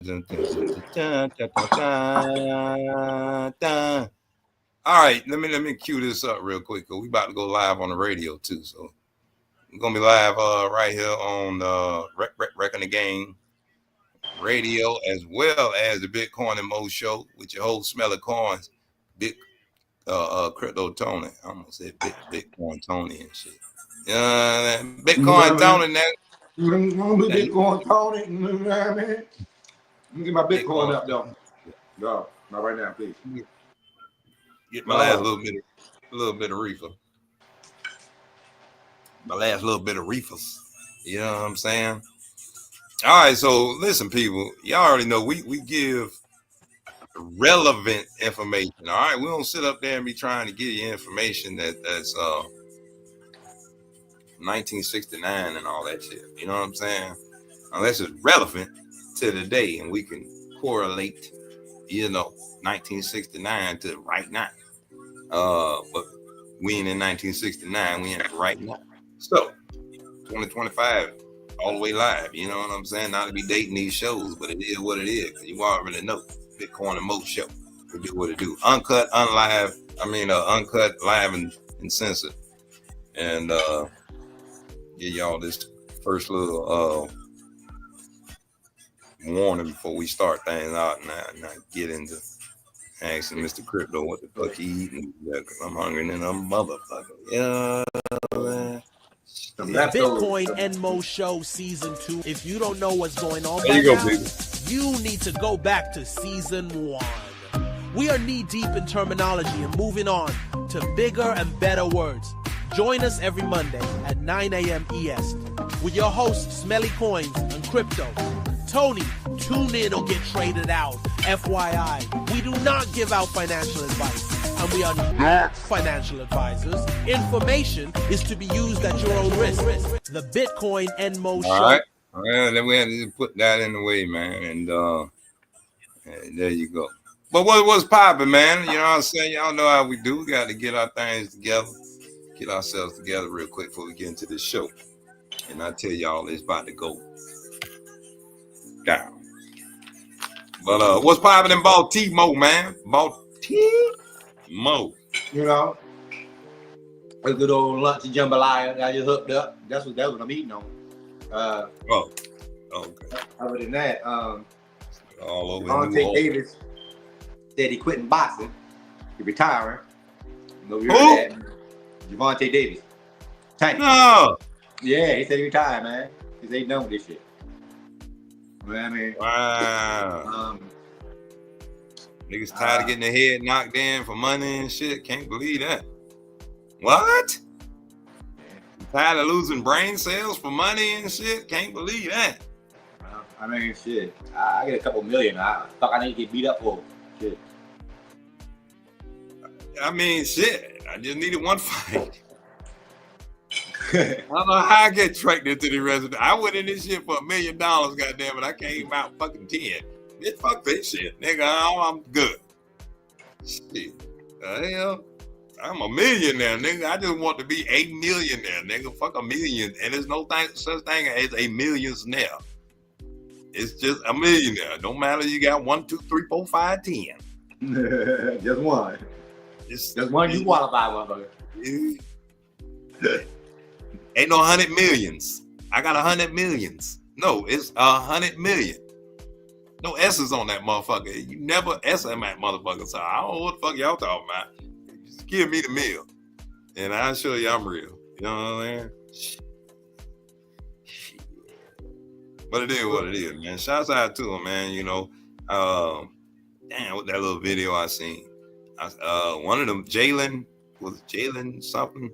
All right, let me cue this up real quick because we about to go live on the radio too. So we're gonna be live right here on Wrecking the Game radio as well as the Bitcoin and Mo show with your host Smelly Koins, big crypto Tony. I almost said Bitcoin Tony and shit. Bitcoin Tony now. Bitcoin Tony, you know what I mean? Let me get my Bitcoin up though. No, not right now, please. Get my last little bit of reefer. My last little bit of reefers. You know what I'm saying? All right, so listen, people, y'all already know we give relevant information. All right, we don't sit up there and be trying to give you information that's 1969 and all that shit. You know what I'm saying? Unless it's relevant to today and we can correlate, 1969 to right now. But we ain't in 1969, we in right now. So 2025, all the way live. You know what I'm saying? Not to be dating these shows, but it is what it is. You already know. Bitcoin and Mo show. We do what it do. Uncut, uncut, live and censored. And give y'all this first little warning before we start things out and not get into asking Mr. Crypto what the fuck he eating. Because I'm hungry than a motherfucker. Yeah, man. Bitcoin and Mo Show Season 2. If you don't know what's going on there you now, go, you need to go back to Season 1. We are knee-deep in terminology and moving on to bigger and better words. Join us every Monday at 9 a.m. EST with your hosts Smelly Koins and Crypto. Tony, tune in or get traded out. FYI, we do not give out financial advice. And we are not financial advisors. Information is to be used at your own risk. The Bitcoin and Mo Show. All right. Well, then we had to put that in the way, man. And there you go. But what's popping, man? You know what I'm saying? Y'all know how we do. We got to get our things together. Get ourselves together real quick before we get into this show. And I tell y'all it's about to go down. But what's popping in Baltimore, man? Baltimore. You know, a good old lunch jambalaya. I just hooked up. That's what I'm eating on. Okay. Other than that, all over Javante Davis said he quitting boxing. He retiring. You know, who? That. Javante Davis. Tank. No. Yeah, he said he retired, man. Because they done with this shit. You know what I mean? Wow. Niggas tired of getting their head knocked in for money and shit. Can't believe that. What? Tired of losing brain cells for money and shit. Can't believe that. I mean, shit. I get a couple million. I need to get beat up for shit. I mean, shit. I just needed one fight. I don't know how I get tracked into the resident. I went in this shit for $1 million, goddamn it. I came out fucking 10. Bitch, fuck this shit, nigga. I'm good. Shit. The hell? I'm a millionaire, nigga. I just want to be a millionaire, nigga. Fuck a million. And there's no such thing as a millionaire. It's just a millionaire. Don't matter you got 1, 2, 3, 4, 5, 10. Just one. Just one you qualify, motherfucker. Ain't no 100 millions. I got 100 millions. No, it's 100 million. No S's on that motherfucker. You never S on that motherfucker. So I don't know what the fuck y'all talking about. Just give me the meal. And I'll show you I'm real. You know what I'm saying? But it is what it is, man. Shouts out to him, man. You know, damn, with that little video I seen. One of them, Jalen something,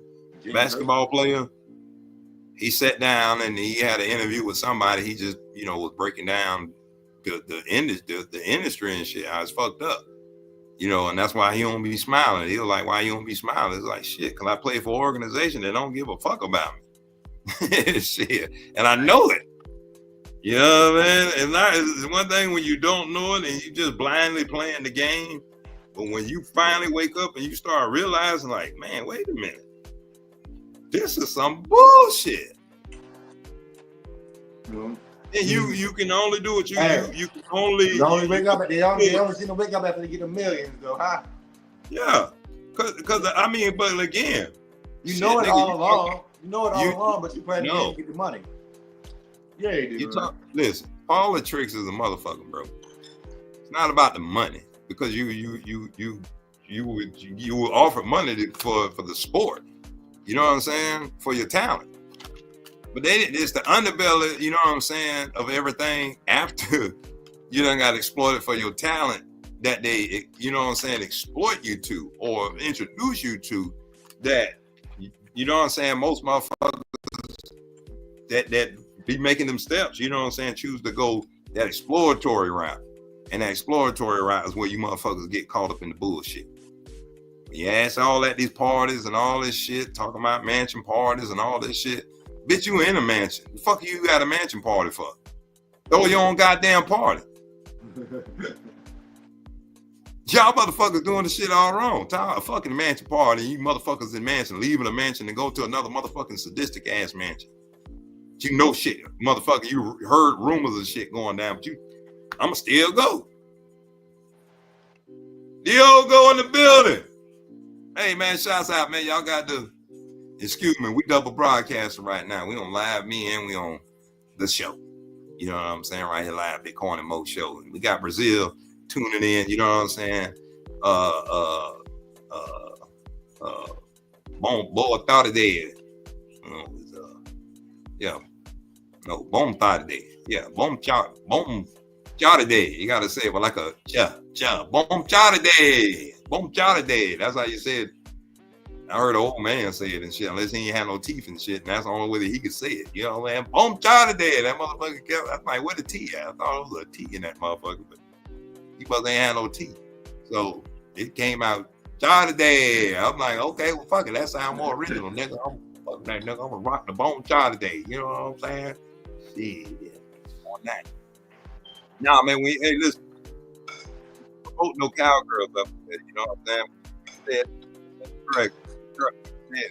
basketball player. He sat down and he had an interview with somebody. He just, was breaking down the industry and shit, how it's fucked up. And that's why he don't be smiling. He was like, why you don't be smiling? It's like, shit, because I play for an organization that don't give a fuck about me. Shit. And I know it. You know what I mean? It's one thing when you don't know it and you just blindly playing the game. But when you finally wake up and you start realizing, like, man, wait a minute. This is some bullshit. And you can only do what you can only. They only wake up. They only see them wake up after they get the millions, though, huh? Yeah, cause I mean, but again, you know it all along. You know it all along, but you plan to get the money. Yeah, you do. Listen, politics is a motherfucker, bro. It's not about the money because you would offer money for the sport. You know what I'm saying? For your talent. But it's the underbelly, you know what I'm saying, of everything after you done got exploited for your talent that they, you know what I'm saying, exploit you to or introduce you to that, you know what I'm saying, most motherfuckers that be making them steps, you know what I'm saying, choose to go that exploratory route. And that exploratory route is where you motherfuckers get caught up in the bullshit. Yes, all at these parties and all this shit, talking about mansion parties and all this shit. Bitch, you in a mansion. The fuck you got a mansion party for? Throw your own goddamn party. Y'all motherfuckers doing the shit all wrong. Talking a fucking mansion party, you motherfuckers in mansion, leaving a mansion and go to another motherfucking sadistic ass mansion. But you know shit, motherfucker. You heard rumors of shit going down, but I'ma still go. Still go in the building. Hey man, shouts out, man. Y'all got to excuse me. We double broadcasting right now. We on live me and we on the show. You know what I'm saying? Right here live, Bitcoin and Mo show. We got Brazil tuning in. You know what I'm saying? Boa tarde. Yeah. No, bom tarde. Yeah, bom tarde. You gotta say it with like a bom tarde. Bom tarde. That's how you say it. I heard an old man say it and shit, unless he ain't had no teeth and shit, and that's the only way that he could say it. You know what I'm saying? Bom tarde. That motherfucker kept, I'm like, where the T at? I thought it was a T in that motherfucker, but he wasn't ain't had no teeth. So it came out tarde. I'm like, okay, well, fuck it. That sound more original, nigga. I'm gonna rock the bom tarde. You know what I'm saying? Shit. On that. Nah, man, hey, listen. Promote no cowgirls up there, you know what I'm saying? Correct. Yeah.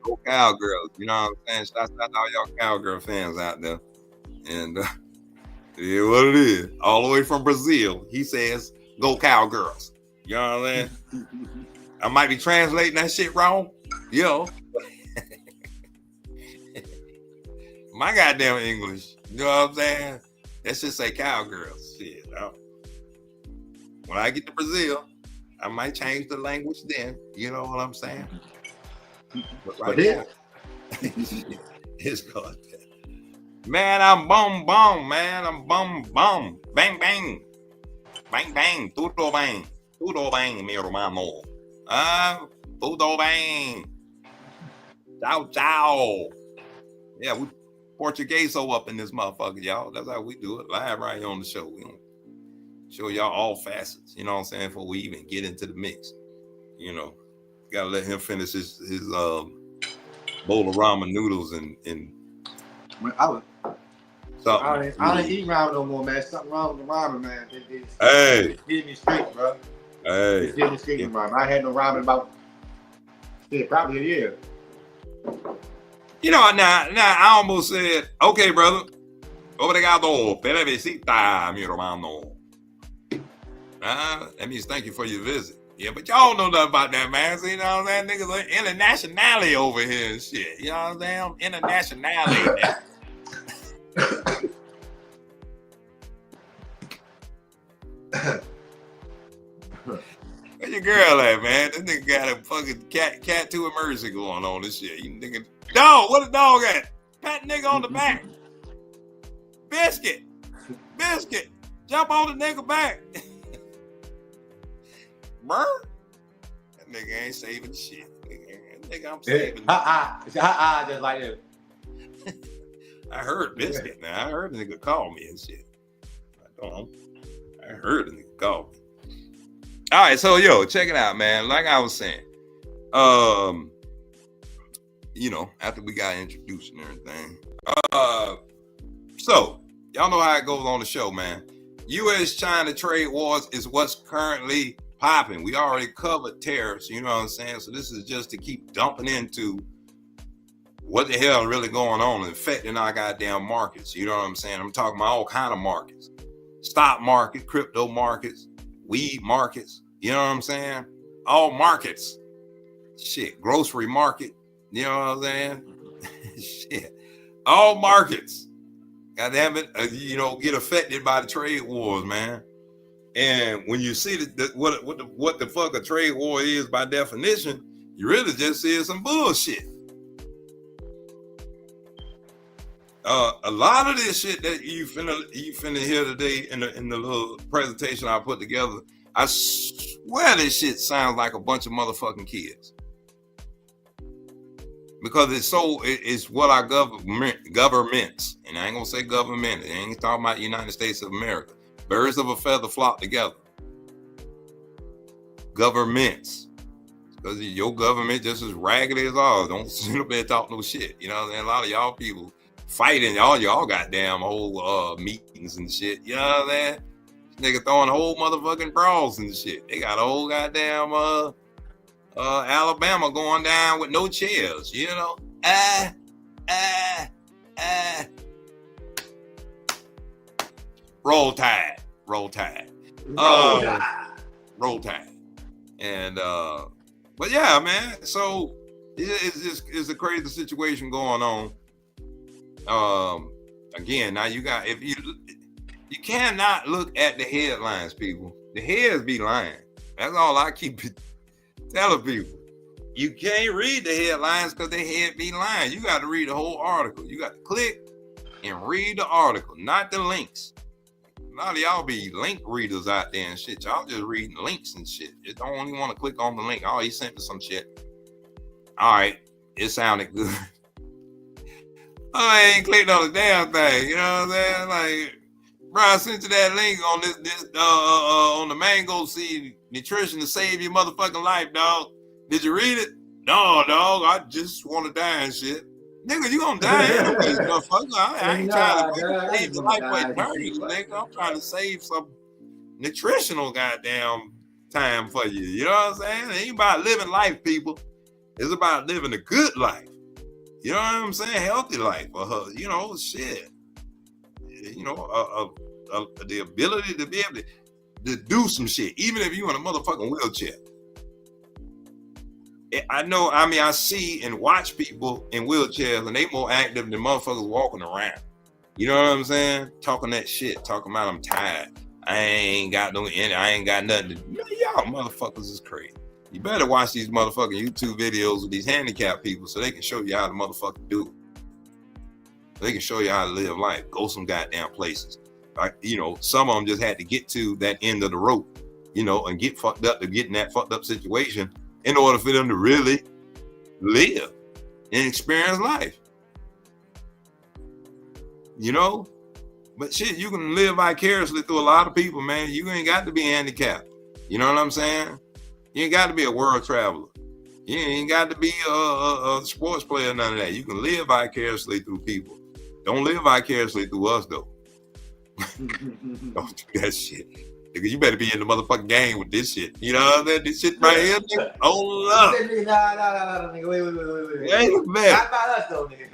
Go cowgirls, you know what I'm saying? Shout out to all y'all cowgirl fans out there. And yeah, what it is. All the way from Brazil, he says, go cowgirls. You know what I'm saying? I might be translating that shit wrong. Yo. My goddamn English. You know what I'm saying? That shit say cowgirls. Shit. When I get to Brazil, I might change the language then. You know what I'm saying? But right now, it's called that. Man, I'm bum, man. I'm bum. Bang, bang. Bang, bang. Tudo bang. Tudo bang, mi hermano. Tudo bang. Ciao, ciao. Yeah, we Portuguese up in this motherfucker, y'all. That's how we do it. Live right here on the show. We don't show y'all all facets, you know what I'm saying, before we even get into the mix. You know, gotta let him finish his bowl of ramen noodles and I don't eat ramen no more, man. Something wrong with the ramen, man. It's getting me straight, bro. Hey. It's getting me straight, ramen. I had no ramen about probably a year. You know, now I almost said, okay, brother. Obrigado pela visita, mi hermano. That means thank you for your visit. Yeah, but y'all know nothing about that, man. So, you know what I'm saying? Niggas are internationally over here and shit. You know what I'm saying? I'm internationally. Where your girl at, man? This nigga got a fucking cat 2 emergency going on this shit. You nigga, dog, what the dog at? Pat nigga on the back. Biscuit. Jump on the nigga back. Burr? That nigga ain't saving shit. Nigga, I'm saving. Just like this. I heard Biscuit now. I heard the nigga call me and shit. I heard the nigga call me. All right, so yo, check it out, man. Like I was saying, you know, after we got introduced and everything. So y'all know how it goes on the show, man. U.S.-China trade wars is what's currently popping. We already covered tariffs, you know what I'm saying? So this is just to keep dumping into what the hell is really going on affecting our goddamn markets. You know what I'm saying? I'm talking about all kind of markets. Stock market, crypto markets, weed markets. You know what I'm saying? All markets. Shit, grocery market. You know what I'm saying? Shit. All markets. God damn it, get affected by the trade wars, man. And when you see what the fuck a trade war is by definition, you really just see some bullshit. A lot of this shit that you finna hear today in the little presentation I put together, I swear this shit sounds like a bunch of motherfucking kids. Because it's what our governments, and I ain't gonna say government, I ain't talking about the United States of America. Birds of a feather flock together. Governments. Because your government just as raggedy as ours. Don't sit up there and talk no shit. You know what I'm saying? A lot of y'all people fighting y'all goddamn whole meetings and shit. You know what I'm saying? Nigga throwing whole motherfucking brawls and shit. They got a whole goddamn Alabama going down with no chairs, you know. Roll Tide. Roll Tide. Roll Tide. And but yeah, man. So it's a crazy situation going on. Again, now you cannot look at the headlines, people. The heads be lying. That's all I keep telling people. You can't read the headlines because the head be lying. You got to read the whole article. You got to click and read the article, not the links. A lot of y'all be link readers out there and shit. Y'all just reading links and shit. You don't even want to click on the link. Oh, he sent me some shit. All right, it sounded good. I ain't clicked on the damn thing. You know what I'm saying? Like, bro, I sent you that link on this on the mango seed nutrition to save your motherfucking life, dog. Did you read it? No, dog. I just want to die and shit. Nigga, you gonna die anyways, motherfucker. I ain't trying to save the life for eternity, nigga. I'm trying to save some nutritional goddamn time for you. You know what I'm saying? It ain't about living life, people. It's about living a good life. You know what I'm saying? Healthy life. Shit. The ability to be able to do some shit, even if you in a motherfucking wheelchair. I see and watch people in wheelchairs and they more active than motherfuckers walking around. You know what I'm saying? Talking that shit, talking about I'm tired. I ain't got nothing to do. Man, y'all motherfuckers is crazy. You better watch these motherfucking YouTube videos with these handicapped people so they can show you how to motherfucking do it. They can show you how to live life. Go some goddamn places. Like, some of them just had to get to that end of the rope, and get fucked up to get in that fucked up situation in order for them to really live and experience life. But shit, you can live vicariously through a lot of people, man. You ain't got to be handicapped. You know what I'm saying? You ain't got to be a world traveler. You ain't got to be a sports player, none of that. You can live vicariously through people. Don't live vicariously through us, though. Don't do that shit. Nigga, you better be in the motherfucking game with this shit. You know what I'm saying? This shit right here, nigga. Hold up. Nah, nigga. Wait. Ain't man. Not about us, though, nigga.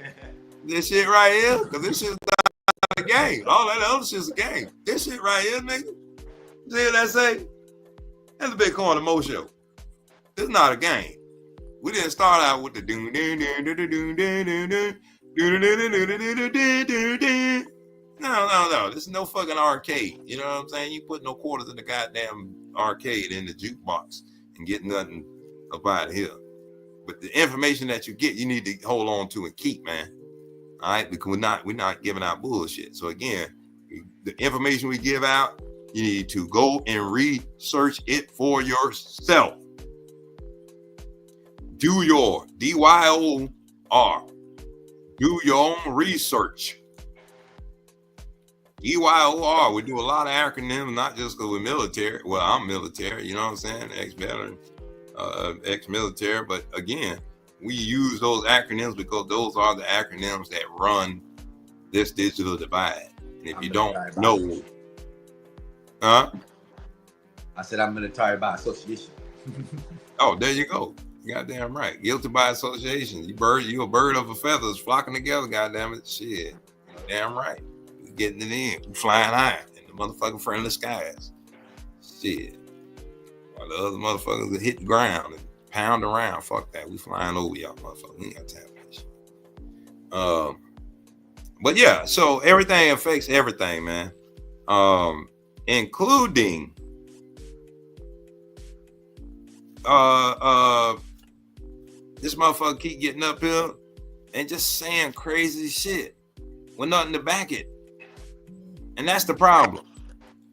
This shit right here, because this shit's not a game. All that other shit's a game. This shit right here, nigga. See what I say? That's a Bitcoin and Mo show. It's not a game. We didn't start out with the doom doom doom doom doom doom doom doom. No. This is no fucking arcade. You know what I'm saying? You put no quarters in the goddamn arcade in the jukebox and get nothing about here. But the information that you get, you need to hold on to and keep, man. All right, because we're not giving out bullshit. So again, the information we give out, you need to go and research it for yourself. Do your DYOR. Do your own research. DYOR. We do a lot of acronyms, not just because we're military. Well, I'm military, you know what I'm saying? Ex-veteran, ex-military. But again, we use those acronyms because those are the acronyms that run this digital divide. And if you don't know, I said I'm military by association. Oh, there you go. Goddamn right. Guilty by association. You a bird of a feathers flocking together. Goddamn it. Shit. Damn right. We getting it in. We flying high in the motherfucking friendly skies. Shit. While the other motherfuckers hit the ground and pound around. Fuck that. We flying over y'all motherfuckers. We ain't got time for that shit. But yeah, so everything affects everything, man. Including this motherfucker keep getting up here and just saying crazy shit with nothing to back it. And that's the problem.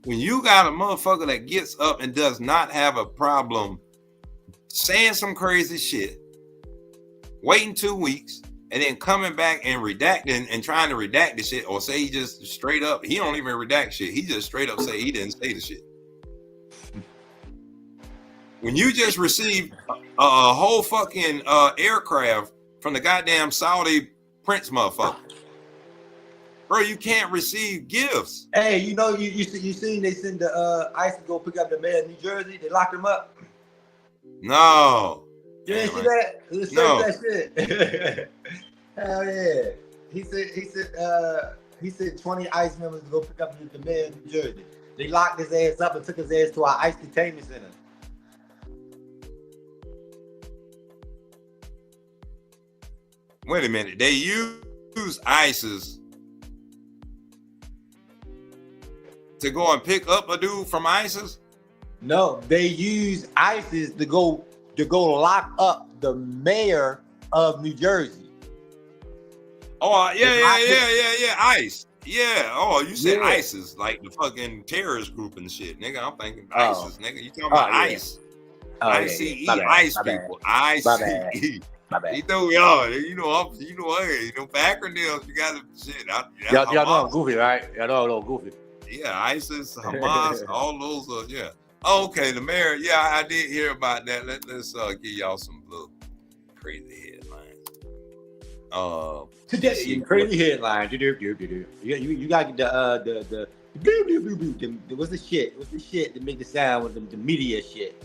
When you got a motherfucker that gets up and does not have a problem saying some crazy shit, waiting 2 weeks, and then coming back and redacting and trying to redact the shit, or say he just straight up, he don't even redact shit. He just straight up say he didn't say the shit. When you just received a whole fucking aircraft from the goddamn Saudi prince motherfucker, bro, you can't receive gifts. Hey, you know, you seen they send the ICE to go pick up the mayor in New Jersey. They locked him up. No. You didn't see that? Let's No. that shit. Hell yeah. He said 20 ICE members to go pick up the mayor in New Jersey. They locked his ass up and took his ass to our ICE detainment center. Wait a minute. They use ISIS to go and pick up a dude from ISIS? No, they use ISIS to go lock up the mayor of New Jersey. Oh, yeah. ICE. Yeah. Oh, you said Yeah. ISIS, like the fucking terrorist group and shit. Nigga, I'm thinking ISIS, nigga. You talking about yeah. ICE. ICE, My bad, ICE my bad. people. ICE. My bad. He threw me on. You know, hey, acronyms, you got to shit. Y'all know I'm goofy, right? Y'all know I'm goofy. Yeah, ISIS, Hamas, all those are, yeah. Oh, okay, the mayor, yeah, I did hear about that. Let's give y'all some little crazy headlines. Today, crazy headlines. You gotta get the what's the shit? What's the shit that make the sound with the media shit?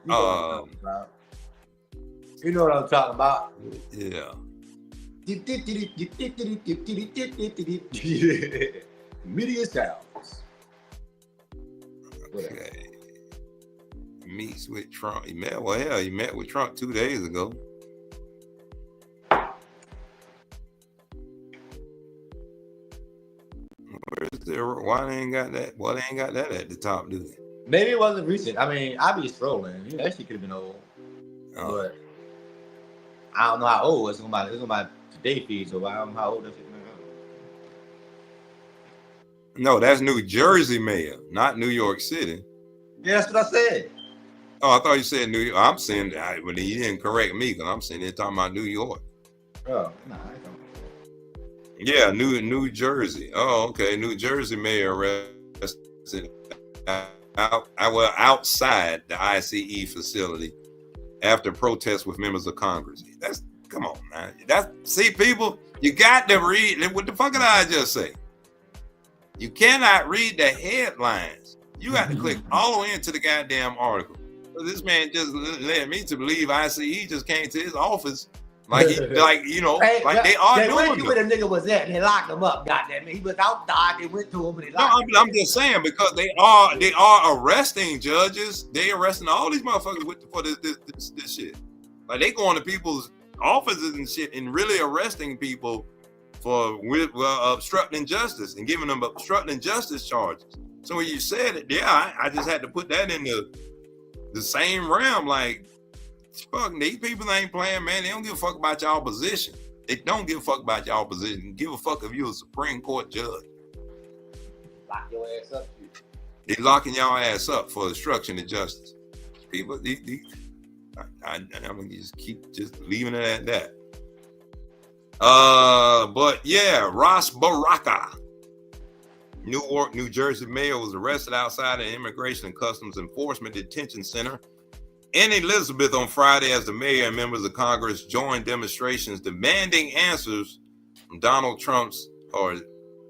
You know what I'm talking about. You know what I'm talking about. Yeah. Media sounds. Okay. Meets with Trump. He met with Trump 2 days ago. Where's there? Why they ain't got that? Why they ain't got that at the top, do they? Maybe it wasn't recent. I mean, I be scrolling. That shit could have been old. But I don't know how old it's on my today feed, so I don't know how old that shit is. No, that's New Jersey mayor, not New York City. Yeah, that's what I said. Oh, I thought you said New York. I'm saying that, but he didn't correct me because I'm saying they're talking about New York. Oh, nah, I don't. Yeah, New Jersey. Oh, okay. New Jersey mayor arrested outside the ICE facility after protests with members of Congress. Come on, man. See, people, you got to read. What the fuck did I just say? You cannot read the headlines. You got to click all the way into the goddamn article. So this man just led me to believe ICE just came to his office like they are doing. Where the nigga was at, and they locked him up. Goddamn it, he was outside. They went to him and they locked him. I'm just saying because they are arresting judges. They arresting all these motherfuckers for this shit. Like they going to people's offices and shit and really arresting people for obstructing justice and giving them obstructing justice charges. So when you said it, yeah, I just had to put that in the same realm. Like, fuck, these people ain't playing, man. They don't give a fuck about y'all position. They don't give a fuck about y'all position. Give a fuck if you're a Supreme Court judge. Lock your ass up. They locking y'all ass up for obstruction of justice. People, I'm gonna just keep leaving it at that. But yeah, Ross Baraka, Newark, New Jersey mayor, was arrested outside an Immigration and Customs Enforcement Detention Center in Elizabeth on Friday as the mayor and members of Congress joined demonstrations demanding answers from Donald Trump's or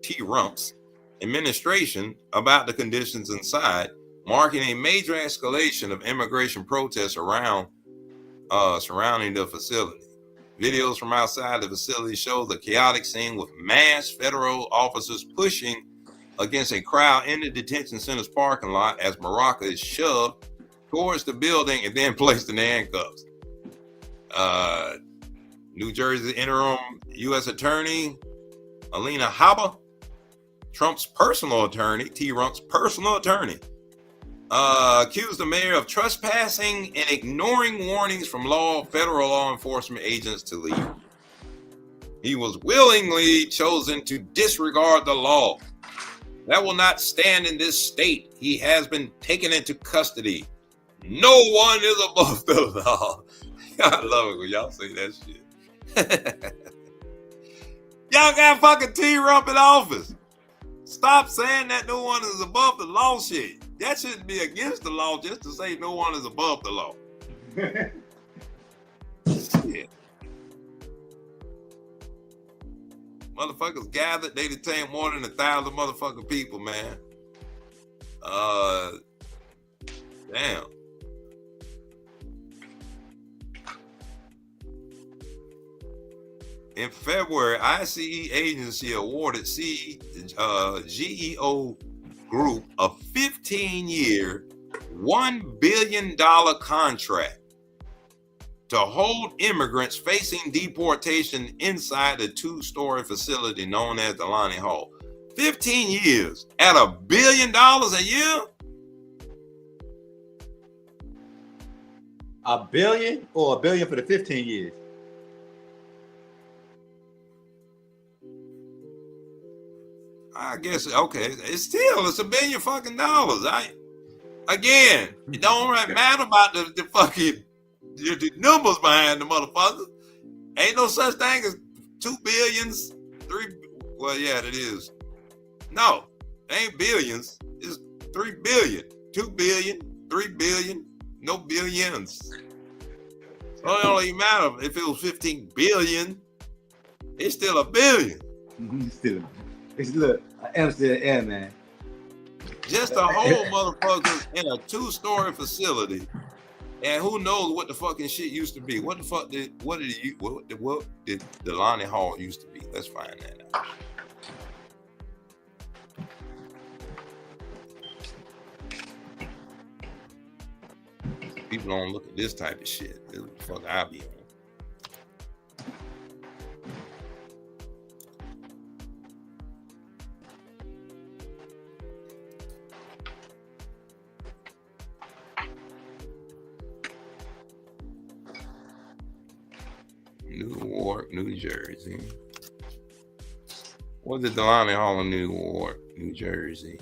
T-Rump's administration about the conditions inside, marking a major escalation of immigration protests around surrounding the facility. Videos from outside the facility show the chaotic scene with masked federal officers pushing against a crowd in the detention center's parking lot as Baraka is shoved towards the building and then placed in the handcuffs. New Jersey interim U.S. Attorney Alina Habba, Trump's personal attorney, T-Rump's personal attorney, accused the mayor of trespassing and ignoring warnings from federal law enforcement agents to leave. He was willingly chosen to disregard the law. That will not stand in this state. He has been taken into custody. No one is above the law. I love it when y'all say that shit. Y'all got fucking T-Rump in office. Stop saying that no one is above the law shit. That shouldn't be against the law just to say no one is above the law. Shit. Motherfuckers gathered, they detained more than 1,000 motherfucking people, man. Damn. In February, ICE agency awarded GEO Group a 15-year, $1 billion contract to hold immigrants facing deportation inside the 2-story facility known as Delaney Hall. 15 years at $1 billion a year? $1 billion or $1 billion for the 15 years? I guess, okay, it's $1 billion fucking dollars. Again, it don't matter about the fucking the numbers behind the motherfuckers. Ain't no such thing as 2 billions, 3, well, yeah, it is. No, it ain't billions, it's 3 billion, 2 billion, 3 billion, no billions. So it don't even matter if it was 15 billion, it's still $1 billion. It's look, I'm still air, man. Just a whole motherfucker in a 2-story facility, and who knows what the fucking shit used to be? What the fuck did Delaney Hall used to be? Let's find that out. People don't look at this type of shit. This is what the fuck I be on. Newark, New Jersey. What's the Delaney Hall in Newark, New Jersey?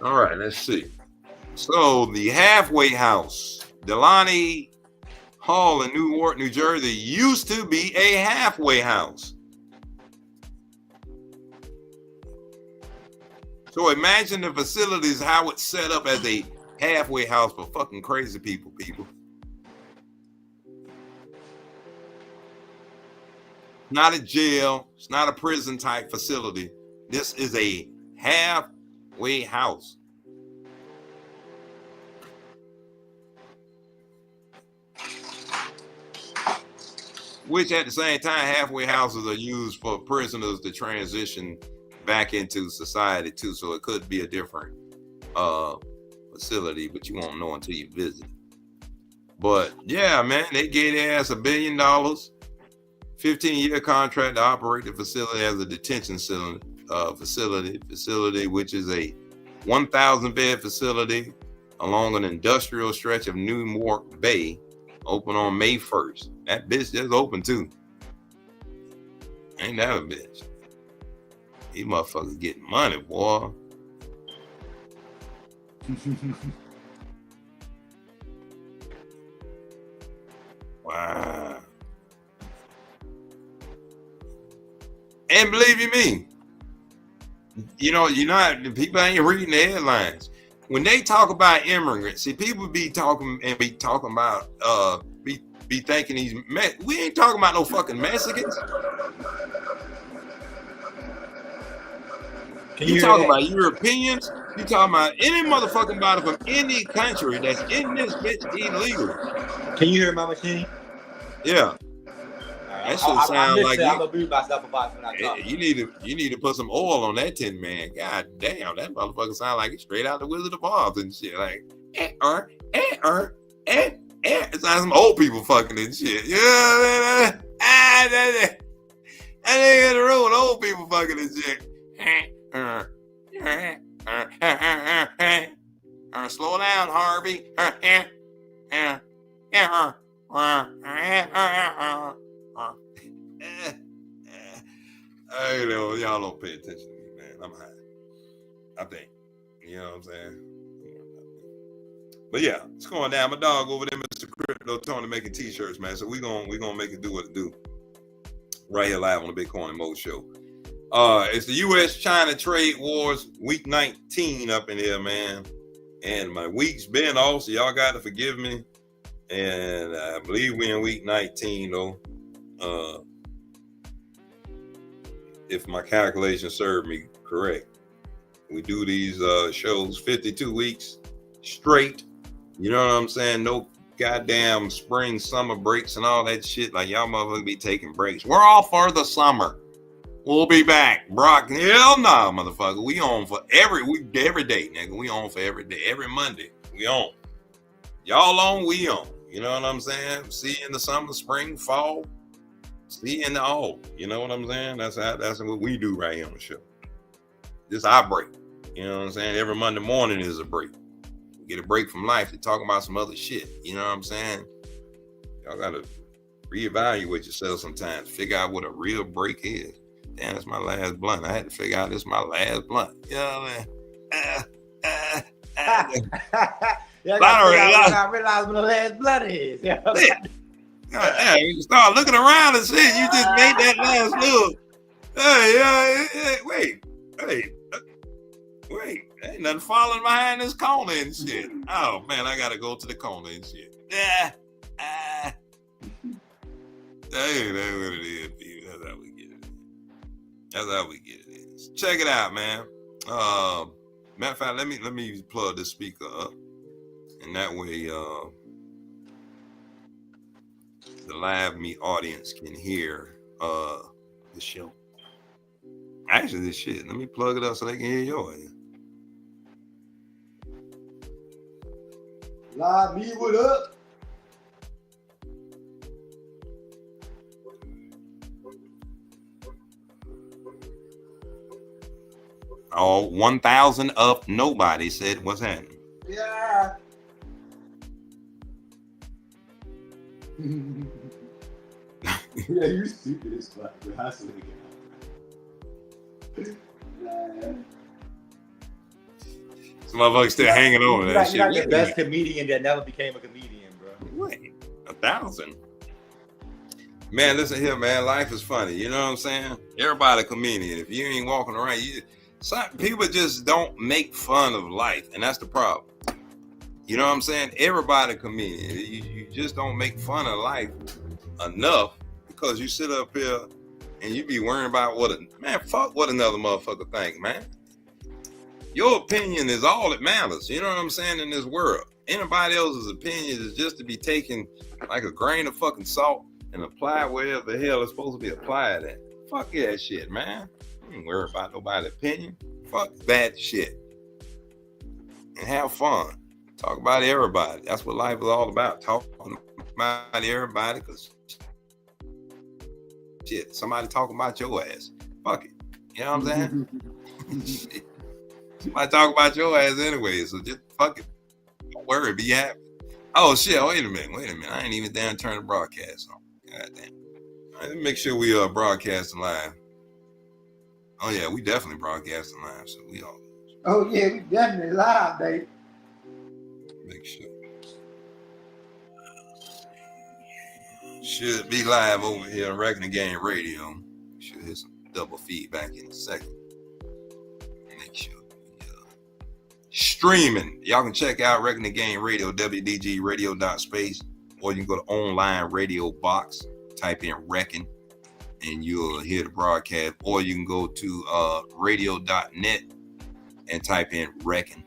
All right, let's see. So the halfway house, Delaney Hall in Newark, New Jersey, used to be a halfway house. So imagine the facilities, how it's set up as a halfway house for fucking crazy people. Not a jail. It's not a prison type facility. This is a halfway house. Which at the same time, halfway houses are used for prisoners to transition back into society too, so it could be a different facility, but you won't know until you visit. But yeah, man, they gave their ass $1 billion, 15-year contract to operate the facility as a detention center, facility, which is a 1,000-bed facility along an industrial stretch of Newark Bay, open on May 1st. That bitch just open too. Ain't that a bitch? These motherfuckers getting money, boy. Wow. And believe you me, people ain't reading the headlines. When they talk about immigrants, see, people be talking about, be thinking we ain't talking about no fucking Mexicans. You talking about Europeans? You talking about any motherfucking body from any country that's in this bitch illegally? Can you hear my machine? Yeah. That shit sound like I'm gonna mute myself about when I talk. You need to put some oil on that Tin Man. God damn, that motherfucker sound like it's straight out the Wizard of Oz and shit. Like it sounds like some old people fucking and shit. Yeah, that nigga in the room with old people fucking and shit. Slow down, Harvey. You know, y'all don't pay attention to me, man. I'm high. I think. You know what I'm saying? But yeah, it's going down. My dog over there, Mr. Crypto Tony, making t-shirts, man. So we gonna make it do what it do. Right here live on the Bitcoin and Mo Show. It's the U.S.-China trade wars week 19 up in here, man. And my week's been off, so y'all got to forgive me. And I believe we're in week 19, though. If my calculations serve me correct. We do these shows 52 weeks straight. You know what I'm saying? No goddamn spring, summer breaks and all that shit. Like y'all motherfuckers be taking breaks. We're all for the summer. We'll be back. Brock, hell no, motherfucker. We on for every day, nigga. We on for every day. Every Monday, we on. Y'all on, we on. You know what I'm saying? See you in the summer, spring, fall. See you in the all. You know what I'm saying? That's what we do right here on the show. This our break. You know what I'm saying? Every Monday morning is a break. We get a break from life to talk about some other shit. You know what I'm saying? Y'all gotta reevaluate yourself sometimes. Figure out what a real break is. Damn, that's my last blunt. I had to figure out this is my last blunt. You know what I mean? I realize what the last blunt is. Yeah, you start looking around and shit. You just made that last move. Hey, wait. Ain't nothing falling behind this corner and shit. Oh man, I gotta go to the corner and shit. That ain't what it is, people. That's how we get it. That's how we get it. Check it out, man. Matter of fact, let me plug this speaker up, and that way, the live me audience can hear the show. Actually, this shit. Let me plug it up so they can hear yours. Live me, what up? All 1,000 up. Nobody said what's happening. Yeah. Yeah, you stupid as fuck. I swear to God. Some motherfuckers still hanging over that shit. You're like the best comedian that never became a comedian, bro. Wait, 1,000? Man, listen here, man. Life is funny. You know what I'm saying? Everybody a comedian. If you ain't walking around, some people just don't make fun of life, and that's the problem. You know what I'm saying? Everybody a comedian. You just don't make fun of life enough because you sit up here and you be worrying about fuck what another motherfucker think, man. Your opinion is all that matters. You know what I'm saying? In this world, anybody else's opinion is just to be taken like a grain of fucking salt and applied wherever the hell it's supposed to be applied at. Fuck that shit, man. I ain't worried about nobody's opinion. Fuck that shit. And have fun. Talk about everybody. That's what life is all about. Talking about everybody, because shit, somebody talking about your ass. Fuck it. You know what I'm saying? Somebody talk about your ass anyway, so just fuck it. Don't worry, be happy. Oh shit, wait a minute. I ain't even down turn the broadcast on. God damn. All right, let me make sure we are broadcasting live. Oh yeah, we definitely broadcasting live, so we all. Oh yeah, we definitely live, baby. Make sure. Should be live over here on Reckoning Game Radio. Should hit some double feedback in a second. Make sure. Streaming. Y'all can check out Reckoning Game Radio, WDGradio.space, or you can go to online radio box, type in Reckon, and you'll hear the broadcast, or you can go to radio.net and type in Reckon.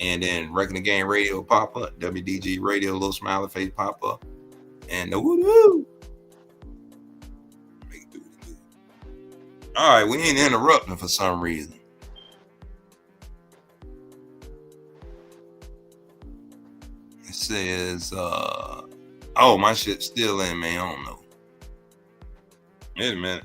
And then Reckon the Game Radio pop up, WDG Radio, little smiley face pop up. And the woo-woo. All right, we ain't interrupting for some reason. It says, oh, my shit's still in, man. I don't know. Wait a minute.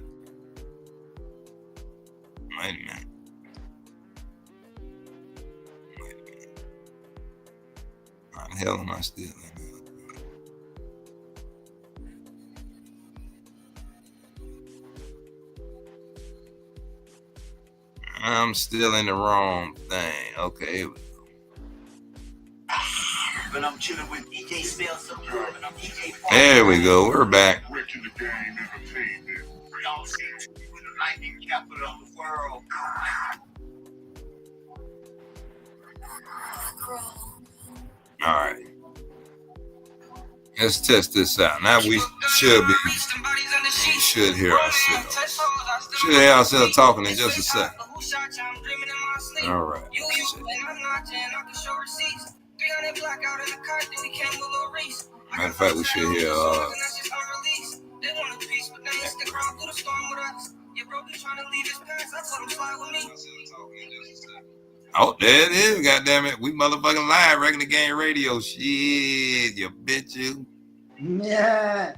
How the hell am I still in? I'm still in the wrong thing. Okay, here we go. But I'm chilling with DJ Spells and I'm DJ. There we go. We're back. Breaking the game entertainment. Y'all see with the lightning capital of the world. All right. Let's test this out. Now we should hear ourselves. Should hear ourselves talking in just a second. All right. Matter of fact, we should hear. Oh, there it is. Goddamn it. We motherfucking live. Reckon the Game Radio. Shit, you bitch, you. Yeah.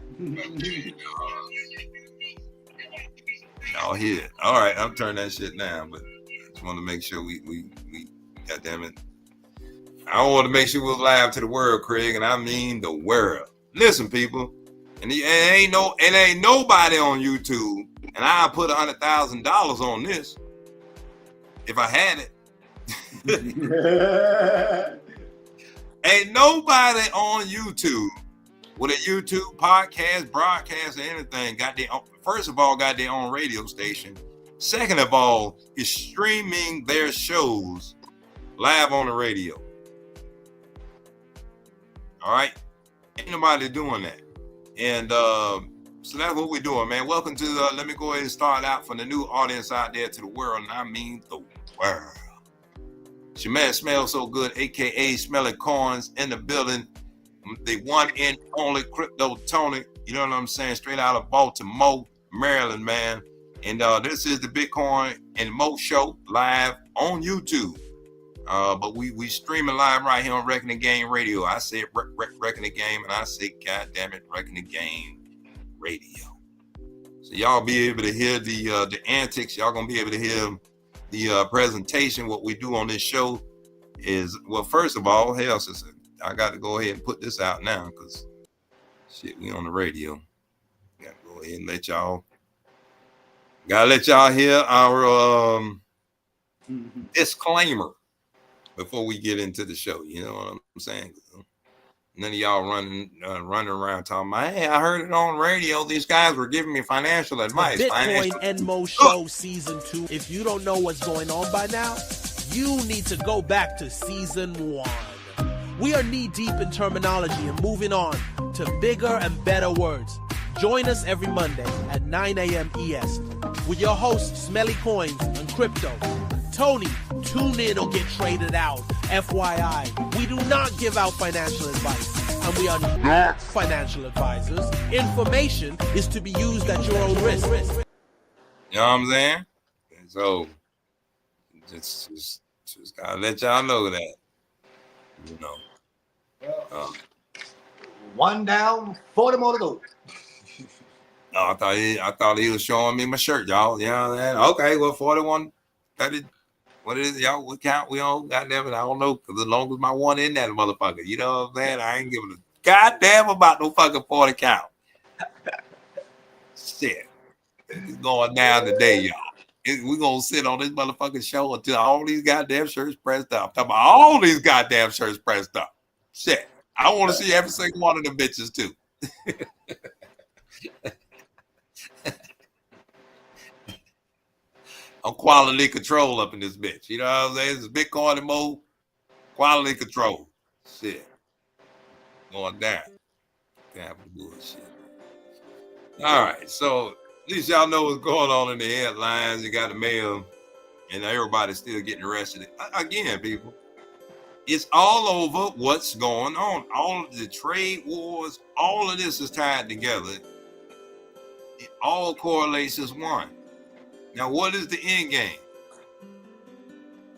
Y'all hear it. All right, I'm turning that shit down, but I just want to make sure we goddamn it. I want to make sure we're live to the world, Craig, and I mean the world. Listen, people, and it ain't nobody on YouTube, and I put $100,000 on this if I had it. Ain't nobody on YouTube with a YouTube podcast, broadcast, or anything got their own, first of all, got their own radio station. Second of all, is streaming their shows live on the radio. All right, ain't nobody doing that, and so that's what we're doing, man. Welcome to let me go ahead and start out for the new audience out there to the world, and I mean the world. It's your man Smells So Good, aka Smelly Koins, in the building. The one and only Crypto Tony, you know what I'm saying? Straight out of Baltimore, Maryland, man. And this is the Bitcoin and Mo Show live on YouTube. But we streaming live right here on Reckon the Game Radio. I said Reckon the Game, and I say, God damn it, Reckon the Game Radio. So y'all be able to hear the antics. Y'all gonna be able to hear the presentation. What we do on this show is, well, first of all, hell, sister, I got to go ahead and put this out now because shit, we on the radio. Got to go ahead and let y'all hear our disclaimer before we get into the show. You know what I'm saying? None of y'all running around talking about, hey, I heard it on radio. These guys were giving me financial advice. Bitcoin and Mo Show Season 2. If you don't know what's going on by now, you need to go back to Season 1. We are knee-deep in terminology and moving on to bigger and better words. Join us every Monday at 9 a.m. ES with your hosts, Smelly Koins and Crypto. Tony, tune in or get traded out. FYI, we do not give out financial advice, and we are not financial advisors. Information is to be used at your own risk. You know what I'm saying? So, just gotta let y'all know that. You know. One down, 40 more to go. No, I thought he was showing me my shirt, y'all. You know what I'm saying? Okay, well, 41, 30. What is it, y'all? What count we on? Goddamn it, I don't know. Because as long as my one in that motherfucker, you know what I'm saying? I ain't giving a goddamn about no fucking 40 count. Shit. It's going down today, y'all. We're going to sit on this motherfucking show until all these goddamn shirts pressed up. I'm talking about all these goddamn shirts pressed up. Shit. I want to see every single one of them bitches, too. I'm quality control up in this bitch. You know what I'm saying? This is Bitcoin and Mo. Quality control. Shit. Going down. Damn bullshit. All right. So At least y'all know what's going on in the headlines. You got the mail, and everybody's still getting arrested. Again, people, it's all over what's going on. All of the trade wars, all of this is tied together. It all correlates as one. Now, what is the end game?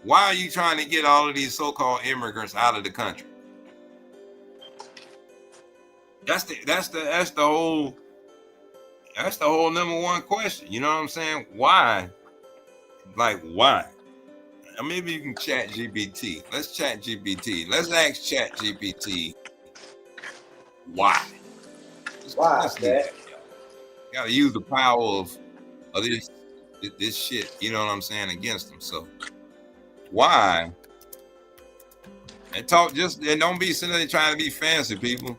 Why are you trying to get all of these so-called immigrants out of the country? That's the whole number one question. You know what I'm saying? Why? Like, why? Maybe you can chat GPT. Let's chat GPT. Let's ask chat GPT why. Why, man? Gotta use the power of this shit, you know what I'm saying, against them. So why? And don't be sitting there trying to be fancy, people.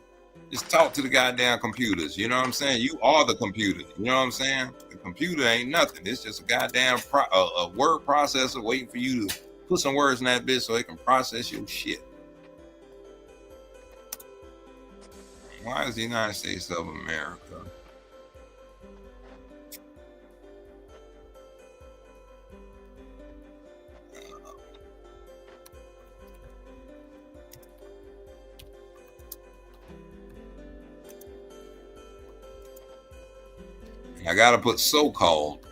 Just talk to the goddamn computers. You know what I'm saying? You are the computer. You know what I'm saying? The computer ain't nothing. It's just a goddamn a word processor waiting for you to put some words in that bitch so it can process your shit. Why is the United States of America? I gotta put so-called.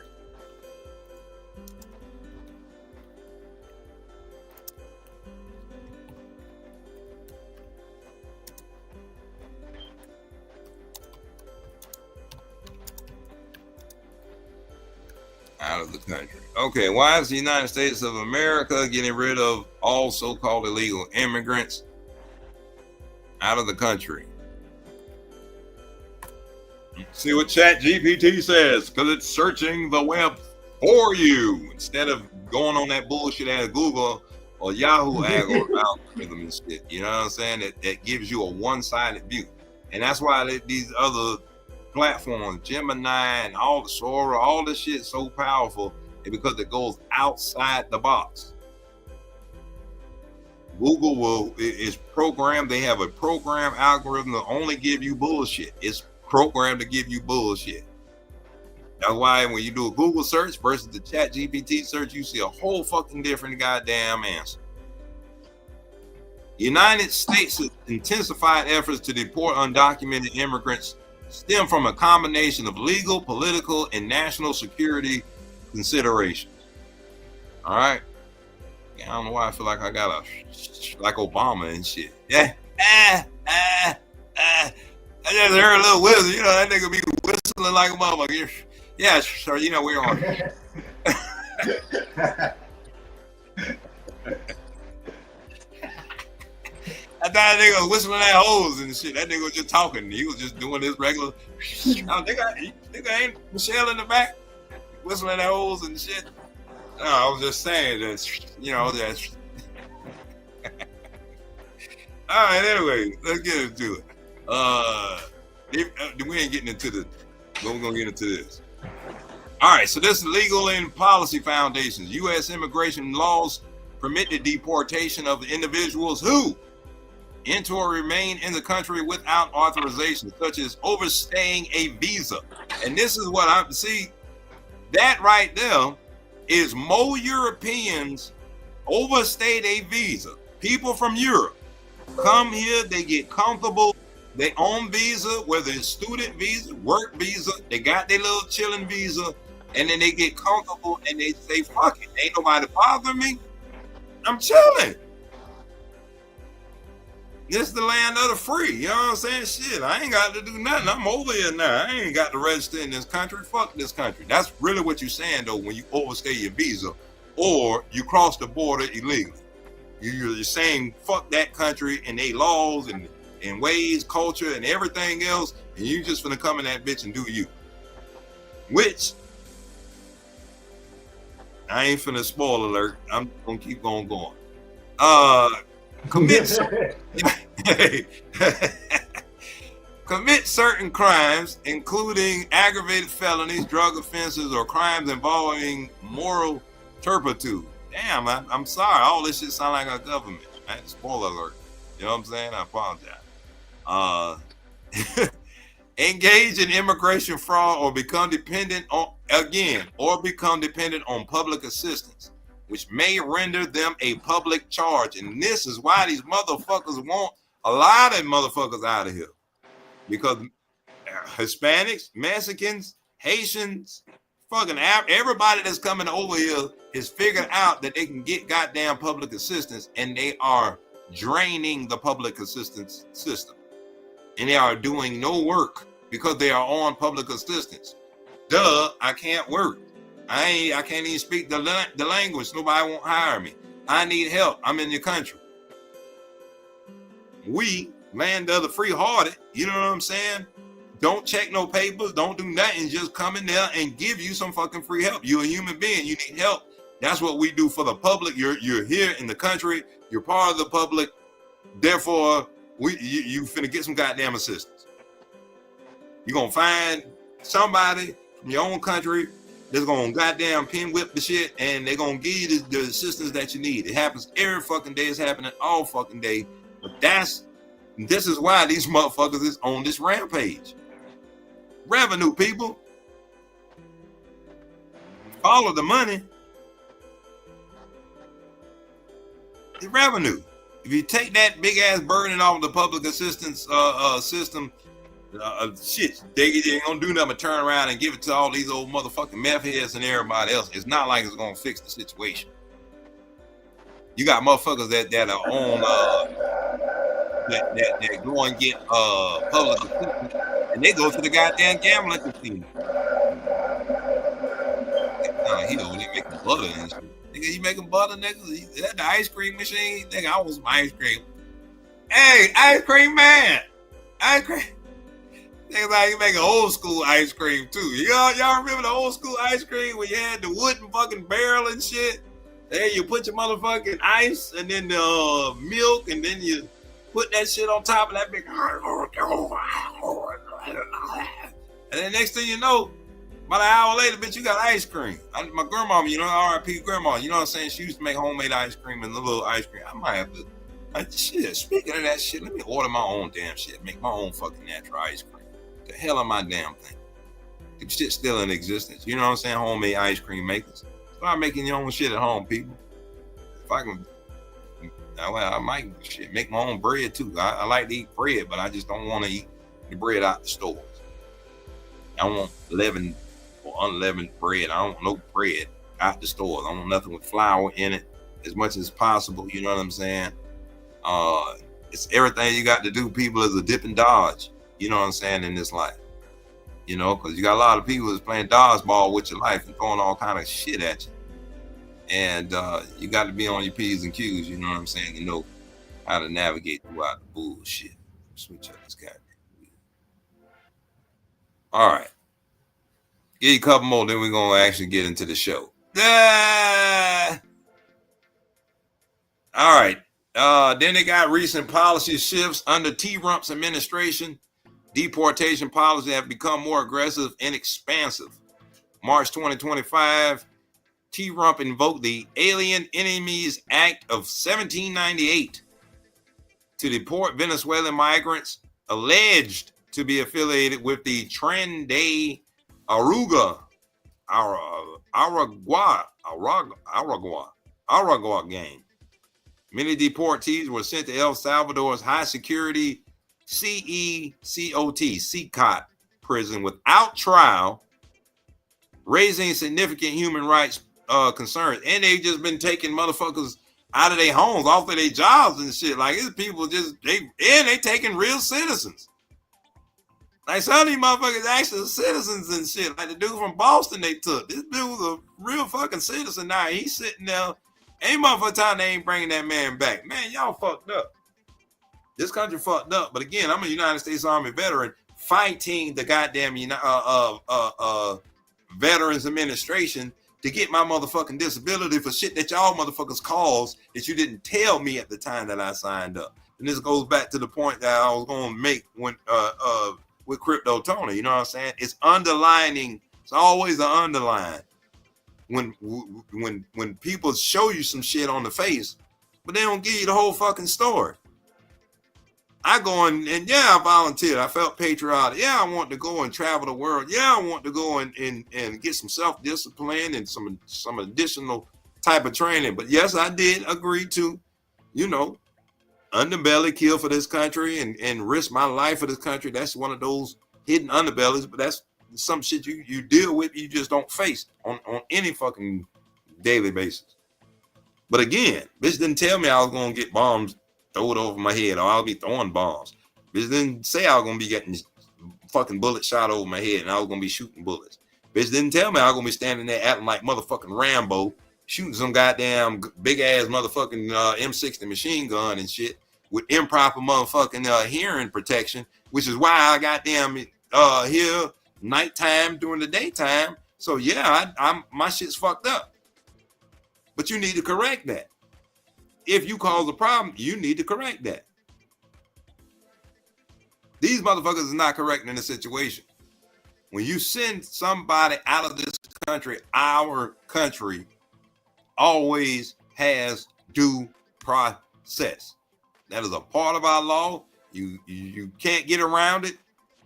Out of the country. Okay, why is the United States of America getting rid of all so-called illegal immigrants out of the country? See what Chat GPT says, because it's searching the web for you instead of going on that bullshit ass Google or Yahoo algorithm and shit. You know what I'm saying? That gives you a one-sided view. And that's why these other platforms, Gemini and all the Sora, all this shit is so powerful, and because it goes outside the box. Google is programmed. They have a program algorithm to only give you bullshit. It's programmed to give you bullshit. That's why when you do a Google search versus the Chat GPT search, you see a whole fucking different goddamn answer. United States' intensified efforts to deport undocumented immigrants stem from a combination of legal, political, and national security considerations. All right. I don't know why I feel like I got like Obama and shit. Yeah. I just heard a little whistle. You know, that nigga be whistling like a motherfucker. Yeah, sir. You know, we're on. I thought that nigga was whistling at hoes and shit. That nigga was just talking. He was just doing his regular. Nigga ain't Michelle in the back whistling at hoes and shit. No, I was just saying that, you know, that. All right, anyway, let's get into it. We ain't getting into the, but we're gonna get into this. All right, so this is Legal and Policy Foundations. U.S. immigration laws permit the deportation of individuals who enter or remain in the country without authorization, such as overstaying a visa. And this is what I see. That right there is more Europeans overstayed a visa. People from Europe come here, they get comfortable. They own visa, whether it's student visa, work visa, they got their little chilling visa, and then they get comfortable and they say, fuck it, ain't nobody bothering me. I'm chilling. This is the land of the free. You know what I'm saying? Shit, I ain't got to do nothing. I'm over here now. I ain't got to register in this country. Fuck this country. That's really what you're saying, though, when you overstay your visa or you cross the border illegally. You're saying fuck that country and they laws and ways, culture, and everything else, and you just finna come in that bitch and do you. Which, I ain't finna spoil alert. I'm gonna keep on going. Commit certain crimes, including aggravated felonies, drug offenses, or crimes involving moral turpitude. Damn, I'm sorry. All this shit sound like our government. Spoiler alert. You know what I'm saying? I apologize. engage in immigration fraud or become dependent on public assistance, which may render them a public charge. And this is why these motherfuckers want a lot of motherfuckers out of here, because Hispanics, Mexicans, Haitians, fucking everybody that's coming over here is figured out that they can get goddamn public assistance, and they are draining the public assistance system, and they are doing no work because they are on public assistance. Duh, I can't work. I can't even speak the language. Nobody won't hire me. I need help. I'm in your country. We, land of the free-hearted, you know what I'm saying? Don't check no papers. Don't do nothing. Just come in there and give you some fucking free help. You're a human being. You need help. That's what we do for the public. You're here in the country. You're part of the public. Therefore, you finna get some goddamn assistance. You're gonna find somebody from your own country that's gonna goddamn pin whip the shit, and they're gonna give you the assistance that you need. It happens every fucking day. It's happening all fucking day. But this is why these motherfuckers is on this rampage. Revenue, people. Follow the money. The revenue. If you take that big ass burden off the public assistance system, shit, they ain't gonna do nothing but turn around and give it to all these old motherfucking meth heads and everybody else. It's not like it's gonna fix the situation. You got motherfuckers that are on that go and get public assistance, and they go to the goddamn gambling casino. He making butter and shit. Nigga, you making butter, nigga? Is that the ice cream machine? Nigga, I want some ice cream. Hey, ice cream man! Ice cream. Nigga, like you make an old school ice cream too. Y'all remember the old school ice cream where you had the wooden fucking barrel and shit? There you put your motherfucking ice and then the milk, and then you put that shit on top of that big. And then next thing you know, about an hour later, bitch, you got ice cream. My grandmama, you know, R.I.P. grandma, you know what I'm saying? She used to make homemade ice cream and the little ice cream. I might have to, shit, speaking of that shit, let me order my own damn shit. Make my own fucking natural ice cream. The hell am my damn thing? The shit's still in existence. You know what I'm saying? Homemade ice cream makers. Start making your own shit at home, people. If I can, I might shit, make my own bread too. I like to eat bread, but I just don't want to eat the bread out the stores. I want leavened or unleavened bread. I don't want no bread out the stores. I want nothing with flour in it as much as possible. You know what I'm saying? It's everything you got to do, people, is a dip and dodge. You know what I'm saying, in this life. You know, because you got a lot of people that's playing dodgeball with your life and throwing all kind of shit at you. And you got to be on your P's and Q's, you know what I'm saying? You know how to navigate throughout the bullshit. Switch up this guy. All right. Give you a couple more, then we're going to actually get into the show. All right. Then they got recent policy shifts under T-Rump's administration. Deportation policies have become more aggressive and expansive. March 2025, T-Rump invoked the Alien Enemies Act of 1798 to deport Venezuelan migrants alleged to be affiliated with the Tren de Aragua gang. Many deportees were sent to El Salvador's high security CECOT prison without trial, raising significant human rights concerns. And they've just been taking motherfuckers out of their homes, off of their jobs and shit. Like, these people they taking real citizens. Like, some of these motherfuckers actually citizens and shit. Like the dude from Boston they took. This dude was a real fucking citizen now. He's sitting there. Ain't motherfucking time they ain't bringing that man back. Man, y'all fucked up. This country fucked up. But again, I'm a United States Army veteran fighting the goddamn Veterans Administration to get my motherfucking disability for shit that y'all motherfuckers caused that you didn't tell me at the time that I signed up. And this goes back to the point that I was going to make when with Crypto Tony. You know what I'm saying? It's underlining. It's always an underline. When people show you some shit on the face, but they don't give you the whole fucking story. I go and yeah, I volunteered. I felt patriotic. Yeah, I want to go and travel the world. Yeah, I want to go and get some self-discipline and some additional type of training. But yes, I did agree to, underbelly, kill for this country and risk my life for this country. That's one of those hidden underbellies, but that's some shit you deal with, you just don't face on any fucking daily basis. But again, bitch didn't tell me I was gonna get bombs thrown over my head or I'll be throwing bombs. Bitch didn't say I was gonna be getting fucking bullets shot over my head and I was gonna be shooting bullets. Bitch didn't tell me I was gonna be standing there acting like motherfucking Rambo, shooting some goddamn big ass motherfucking M60 machine gun and shit with improper motherfucking hearing protection, which is why I goddamn hear nighttime during the daytime. So yeah, I'm my shit's fucked up. But you need to correct that. If you cause a problem, you need to correct that. These motherfuckers is not correcting the situation. When you send somebody out of this country, our country always has due process. That is a part of our law. You can't get around it.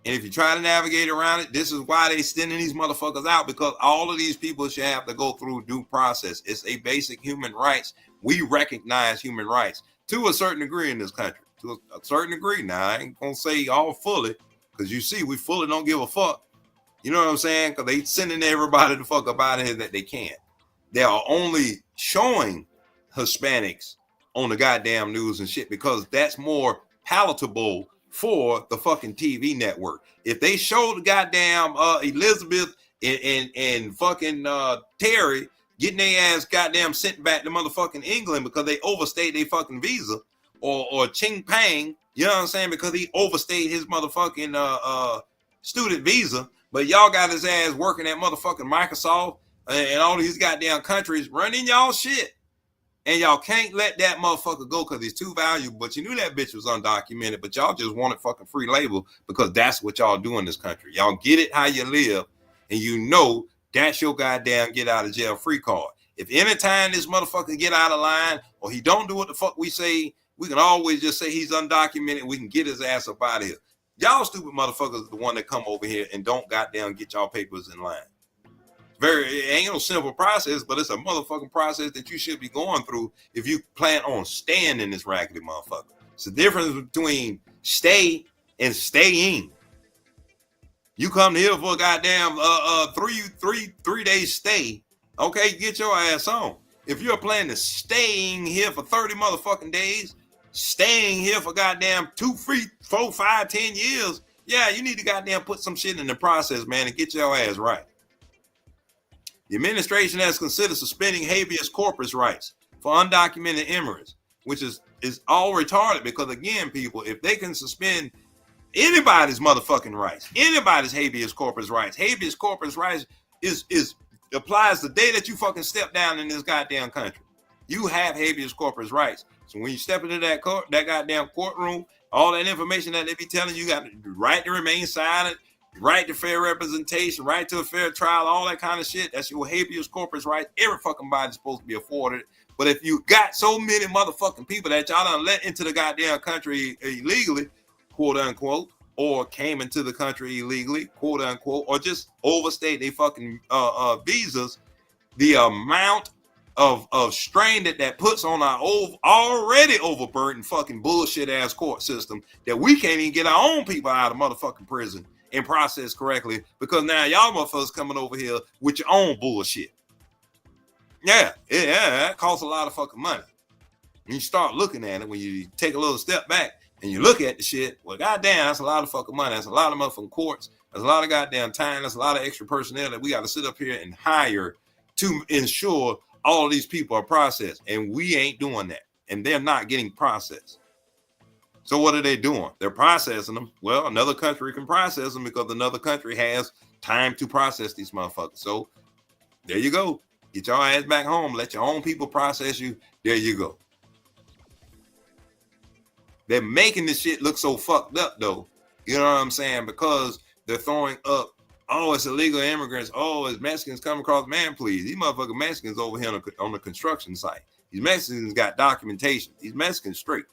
And if you try to navigate around it, this is why they sending these motherfuckers out, because all of these people should have to go through due process. It's a basic human rights. We recognize human rights to a certain degree in this country. To a certain degree. Now, I ain't gonna say all fully, because you see, we fully don't give a fuck. You know what I'm saying? Because they sending everybody the fuck up out of here that they can. They are only showing Hispanics on the goddamn news and shit because that's more palatable for the fucking TV network. If they show the goddamn Elizabeth and fucking Terry getting their ass goddamn sent back to motherfucking England because they overstayed their fucking visa, or Ching Pang, you know what I'm saying, because he overstayed his motherfucking student visa, but y'all got his ass working at motherfucking Microsoft and all these goddamn countries running y'all shit. And y'all can't let that motherfucker go because he's too valuable. But you knew that bitch was undocumented, but y'all just wanted fucking free labor because that's what y'all do in this country. Y'all get it how you live, and you know that's your goddamn get out of jail free card. If anytime this motherfucker get out of line or he don't do what the fuck we say, we can always just say he's undocumented and we can get his ass up out of here. Y'all stupid motherfuckers are the one that come over here and don't goddamn get y'all papers in line. It ain't no simple process, but it's a motherfucking process that you should be going through if you plan on staying in this raggedy motherfucker. It's the difference between stay and staying. You come here for a goddamn 3 days stay, okay, get your ass on. If you're planning to staying here for 30 motherfucking days, staying here for goddamn 2, 3, 4, 5, 10 years, yeah, you need to goddamn put some shit in the process, man, and get your ass right. The administration has considered suspending habeas corpus rights for undocumented immigrants, which is all retarded because, again, people, if they can suspend anybody's motherfucking rights, anybody's habeas corpus rights is applies the day that you fucking step down in this goddamn country. You have habeas corpus rights. So when you step into that goddamn courtroom, all that information that they be telling you, got the right to remain silent, right to fair representation, right to a fair trial, all that kind of shit. That's your habeas corpus rights. Every fucking body's supposed to be afforded. But if you got so many motherfucking people that y'all done let into the goddamn country illegally, quote unquote, or came into the country illegally, quote unquote, or just overstayed their fucking visas, the amount of strain that puts on our already overburdened fucking bullshit ass court system that we can't even get our own people out of motherfucking prison and process correctly because now y'all motherfuckers coming over here with your own bullshit. Yeah, that costs a lot of fucking money. When you start looking at it, when you take a little step back and you look at the shit, well, goddamn, that's a lot of fucking money. That's a lot of motherfucking courts. That's a lot of goddamn time. That's a lot of extra personnel that we got to sit up here and hire to ensure all of these people are processed. And we ain't doing that. And they're not getting processed. So what are they doing? They're processing them. Well, another country can process them because another country has time to process these motherfuckers. So there you go. Get your ass back home. Let your own people process you. There you go. They're making this shit look so fucked up, though. You know what I'm saying? Because they're throwing up, oh, it's illegal immigrants. Oh, it's Mexicans coming across. Man, please. These motherfucking Mexicans over here on the construction site. These Mexicans got documentation. These Mexicans straight.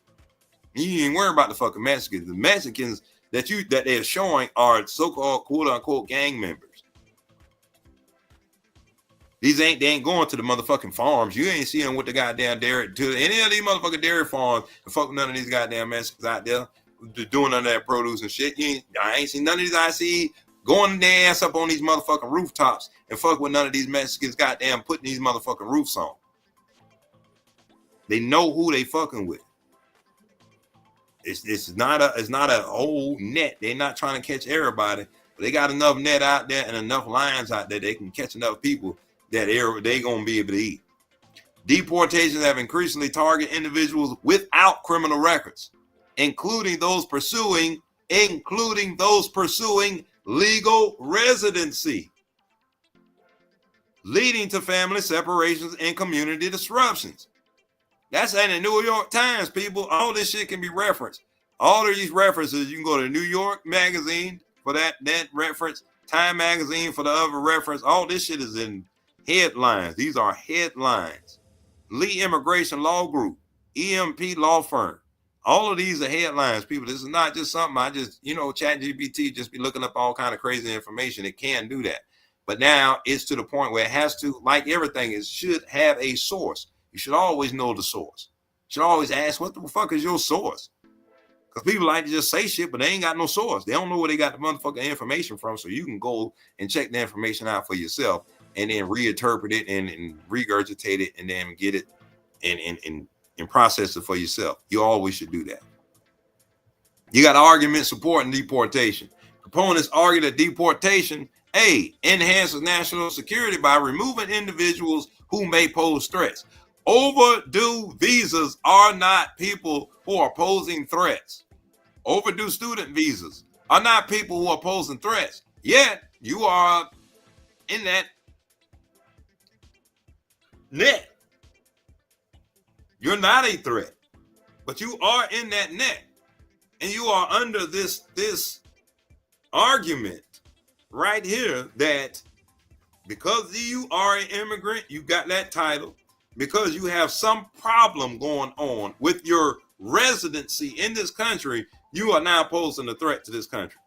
You ain't worry about the fucking Mexicans. The Mexicans that they're showing are so-called quote unquote gang members. They ain't going to the motherfucking farms. You ain't seeing with the goddamn dairy to any of these motherfucking dairy farms and fuck none of these goddamn Mexicans out there doing none of that produce and shit. I ain't seen none of these IC going their ass up on these motherfucking rooftops and fuck with none of these Mexicans goddamn putting these motherfucking roofs on. They know who they fucking with. It's not a whole net. They're not trying to catch everybody, but they got enough net out there and enough lines out there they can catch enough people that they gonna be able to eat. Deportations have increasingly targeted individuals without criminal records, including those pursuing legal residency, leading to family separations and community disruptions. That's in the New York Times, people. All this shit can be referenced. All of these references, you can go to New York Magazine for that reference, Time Magazine for the other reference. All this shit is in headlines. These are headlines. Lee Immigration Law Group, EMP Law Firm. All of these are headlines, people. This is not just something I just, ChatGPT just be looking up all kind of crazy information. It can do that. But now it's to the point where it has to, like everything, it should have a source. You should always know the source. You should always ask, what the fuck is your source? Because people like to just say shit, but they ain't got no source. They don't know where they got the motherfucking information from. So you can go and check the information out for yourself and then reinterpret it and regurgitate it and then get it and process it for yourself. You always should do that. You got arguments supporting deportation. Proponents argue that deportation, enhances national security by removing individuals who may pose threats. Overdue visas are not people who are posing threats. Overdue student visas are not people who are posing threats. Yet you are in that net. You're not a threat, but you are in that net, and you are under this argument right here that because you are an immigrant, you got that title, because you have some problem going on with your residency in this country, you are now posing a threat to this country.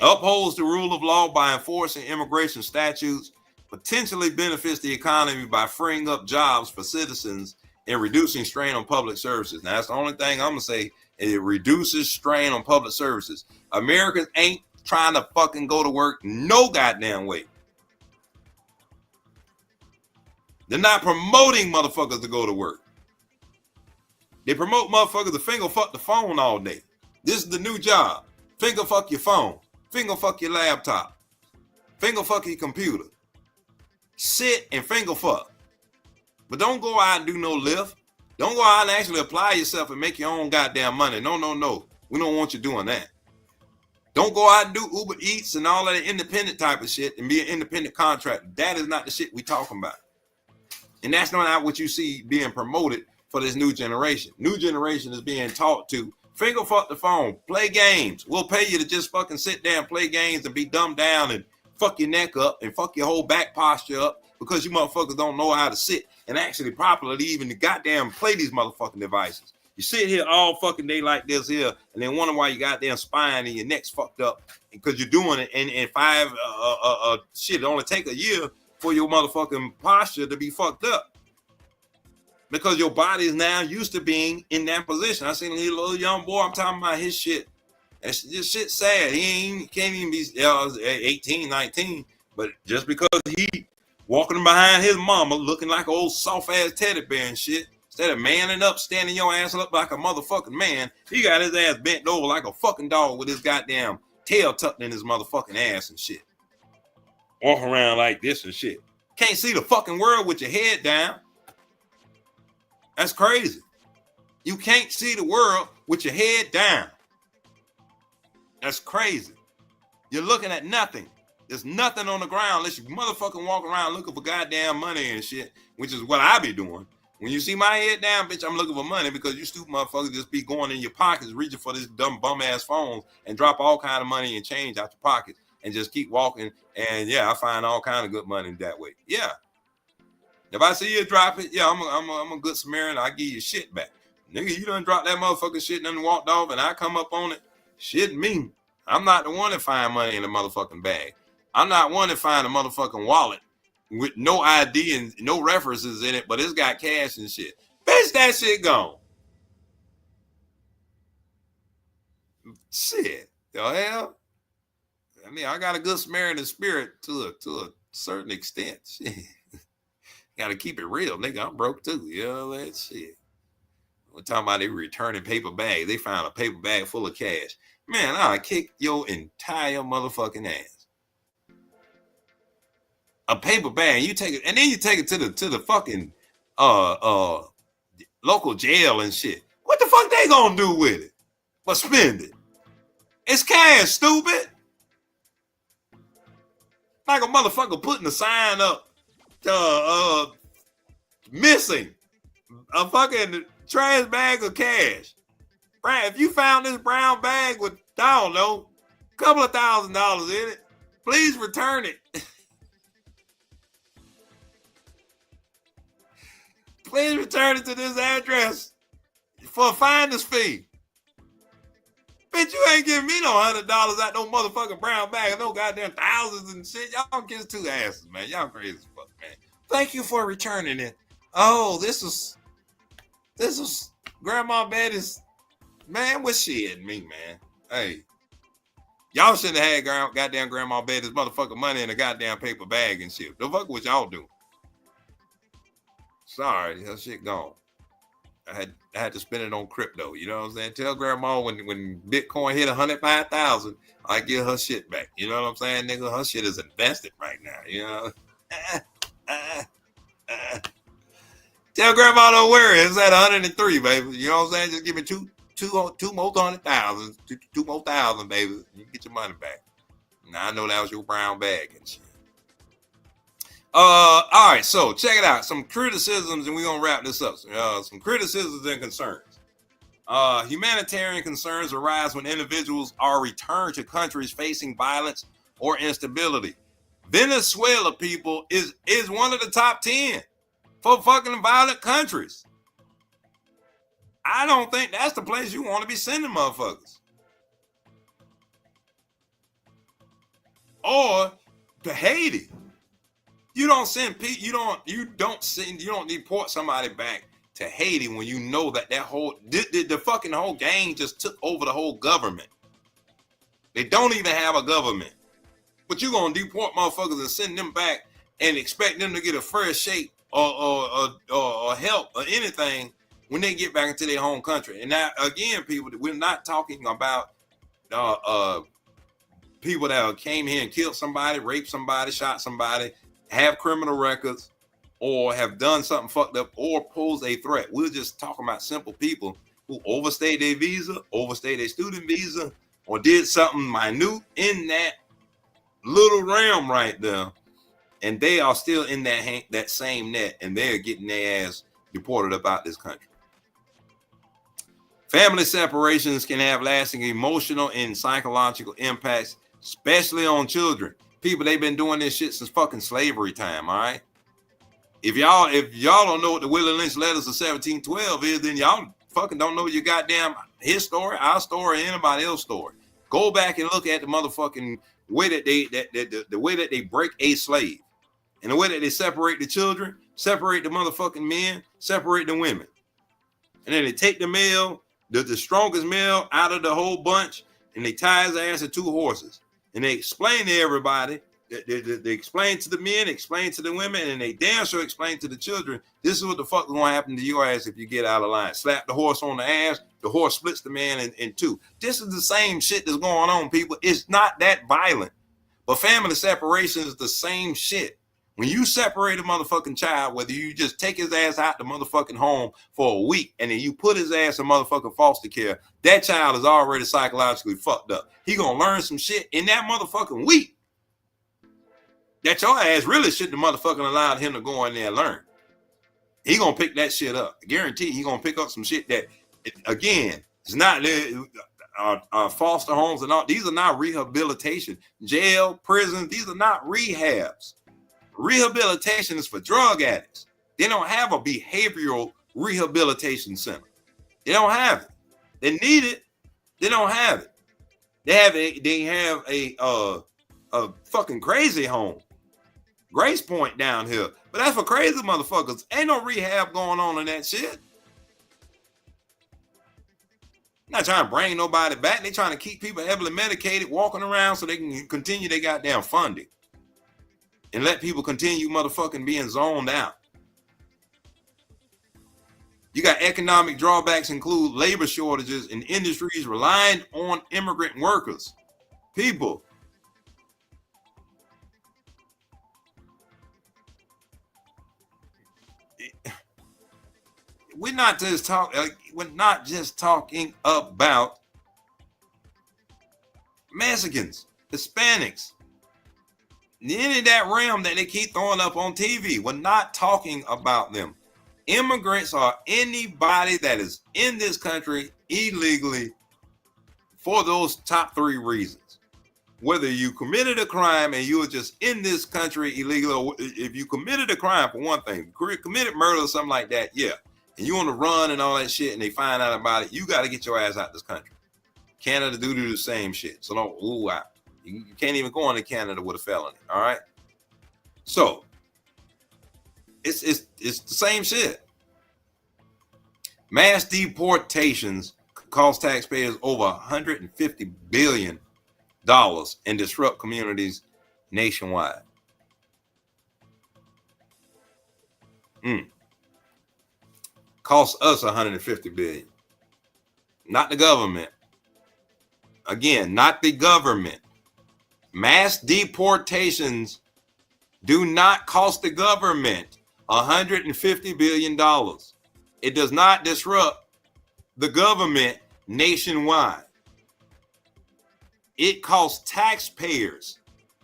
Upholds the rule of law by enforcing immigration statutes, potentially benefits the economy by freeing up jobs for citizens and reducing strain on public services. Now, that's the only thing I'm going to say. It reduces strain on public services. Americans ain't trying to fucking go to work no goddamn way. They're not promoting motherfuckers to go to work. They promote motherfuckers to finger fuck the phone all day. This is the new job. Finger fuck your phone. Finger fuck your laptop. Finger fuck your computer. Sit and finger fuck. But don't go out and do no lift. Don't go out and actually apply yourself and make your own goddamn money. No. We don't want you doing that. Don't go out and do Uber Eats and all that independent type of shit and be an independent contractor. That is not the shit we talking about. And that's not what you see being promoted for this new generation. New generation is being taught to finger fuck the phone, play games. We'll pay you to just fucking sit there and play games and be dumbed down and fuck your neck up and fuck your whole back posture up because you motherfuckers don't know how to sit and actually properly even goddamn play these motherfucking devices. You sit here all fucking day like this here and then wonder why your goddamn spine and your neck's fucked up because you're doing it and it only take a year for your motherfucking posture to be fucked up because your body is now used to being in that position. I seen a little young boy, I'm talking about his shit. This shit sad. He can't even be 18, 19, but just because he walking behind his mama looking like an old soft ass teddy bear and shit, instead of manning up, standing your ass up like a motherfucking man, he got his ass bent over like a fucking dog with his goddamn tail tucked in his motherfucking ass and shit. Walk around like this and shit. Can't see the fucking world with your head down. That's crazy. You can't see the world with your head down. That's crazy. You're looking at nothing. There's nothing on the ground unless you motherfucking walk around looking for goddamn money and shit, which is what I be doing. When you see my head down, bitch, I'm looking for money because you stupid motherfuckers just be going in your pockets, reaching for this dumb bum ass phones and drop all kind of money and change out your pockets and just keep walking. And yeah, I find all kind of good money that way. Yeah. If I see you drop it, yeah, I'm a good Samaritan. I give you shit back. Nigga, you done dropped that motherfucking shit and done walked off and I come up on it. Shit me. I'm not the one that find money in the motherfucking bag. I'm not one that find a motherfucking wallet with no ID and no references in it, but it's got cash and shit. Bitch, that shit gone. Shit. The hell? I mean, I got a good Samaritan spirit to a certain extent. Shit. Gotta keep it real, nigga. I'm broke too. You know that shit. We're talking about they returning paper bags. They found a paper bag full of cash. Man, I'll kick your entire motherfucking ass. A paper bag, you take it, and then you take it to the fucking local jail and shit. What the fuck they gonna do with it? But spend it. It's cash, stupid. Like a motherfucker putting a sign up to missing a fucking trash bag of cash. Brad, if you found this brown bag with, I don't know, a couple of $1,000s in it, please return it. Please return it to this address for a finder's fee. Bitch, you ain't giving me no $100 out no motherfucking brown bag, no goddamn thousands and shit. Y'all kiss two asses, man. Y'all crazy as fuck, man. Thank you for returning it. Oh, this is Grandma Betty's. Man, what shit me, man? Hey, y'all shouldn't have had goddamn Grandma Betty's motherfucking money in a goddamn paper bag and shit. The fuck what y'all do? Sorry, that shit gone. I had to spend it on crypto. You know what I'm saying? Tell Grandma when Bitcoin hit 105,000, I give her shit back. You know what I'm saying, nigga? Her shit is invested right now. You know. Tell Grandma don't worry. It's at 103, baby. You know what I'm saying? Just give me two more 100,000, two more 1,000, baby. You can get your money back. Now I know that was your brown bag and shit. All right, so check it out. Some criticisms, and we're gonna wrap this up. Some criticisms and concerns. Humanitarian concerns arise when individuals are returned to countries facing violence or instability. Venezuela, people, is one of the top 10 for fucking violent countries. I don't think that's the place you want to be sending motherfuckers. Or to Haiti. You don't send people. You don't deport somebody back to Haiti when you know that the fucking whole gang just took over the whole government. They don't even have a government, but you gonna deport motherfuckers and send them back and expect them to get a first shake or help or anything when they get back into their home country. And now again, people, we're not talking about people that came here and killed somebody, raped somebody, shot somebody, have criminal records, or have done something fucked up, or pose a threat. We're just talking about simple people who overstayed their visa, overstayed their student visa, or did something minute in that little realm right there, and they are still in that same net, and they're getting their ass deported up out this country. Family separations can have lasting emotional and psychological impacts, especially on children. People, they've been doing this shit since fucking slavery time, all right? If y'all don't know what the Willie Lynch letters of 1712 is, then y'all fucking don't know your goddamn his story, our story, anybody else's story. Go back and look at the motherfucking way that the way that they break a slave, and the way that they separate the children, separate the motherfucking men, separate the women, and then they take the male, the strongest male out of the whole bunch, and they tie his ass to two horses. And they explain to everybody, they explain to the men, explain to the women, and they damn sure explain to the children, this is what the fuck is going to happen to your ass if you get out of line. Slap the horse on the ass, the horse splits the man in two. This is the same shit that's going on, people. It's not that violent. But family separation is the same shit. When you separate a motherfucking child, whether you just take his ass out the motherfucking home for a week and then you put his ass in motherfucking foster care, that child is already psychologically fucked up. He gonna learn some shit in that motherfucking week that your ass really shouldn't have motherfucking allowed him to go in there and learn. He gonna pick that shit up. I guarantee he gonna pick up some shit that, again, it's not foster homes and all. These are not rehabilitation. Jail, prison, these are not rehabs. Rehabilitation is for drug addicts. They don't have a behavioral rehabilitation center. They don't have it. They need it. They don't have it. They have a fucking crazy home, Grace Point down here, but that's for crazy motherfuckers. Ain't no rehab going on in that shit. Not trying to bring nobody back. They trying to keep people heavily medicated, walking around so they can continue their goddamn funding and let people continue motherfucking being zoned out. You got economic drawbacks include labor shortages in industries relying on immigrant workers. People. We're not just talking about Mexicans, Hispanics, any of that realm that they keep throwing up on TV. We're not talking about them. Immigrants are anybody that is in this country illegally for those top three reasons. Whether you committed a crime and you were just in this country illegally, or if you committed a crime for one thing, committed murder or something like that, yeah, and you on the run and all that shit and they find out about it, you got to get your ass out this country. Canada do the same shit. So don't ooh out. You can't even go into Canada with a felony, all right? So it's the same shit. Mass deportations cost taxpayers over $150 billion and disrupt communities nationwide. Costs us $150 billion. Not the government. Again, not the government. Mass deportations do not cost the government $150 billion. It does not disrupt the government nationwide. It costs taxpayers,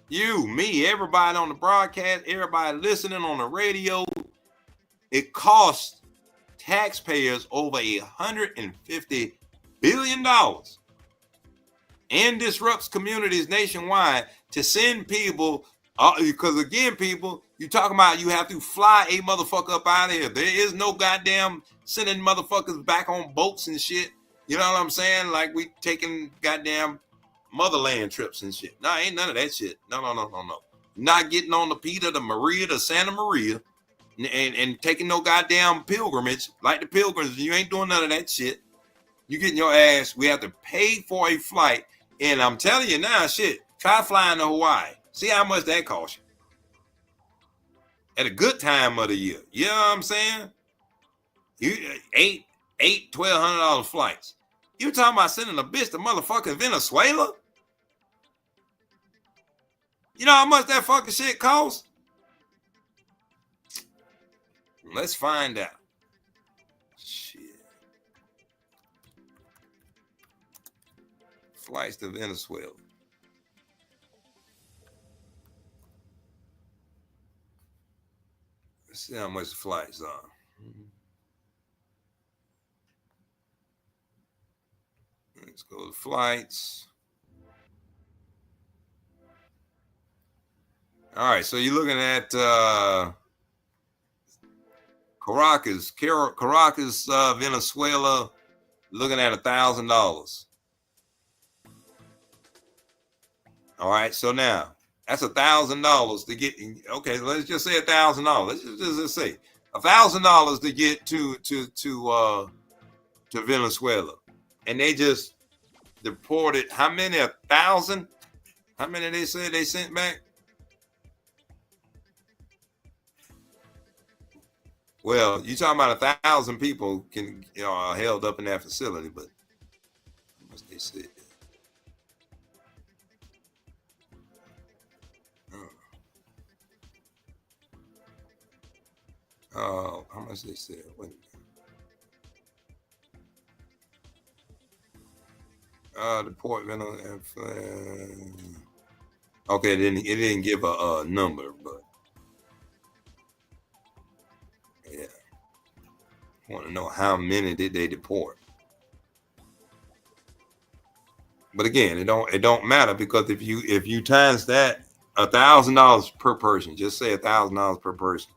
you, me, everybody on the broadcast, everybody listening on the radio. It costs taxpayers over $150 billion and disrupts communities nationwide to send people, because again, people, you talking about you have to fly a motherfucker up out of here. There is no goddamn sending motherfuckers back on boats and shit. You know what I'm saying? Like we taking goddamn motherland trips and shit. No, ain't none of that shit. No. Not getting on the Peter, the Maria, the Santa Maria, and taking no goddamn pilgrimage like the pilgrims. You ain't doing none of that shit. You getting your ass. We have to pay for a flight. And I'm telling you now, shit, try flying to Hawaii. See how much that costs you. At a good time of the year. You know what I'm saying? You $1,200 flights. You talking about sending a bitch to motherfucking Venezuela? You know how much that fucking shit costs? Let's find out. Shit. Flights to Venezuela. Let's see how much the flights are. Let's go to flights. All right, so you're looking at Caracas, Venezuela, looking at $1,000. All right, so now that's $1,000 to get. Okay, let's just say $1,000. Let's just say $1,000 to get to Venezuela, and they just deported how many? 1,000? How many they said they sent back? Well, you talking about 1,000 people are held up in that facility, but how much they said? Oh, how much they said? Wait a minute. Deportment. Okay, it didn't give a number, but yeah, I want to know how many did they deport. But again, it don't matter, because if you times that $1,000 per person, just say $1,000 per person,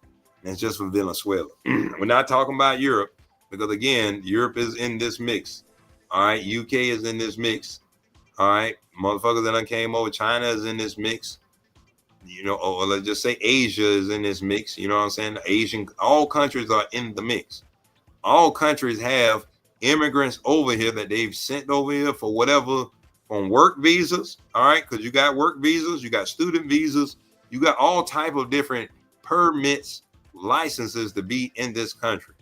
That's just for Venezuela. We're not talking about Europe because, again, Europe is in this mix. All right. UK is in this mix. All right. Motherfuckers that done came over. China is in this mix. You know, or let's just say Asia is in this mix. You know what I'm saying? Asian, all countries are in the mix. All countries have immigrants over here that they've sent over here for whatever, from work visas. All right. Because you got work visas, you got student visas, you got all type of different permits, licenses to be in this country.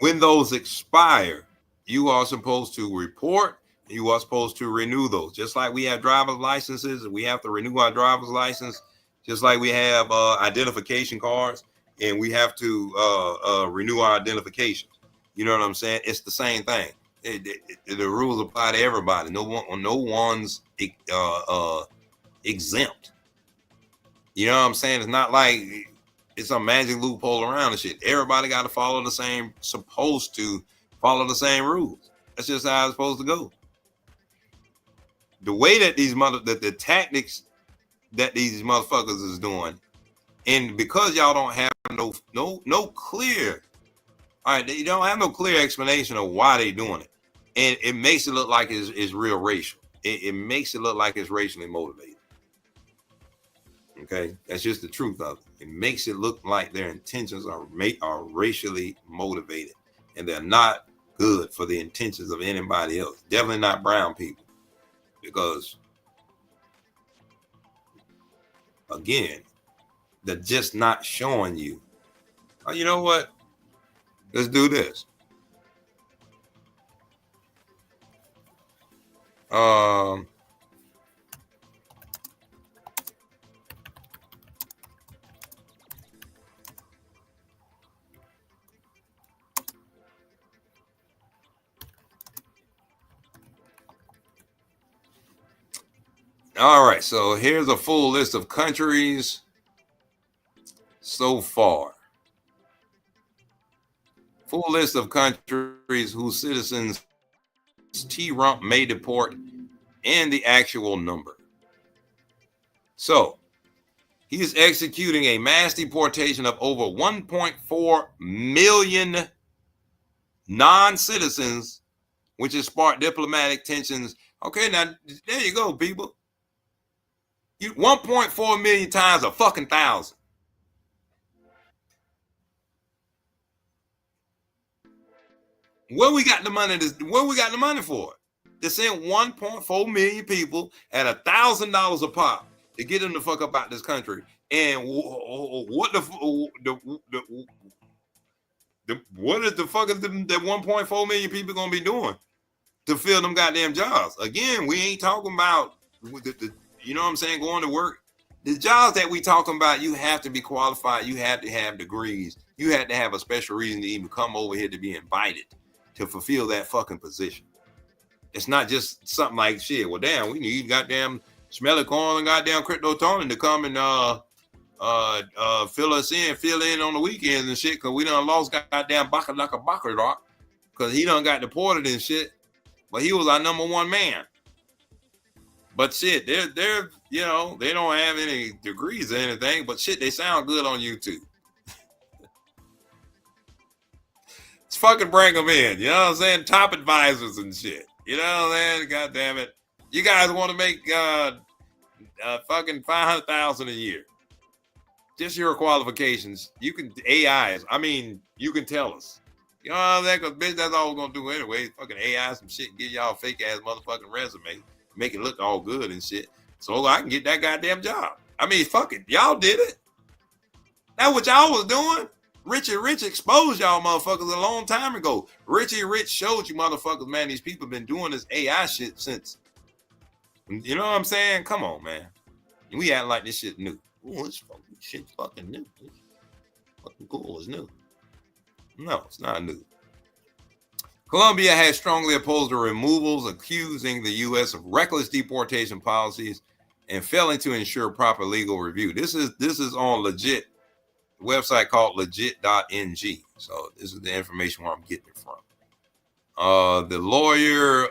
When those expire, you are supposed to report. You are supposed to renew those. Just like we have driver's licenses, we have to renew our driver's license. Just like we have identification cards, and we have to renew our identifications. You know what I'm saying? It's the same thing. The rules apply to everybody. No one's exempt. You know what I'm saying? It's not like it's a magic loophole around and shit. Everybody got to follow the same, supposed to follow the same rules. That's just how it's supposed to go. The way that the tactics that these motherfuckers is doing, and because y'all don't have no clear, all right, you don't have no clear explanation of why they doing it, and it makes it look like it's real racial. It makes it look like it's racially motivated. Okay, that's just the truth of it. It makes it look like their intentions are racially motivated, and they're not good for the intentions of anybody else. Definitely not brown people, because again, they're just not showing you. Oh, you know what? Let's do this. All right, so here's a full list of countries so far. Full list of countries whose citizens T-Rump may deport and the actual number. So, he is executing a mass deportation of over 1.4 million non-citizens, which has sparked diplomatic tensions. Okay, now, there you go, people. 1.4 million times a fucking 1,000. Where we got the money for? To send 1.4 million people at $1,000 a pop to get them the fuck up out this country. And what the what is the fuck is that 1.4 million people gonna be doing to fill them goddamn jobs? Again, we ain't talking about you know what I'm saying, going to work. The jobs that we talking about, you have to be qualified. You have to have degrees. You have to have a special reason to even come over here to be invited to fulfill that fucking position. It's not just something like shit. Well, damn, we need goddamn Smelly Coin and goddamn Crypto Tony to come and fill in on the weekends and shit, because we done lost goddamn Baka Rock because he done got deported and shit. But he was our number one man. But shit, they're you know, they don't have any degrees or anything, but shit, they sound good on YouTube. Let's fucking bring them in, you know what I'm saying? Top advisors and shit. You know what I'm saying? God damn it. You guys want to make fucking $500,000 a year. Just your qualifications. You can AIs. I mean, you can tell us. You know what I'm saying? Because bitch, that's all we're gonna do anyway. Fucking AI some shit, give y'all a fake ass motherfucking resume, make it look all good and shit. So I can get that goddamn job. I mean, fuck it. Y'all did it. That's what y'all was doing. Richie Rich exposed y'all motherfuckers a long time ago. Richie Rich showed you motherfuckers, man, these people been doing this AI shit since. You know what I'm saying? Come on, man. We act like this shit new. Oh, this shit fucking new. It's fucking cool. It's new. No, it's not new. Colombia has strongly opposed the removals, accusing the U.S. of reckless deportation policies and failing to ensure proper legal review. This is on legit website called legit.ng. So this is the information where I'm getting it from. The lawyer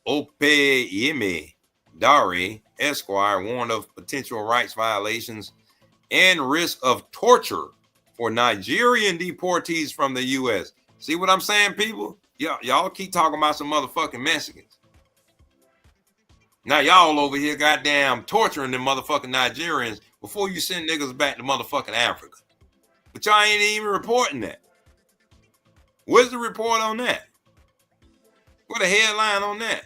Opeyemi Dari Esquire warned of potential rights violations and risk of torture for Nigerian deportees from the U.S. See what I'm saying, people? Y'all keep talking about some motherfucking Mexicans. Now y'all over here goddamn torturing them motherfucking Nigerians before you send niggas back to motherfucking Africa. But y'all ain't even reporting that. Where's the report on that? What the headline on that?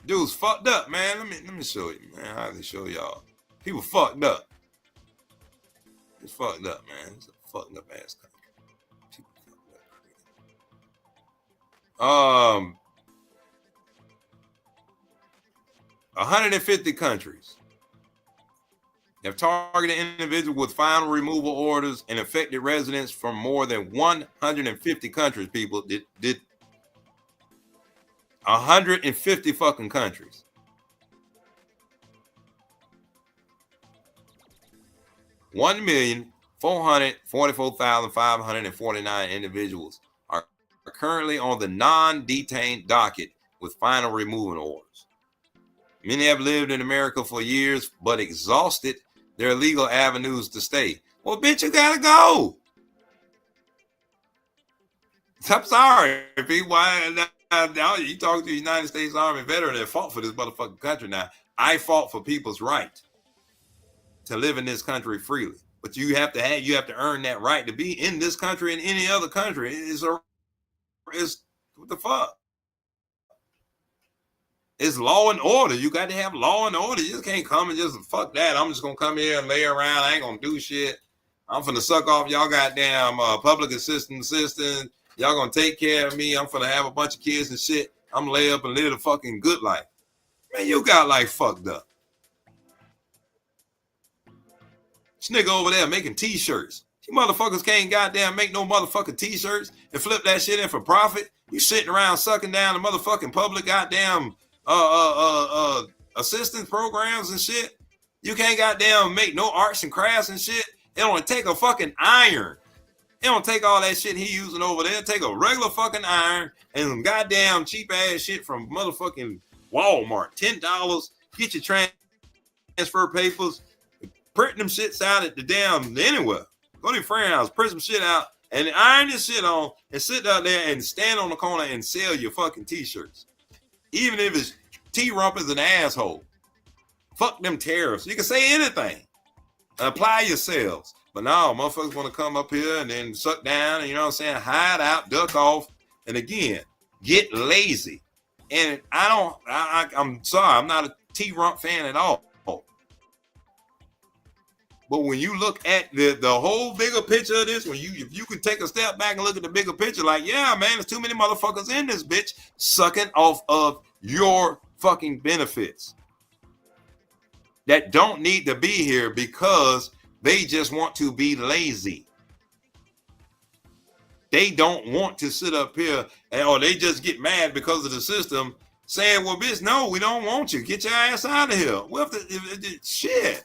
Dude's fucked up, man. Let me show you, man. How to show y'all. People fucked up. It's fucked up, man. It's a fucked up ass country. People fucked up. 150 countries have targeted individuals with final removal orders and affected residents from more than 150 countries. People did 150 fucking countries. One 1,444,549 individuals are currently on the non-detained docket with final removal orders. Many have lived in America for years, but exhausted their legal avenues to stay. Well, bitch, you gotta go. I'm sorry, people. Why now you talk to the United States Army veteran that fought for this motherfucking country. Now, I fought for people's right to live in this country freely, but you have to earn that right to be in this country and any other country. It's what the fuck? It's law and order. You got to have law and order. You just can't come and just fuck that. I'm just gonna come here and lay around. I ain't gonna do shit. I'm finna suck off y'all goddamn public assistance. Y'all gonna take care of me. I'm finna have a bunch of kids and shit. I'm gonna lay up and live a fucking good life. Man, you got like fucked up. This nigga over there making t-shirts. You motherfuckers can't goddamn make no motherfucking t-shirts and flip that shit in for profit. You sitting around sucking down the motherfucking public goddamn assistance programs and shit. You can't goddamn make no arts and crafts and shit. It only take a fucking iron. It don't take all that shit he using over there. Take a regular fucking iron and some goddamn cheap ass shit from motherfucking Walmart. $10. Get your transfer papers. Print them shits out at the damn anywhere. Go to your friend's house, print some shit out, and iron this shit on and sit out there and stand on the corner and sell your fucking t-shirts. Even if it's T-Rump is an asshole. Fuck them tariffs. You can say anything. Apply yourselves. But no, motherfuckers want to come up here and then suck down and, you know what I'm saying, hide out, duck off, and again, get lazy. And I'm sorry, I'm not a T-Rump fan at all. But when you look at the whole bigger picture of this, if you can take a step back and look at the bigger picture, like, yeah, man, there's too many motherfuckers in this bitch sucking off of your fucking benefits that don't need to be here because they just want to be lazy. They don't want to sit up here or they just get mad because of the system saying, well, bitch, no, we don't want you. Get your ass out of here. Well, shit.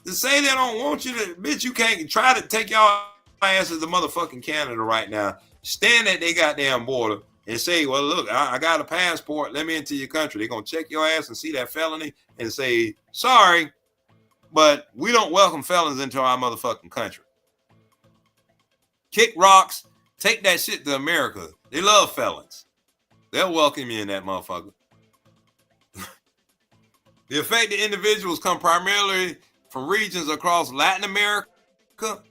To say they don't want you to, bitch, you can't try to take y'all asses to motherfucking Canada right now. Stand at their goddamn border and say, well, look, I got a passport. Let me into your country. They're going to check your ass and see that felony and say, sorry, but we don't welcome felons into our motherfucking country. Kick rocks. Take that shit to America. They love felons. They'll welcome you in that motherfucker. The affected individuals come primarily from regions across Latin America,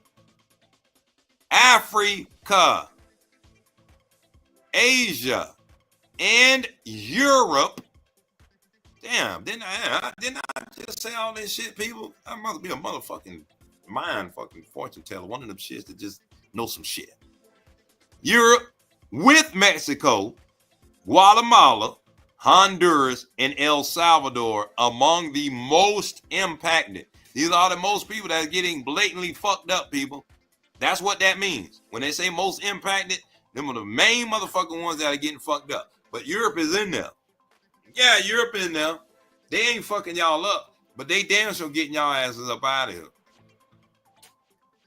Africa, Asia, and Europe. Damn, didn't I just say all this shit, people? I must be a motherfucking fucking fortune teller. One of them shits that just know some shit. Europe with Mexico, Guatemala, Honduras, and El Salvador among the most impacted. These are the most people that are getting blatantly fucked up, people. That's what that means. When they say most impacted, them are the main motherfucking ones that are getting fucked up. But Europe is in there. Yeah, Europe in there. They ain't fucking y'all up, but they damn sure getting y'all asses up out of here.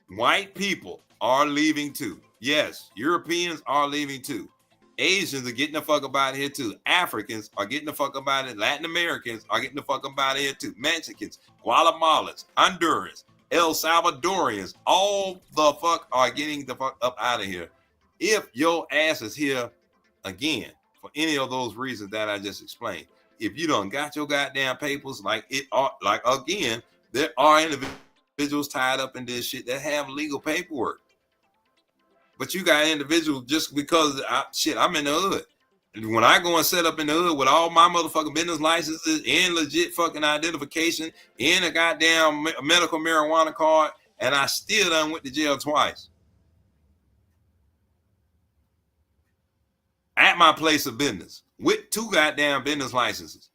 White people are leaving too. Yes, Europeans are leaving too. Asians are getting the fuck up out of here too. Africans are getting the fuck up out of here. Latin Americans are getting the fuck up out of here too. Mexicans, Guatemalans, Hondurans, El Salvadorians, all the fuck are getting the fuck up out of here. If your ass is here again for any of those reasons that I just explained, if you don't got your goddamn papers, like again, there are individuals tied up in this shit that have legal paperwork. But you got individuals just because I'm in the hood. And when I go and set up in the hood with all my motherfucking business licenses and legit fucking identification and a goddamn medical marijuana card, and I still done went to jail twice. At my place of business with 2 goddamn business licenses.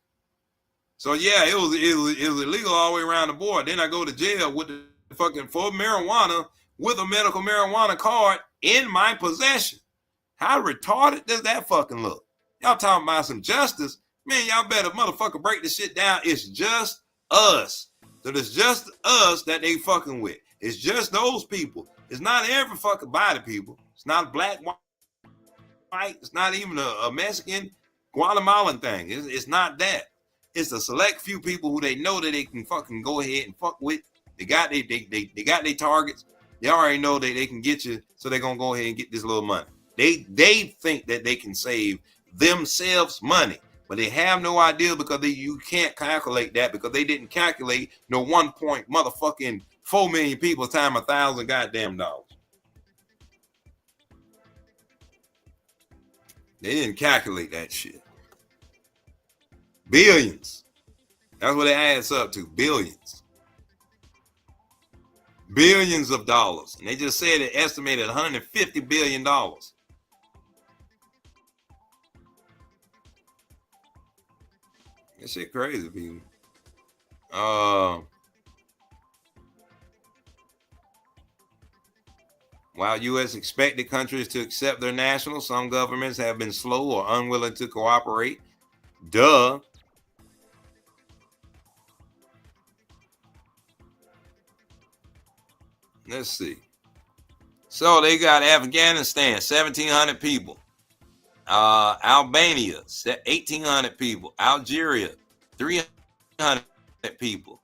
So yeah, it was illegal all the way around the board. Then I go to jail with the fucking for marijuana with a medical marijuana card in my possession. How retarded does that fucking look? Y'all talking about some justice? Man, y'all better motherfucker break this shit down. It's just us. So it's just us that they fucking with. It's just those people. It's not every fucking body, people. It's not black, white. It's not even a Mexican, Guatemalan thing. It's not that. It's a select few people who they know that they can fucking go ahead and fuck with. They got their targets. They already know that they can get you, so they're gonna go ahead and get this little money. They think that they can save themselves money, but they have no idea because you can't calculate that because they didn't calculate no 1.4 million people time $1,000 goddamn dollars. They didn't calculate that shit. Billions. That's what it adds up to. Billions. Billions of dollars. And they just said it estimated $150 billion. That shit crazy, people. While U.S. expected countries to accept their nationals, some governments have been slow or unwilling to cooperate. Duh. Let's see. So they got Afghanistan, 1,700 people. Albania, 1,800 people. Algeria, 300 people.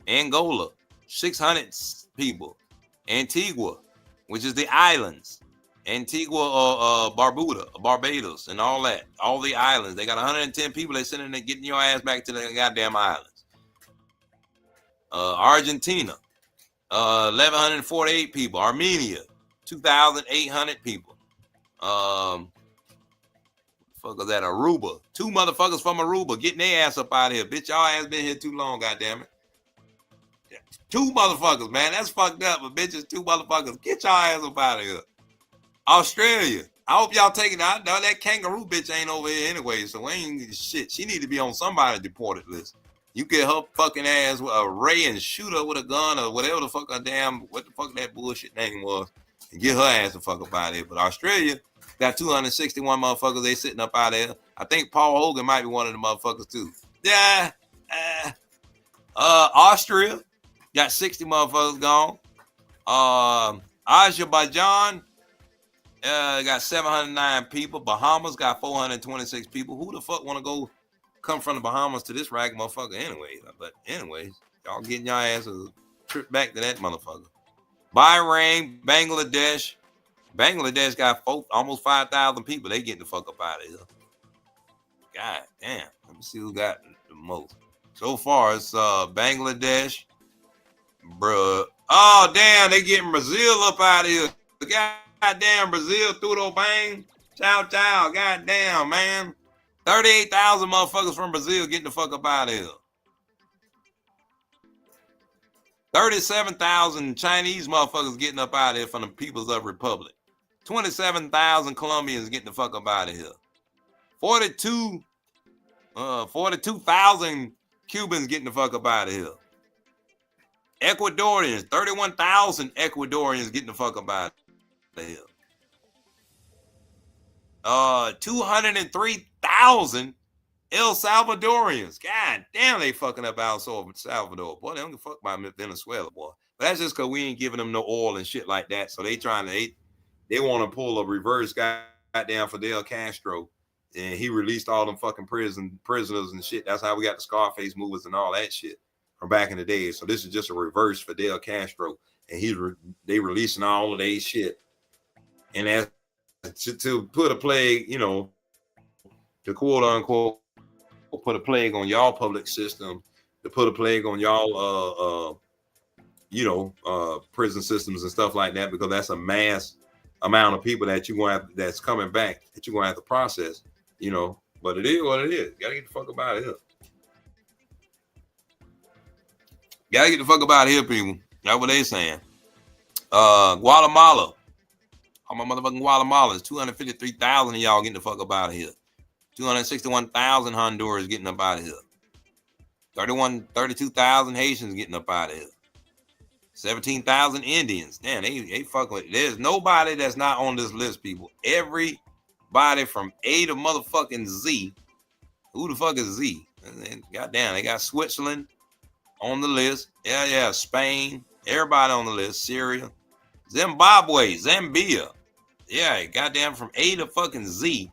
Angola, 600 people. Antigua, which is the islands. Antigua, Barbados, and all that. All the islands. They got 110 people. They sitting there getting your ass back to the goddamn islands. Argentina, 1,148 people. Armenia, 2,800 people. Fuck is that? Aruba. 2 motherfuckers from Aruba getting their ass up out of here. Bitch, y'all ass been here too long, goddammit. 2 motherfuckers, man. That's fucked up, but bitches, 2 motherfuckers. Get y'all ass up out of here. Australia. I hope y'all taking out. No, that kangaroo bitch ain't over here anyway, so ain't shit. She need to be on somebody's deported list. You get her fucking ass with a ray and shoot her with a gun or whatever the fuck what the fuck that bullshit name was, and get her ass the fuck up out of here. But Australia got 261 motherfuckers. They sitting up out there. I think Paul Hogan might be one of the motherfuckers too. Yeah. Austria got 60 motherfuckers gone. Azerbaijan got 709 people. Bahamas got 426 people. Who the fuck want to come from the Bahamas to this rag motherfucker anyway? But anyways, y'all getting your ass a trip back to that motherfucker. Bahrain, Bangladesh got almost 5,000 people. They getting the fuck up out of here. God damn. Let me see who got the most. So far, it's Bangladesh. Bruh. Oh, damn. They getting Brazil up out of here. Goddamn Brazil through the bang. Ciao. Goddamn, man. 38,000 motherfuckers from Brazil getting the fuck up out of here. 37,000 Chinese motherfuckers getting up out of here from the People's of Republic. 27,000 Colombians getting the fuck up out of here. 42,000 Cubans getting the fuck up out of here. Ecuadorians, 31,000 Ecuadorians getting the fuck up out of here. 203,000 El Salvadorians. God damn, they fucking up El Salvador. Boy, they don't give a fuck about Venezuela, boy. But that's just because we ain't giving them no oil and shit like that. So they want to pull a reverse goddamn Fidel Castro, and he released all them fucking prisoners and shit. That's how we got the Scarface movies and all that shit from back in the day. So this is just a reverse Fidel Castro, and they releasing all of their shit. And as to put a plague, you know, to quote unquote put a plague on y'all public system, to put a plague on y'all prison systems and stuff like that, because that's a mass amount of people that you want that's coming back that you're gonna have to process, you know. But it is what it is. Gotta get the fuck about it here. Gotta get the fuck about it here, people. That's what they saying. Guatemala. All my motherfucking Guatemalans. 253,000 of y'all getting the fuck up out of here. 261,000 Honduras getting up out of here. 32,000 Haitians getting up out of here. 17,000 Indians. Damn, they fuck with it. There's nobody that's not on this list, people. Everybody from A to motherfucking Z. Who the fuck is Z? Goddamn, they got Switzerland on the list. Yeah, Spain. Everybody on the list. Syria. Zimbabwe. Zambia. Yeah, goddamn, from A to fucking Z.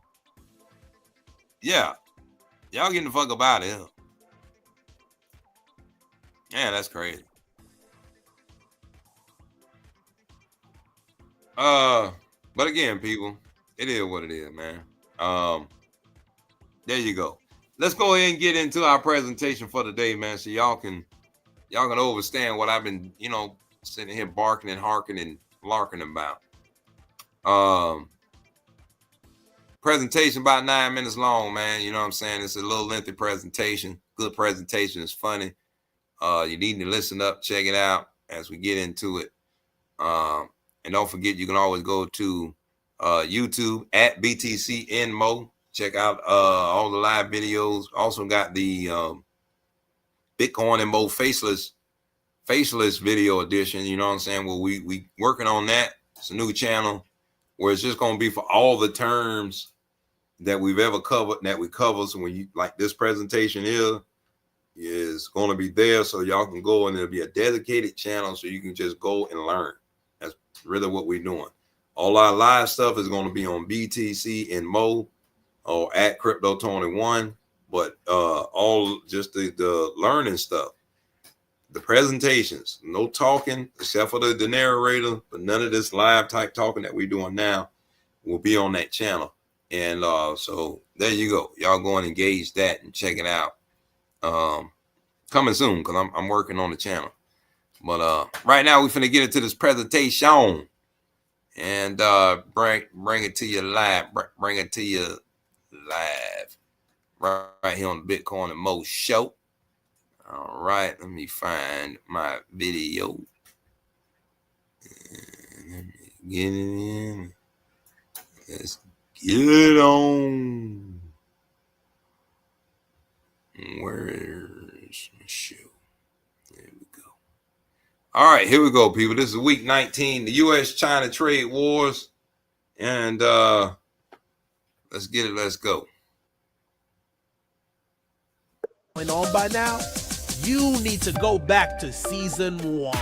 Yeah. Y'all getting the fuck up out of here. Yeah, that's crazy. But again, people, it is what it is, man. There you go. Let's go ahead and get into our presentation for the day, man. So y'all can understand what I've been, you know, sitting here barking and harking and larking about. Presentation about 9 minutes long, man. You know what I'm saying? It's a little lengthy presentation. Good presentation. It's funny. You need to listen up, check it out as we get into it. And don't forget, you can always go to YouTube at BTCNMO. Check out all the live videos. Also got the Bitcoin and Mo faceless video edition. You know what I'm saying? Well, we working on that. It's a new channel where it's just going to be for all the terms that we've ever covered, that we cover. So when you like this presentation here is going to be there, so y'all can go and it'll be a dedicated channel so you can just go and learn. That's really what we're doing. All our live stuff is going to be on BTC and Mo or at Crypto Tony 1, but all just the learning stuff, the presentations, no talking except for the narrator, but none of this live type talking that we're doing now will be on that channel. And so there you go. Y'all go and engage that and check it out. Coming soon, because I'm working on the channel. But right now we're finna get into this presentation and bring it to you live. Bring it to you live right here on the Bitcoin and Mo show. All right, let me find my video. Let me get it in. Let's get it on. Where's my show? There we go. All right, here we go, people. This is week 19, the U.S.-China trade wars. And let's get it. Let's go. Going on by now? You need to go back to season 1.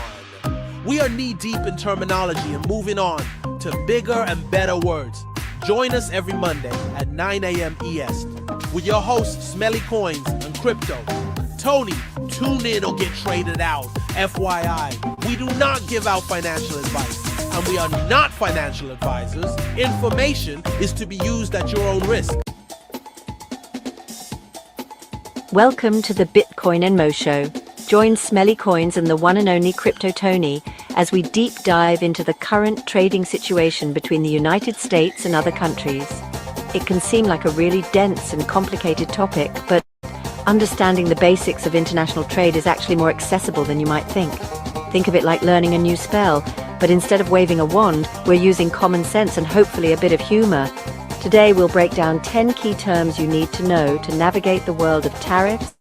We are knee deep in terminology and moving on to bigger and better words. Join us every Monday at 9 a.m. EST with your hosts Smelly, Koins, and Crypto. Tony, tune in or get traded out. FYI, we do not give out financial advice, and we are not financial advisors. Information is to be used at your own risk. Welcome to the Bitcoin and Mo Show. Join Smelly Koins and the one and only Crypto Tony as we deep dive into the current trading situation between the United States and other countries. It can seem like a really dense and complicated topic, but understanding the basics of international trade is actually more accessible than you might think. Think of it like learning a new spell, but instead of waving a wand, we're using common sense and hopefully a bit of humor. Today we'll break down 10 key terms you need to know to navigate the world of tariffs,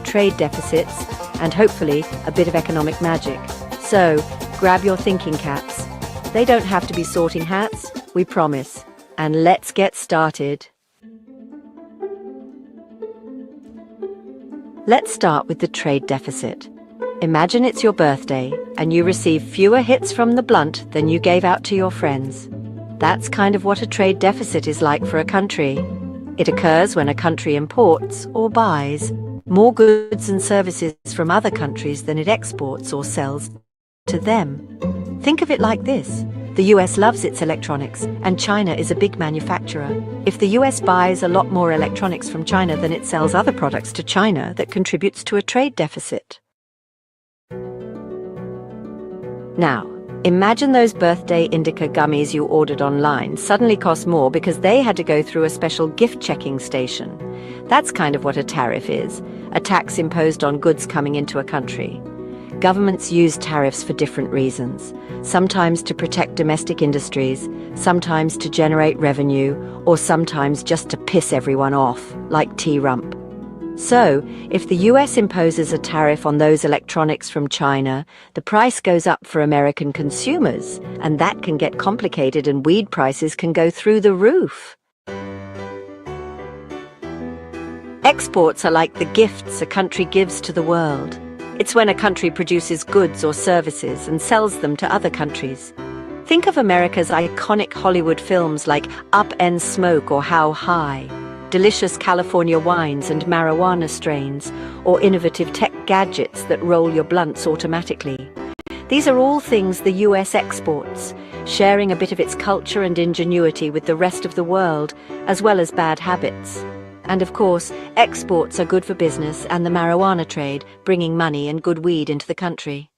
trade deficits, and hopefully a bit of economic magic. So, grab your thinking caps. They don't have to be sorting hats, we promise. And let's get started. Let's start with the trade deficit. Imagine it's your birthday and you receive fewer hits from the blunt than you gave out to your friends. That's kind of what a trade deficit is like for a country. It occurs when a country imports or buys more goods and services from other countries than it exports or sells to them. Think of it like this. The US loves its electronics, and China is a big manufacturer. If the US buys a lot more electronics from China than it sells other products to China, that contributes to a trade deficit. Now, imagine those birthday indica gummies you ordered online suddenly cost more because they had to go through a special gift checking station. That's kind of what a tariff is, a tax imposed on goods coming into a country. Governments use tariffs for different reasons, sometimes to protect domestic industries, sometimes to generate revenue, or sometimes just to piss everyone off, like T-Rump. So, if the US imposes a tariff on those electronics from China, the price goes up for American consumers, and that can get complicated and weed prices can go through the roof. Exports are like the gifts a country gives to the world. It's when a country produces goods or services and sells them to other countries. Think of America's iconic Hollywood films like Up and Smoke or How High, delicious California wines and marijuana strains, or innovative tech gadgets that roll your blunts automatically. These are all things the US exports, sharing a bit of its culture and ingenuity with the rest of the world, as well as bad habits. And of course, exports are good for business and the marijuana trade, bringing money and good weed into the country.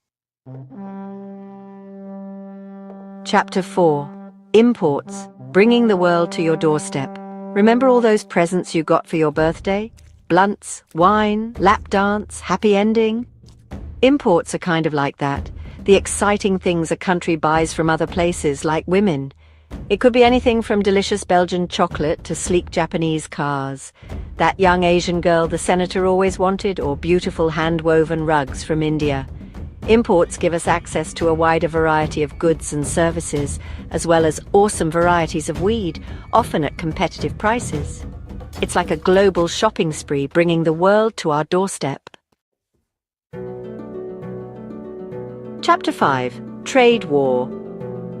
Chapter 4. Imports, bringing the world to your doorstep. Remember all those presents you got for your birthday? Blunts, wine, lap dance, happy ending? Imports are kind of like that. The exciting things a country buys from other places, like women. It could be anything from delicious Belgian chocolate to sleek Japanese cars, that young Asian girl the senator always wanted, or beautiful hand-woven rugs from India. Imports give us access to a wider variety of goods and services, as well as awesome varieties of weed, often at competitive prices. It's like a global shopping spree, bringing the world to our doorstep. Chapter 5. Trade War.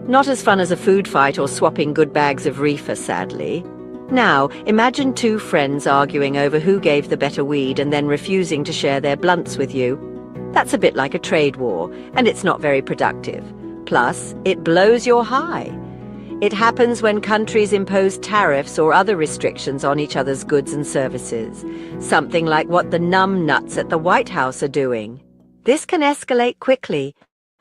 Not as fun as a food fight or swapping good bags of reefer, sadly. Now, imagine two friends arguing over who gave the better weed and then refusing to share their blunts with you. That's a bit like a trade war, and it's not very productive. Plus, it blows your high. It happens when countries impose tariffs or other restrictions on each other's goods and services, something like what the numb nuts at the White House are doing. This can escalate quickly,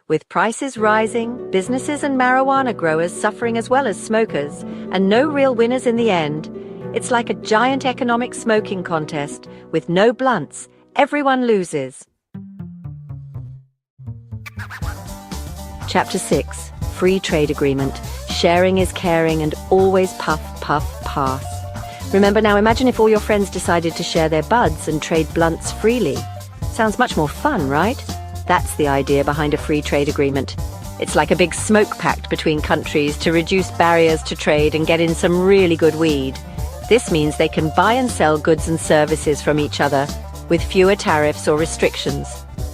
with prices rising, businesses and marijuana growers suffering as well as smokers, and no real winners in the end. It's like a giant economic smoking contest. With no blunts, everyone loses. Chapter 6. Free Trade Agreement. Sharing is caring and always puff, puff, pass. Remember now, imagine if all your friends decided to share their buds and trade blunts freely. Sounds much more fun, right? That's the idea behind a free trade agreement. It's like a big smoke pact between countries to reduce barriers to trade and get in some really good weed. This means they can buy and sell goods and services from each other with fewer tariffs or restrictions,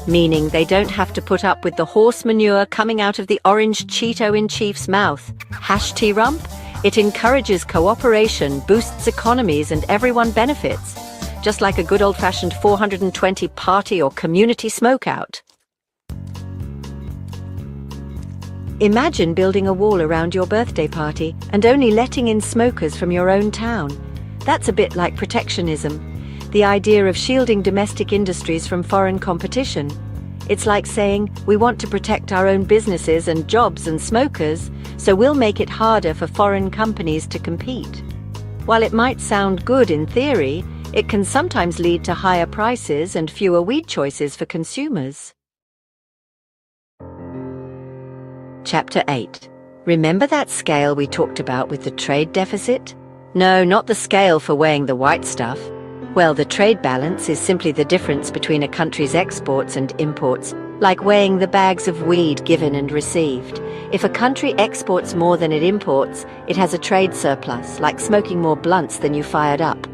meaning they don't have to put up with the horse manure coming out of the orange Cheeto-in-Chief's mouth. T-Rump? It encourages cooperation, boosts economies, and everyone benefits. Just like a good old-fashioned 420 party or community smokeout. Imagine building a wall around your birthday party and only letting in smokers from your own town. That's a bit like protectionism, the idea of shielding domestic industries from foreign competition. It's like saying, we want to protect our own businesses and jobs and smokers, so we'll make it harder for foreign companies to compete. While it might sound good in theory, it can sometimes lead to higher prices and fewer weed choices for consumers. Chapter 8. Remember that scale we talked about with the trade deficit? No, not the scale for weighing the white stuff. Well, the trade balance is simply the difference between a country's exports and imports, like weighing the bags of weed given and received. If a country exports more than it imports, it has a trade surplus, like smoking more blunts than you fired up.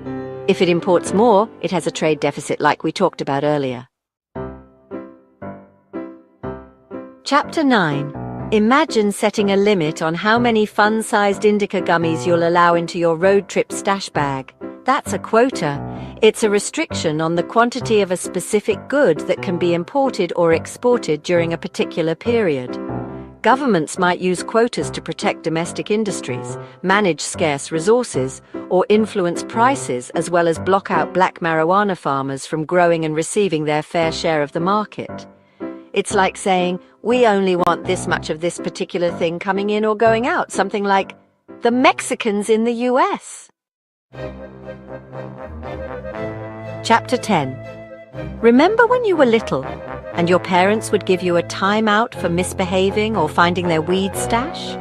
If it imports more, it has a trade deficit like we talked about earlier. Chapter 9. Imagine setting a limit on how many fun-sized indica gummies you'll allow into your road trip stash bag. That's a quota. It's a restriction on the quantity of a specific good that can be imported or exported during a particular period. Governments might use quotas to protect domestic industries, manage scarce resources, or influence prices, as well as block out black marijuana farmers from growing and receiving their fair share of the market. It's like saying, we only want this much of this particular thing coming in or going out, something like the Mexicans in the US. Chapter 10. Remember when you were little and your parents would give you a timeout for misbehaving or finding their weed stash?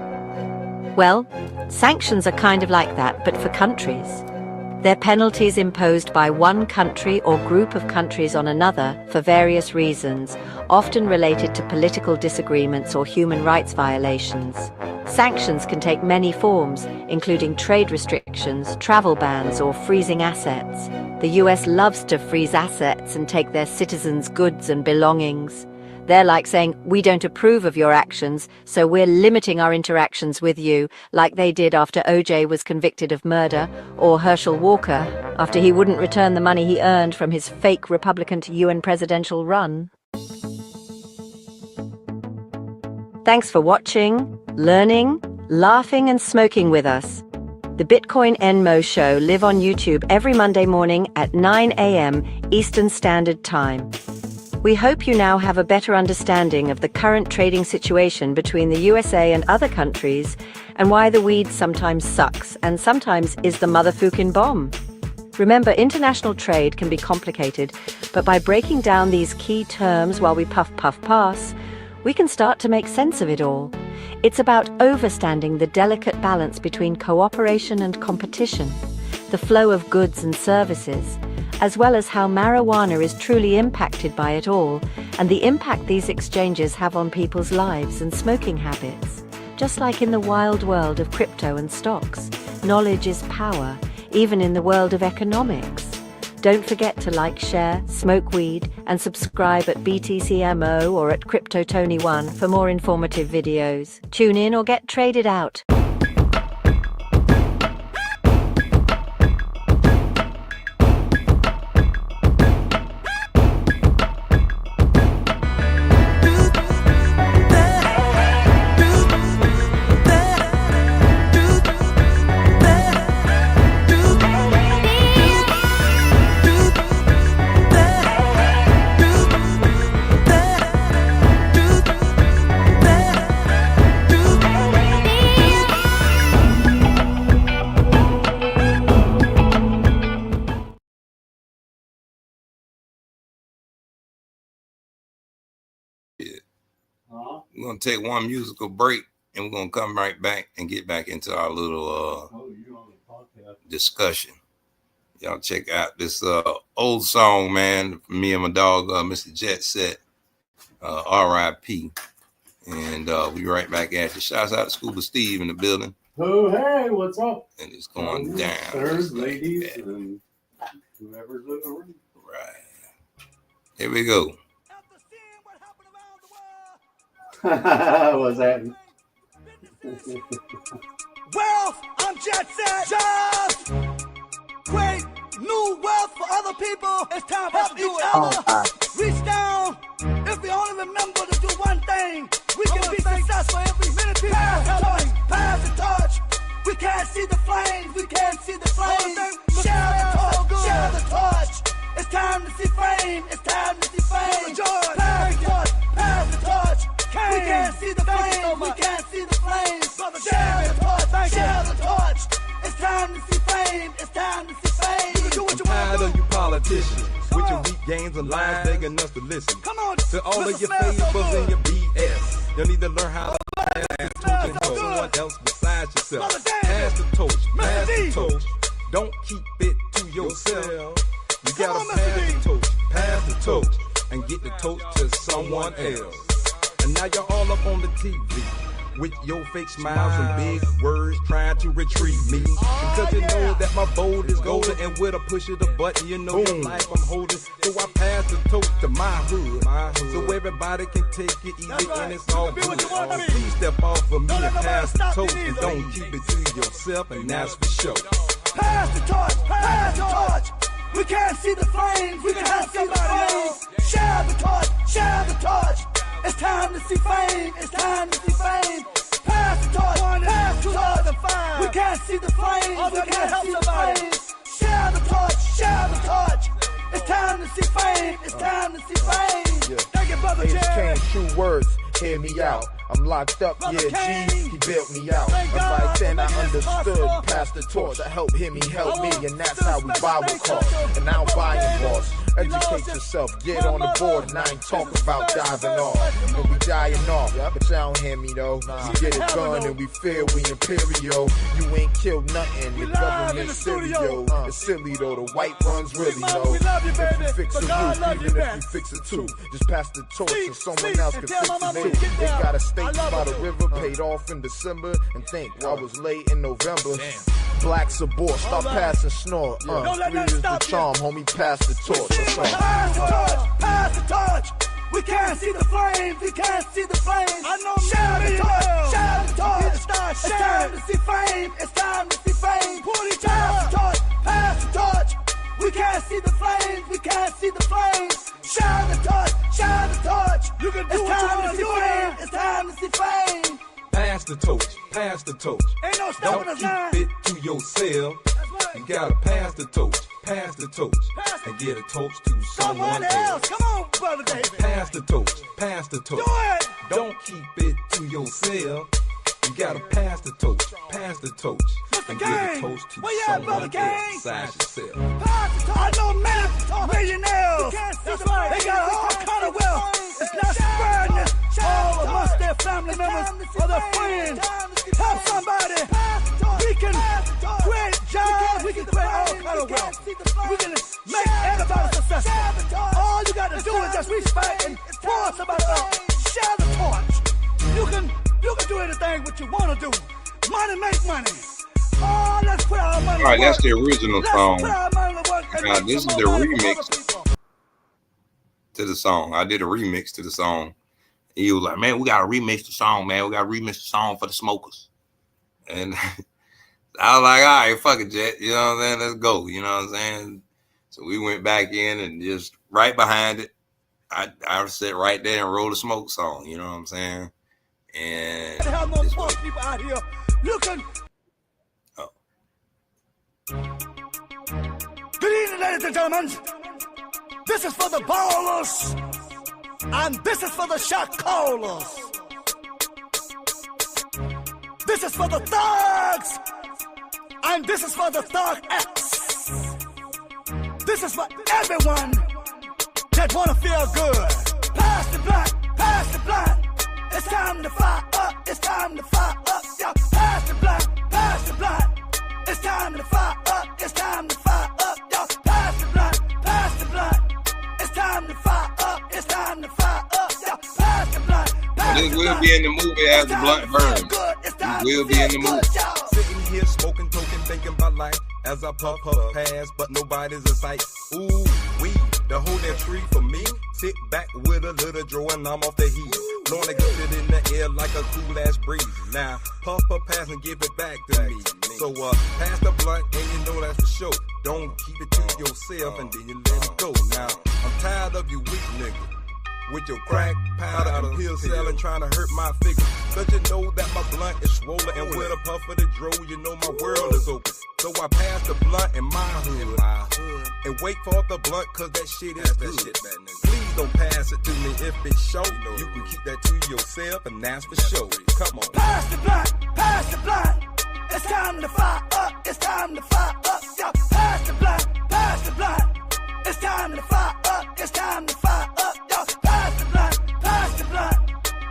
Well, sanctions are kind of like that, but for countries. They're penalties imposed by one country or group of countries on another for various reasons, often related to political disagreements or human rights violations. Sanctions can take many forms, including trade restrictions, travel bans, or freezing assets. The US loves to freeze assets and take their citizens' goods and belongings. They're like saying, we don't approve of your actions, so we're limiting our interactions with you, like they did after O.J. was convicted of murder, or Herschel Walker, after he wouldn't return the money he earned from his fake Republican UN presidential run. Thanks for watching, learning, laughing, and smoking with us. The Bitcoin Enmo Show live on YouTube every Monday morning at 9 a.m. Eastern Standard Time. We hope you now have a better understanding of the current trading situation between the USA and other countries, and why the weed sometimes sucks and sometimes is the motherfucking bomb. Remember, international trade can be complicated, but by breaking down these key terms while we puff puff pass, we can start to make sense of it all. It's about overstanding the delicate balance between cooperation and competition, the flow of goods and services, as well as how marijuana is truly impacted by it all, and the impact these exchanges have on people's lives and smoking habits. Just like in the wild world of crypto and stocks, knowledge is power, even in the world of economics. Don't forget to like, share, smoke weed, and subscribe at BTCMO or at CryptoTony1 for more informative videos. Tune in or get traded out. We're going to take one musical break, and we're going to come right back and get back into our little discussion. Y'all check out this old song, man, from me and my dog, Mr. Jet Set, R.I.P. And we'll be right back at you. Shouts out to Scuba Steve in the building. Oh, hey, what's up? And it's going down. Sirs, ladies, and whoever's in the room. Right. Here we go. What's happening? Wealth, I'm Jet Set. Jobs, create new wealth for other people. It's time to help each other. Reach down. If we only remember to do one thing, we can be successful. Every minute, pass the torch. We can't see the flames. We can't see the flames. Share the torch. Share the torch. It's time to see fame. It's time to see fame. Pass the torch. Pass the torch. We can't see the flames. We can't see the flames. Share the torch. Share the torch. It's time to see fame. It's time to see fame. I'm tired of you politicians with your weak games and lies begging us to listen. Come on, to all of your favors and your BS. You need to learn how to pass the torch and help someone else besides yourself. Pass the torch. Pass the torch. Don't keep it to yourself. You gotta pass the torch. Pass the torch and get the torch to someone else. And now you're all up on the TV. with your fake smiles and big words trying to retrieve me. Because you know that my bold is golden, and with a push of the button, you know the life I'm holding. So I pass the toast to my hood, so everybody can take it easy and it's all good. Please step off of me and pass the toast, and don't keep it to yourself, and that's for sure. Pass the torch, pass the torch. We can't see the flames, we can't see the flames. Share the torch, share the torch. It's time to see fame, it's time to see fame. Pass the torch, pass the torch. We can't see the flames, we can't see the flames. Share the torch, share the torch. It's time to see fame, it's time to see fame. Thank you, Brother Jerry. True words, hear me out. I'm locked up, yeah, G, he built me out. And right then I understood, pass the torch. I help him, he helped me, and that's how we buy with cost. And I don't buy in boss. Educate yourself, get on the board, and I ain't talking about diving off. And we dying off, but y'all don't hear me though. We get it done and we feel we imperial. You ain't killed nothing, the government stereo. It's silly though, the white ones really know. If you fix a roof, even if you fix it too, just pass the torch and someone else can fix it too. They got a state by the river, paid off in December, and think I was late in November. Blacks abort, stop passing snort. Three is the charm, homie, pass the torch. Pass the torch, pass the torch. We can't see the flames, we can't see the flames. Share the torch, share the torch. It's time to see fame, it's time to see fame. Pass the torch, pass the torch. We can't see the flames, we can't see the flames. Share the torch, share the torch. You can do it's time to see fame, it's time to see fame. Pass the torch, pass the torch. Ain't no stopping us now. Don't keep it to yourself. You gotta pass the torch, and get a torch to someone else. Come on, Brother David. Pass the torch, pass the torch. Do it. Don't keep it to yourself. You gotta pass the torch, and get a torch to someone else besides yourself. Pass the torch. I know millionaires. That's right. They got all kind of wealth. It's not spreading it all amongst their family members or their friends. Help somebody. We can create jobs. We can create all kind of wealth. We can make everybody successful. All you got to do is just respect and pour somebody up. Share the torch. You can do anything what you want to do. Money make money. Oh, let's put our money. All right, that's the original song. Now this is the remix to the song. I did a remix to the song. He was like, man, we gotta remix the song, man. We gotta remix the song for the smokers. And I was like, all right, fuck it, Jet. You know what I'm saying? Let's go. You know what I'm saying? So we went back in and just right behind it, I sat right there and rolled a smoke song. You know what I'm saying? And to have more poor people out here. You can. Oh. Good evening, ladies and gentlemen. This is for the ballers, and this is for the shot callers. This is for the thugs, and this is for the thug X. This is for everyone that wanna feel good. Pass the blunt, pass the blunt. It's time to fire up, it's time to fire up. Yeah, pass the blunt, pass the blunt. It's time to fire up, it's time to fire up. Yeah, pass the blunt, pass the blunt. It's time to fire up, it's time to fire up. Yeah, pass the blunt, pass the blunt. This will be in the movie as the blunt burns. It will be in the movie. Sitting here smoking, token, thinking about life as I puff past, but nobody's in sight. Ooh, weed, the whole damn tree for me. Sit back with a little draw and I'm off the heat. Blowing the good in the air like a cool ass breeze. Now, puff pass and give it back to me. So, pass the blunt and you know that's for sure. Don't keep it to yourself and then you let it go. Now, I'm tired of you weak niggas. With your crack powder out of pill selling, trying to hurt my figure. Cause you know that my blunt is swollen, and with a puff of the dro, you know my world is open. So I pass the blunt in my hood, and wait for the blunt, cause that shit is good. Please don't pass it to me if it's show. You can keep that to yourself, and that's for sure. Come on. Pass the blunt, pass the blunt. It's time to fire up, it's time to fire up. Yeah, pass the blunt, pass the blunt. It's time to fire up, it's time to fire up. Yeah, pass the blunt, pass the blunt.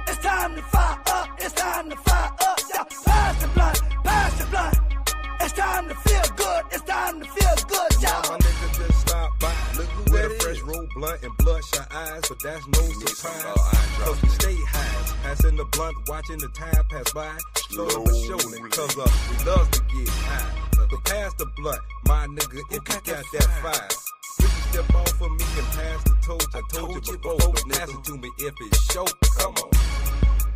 It's time to fire up, it's time to fire up. Yeah, pass the blunt, pass the blunt. It's time to feel good, it's time to feel good, y'all. My nigga just stopped by with a fresh roll blunt and bloodshot eyes, but that's no surprise. Cause we stay high, pass it rolling the blunt, watching the time pass by. Slowly but surely, cause we love to get high. So pass the blunt, my nigga, if you got that fire. If you step off of me and pass the torch, I told you before, don't pass it to me if it's short. Come on.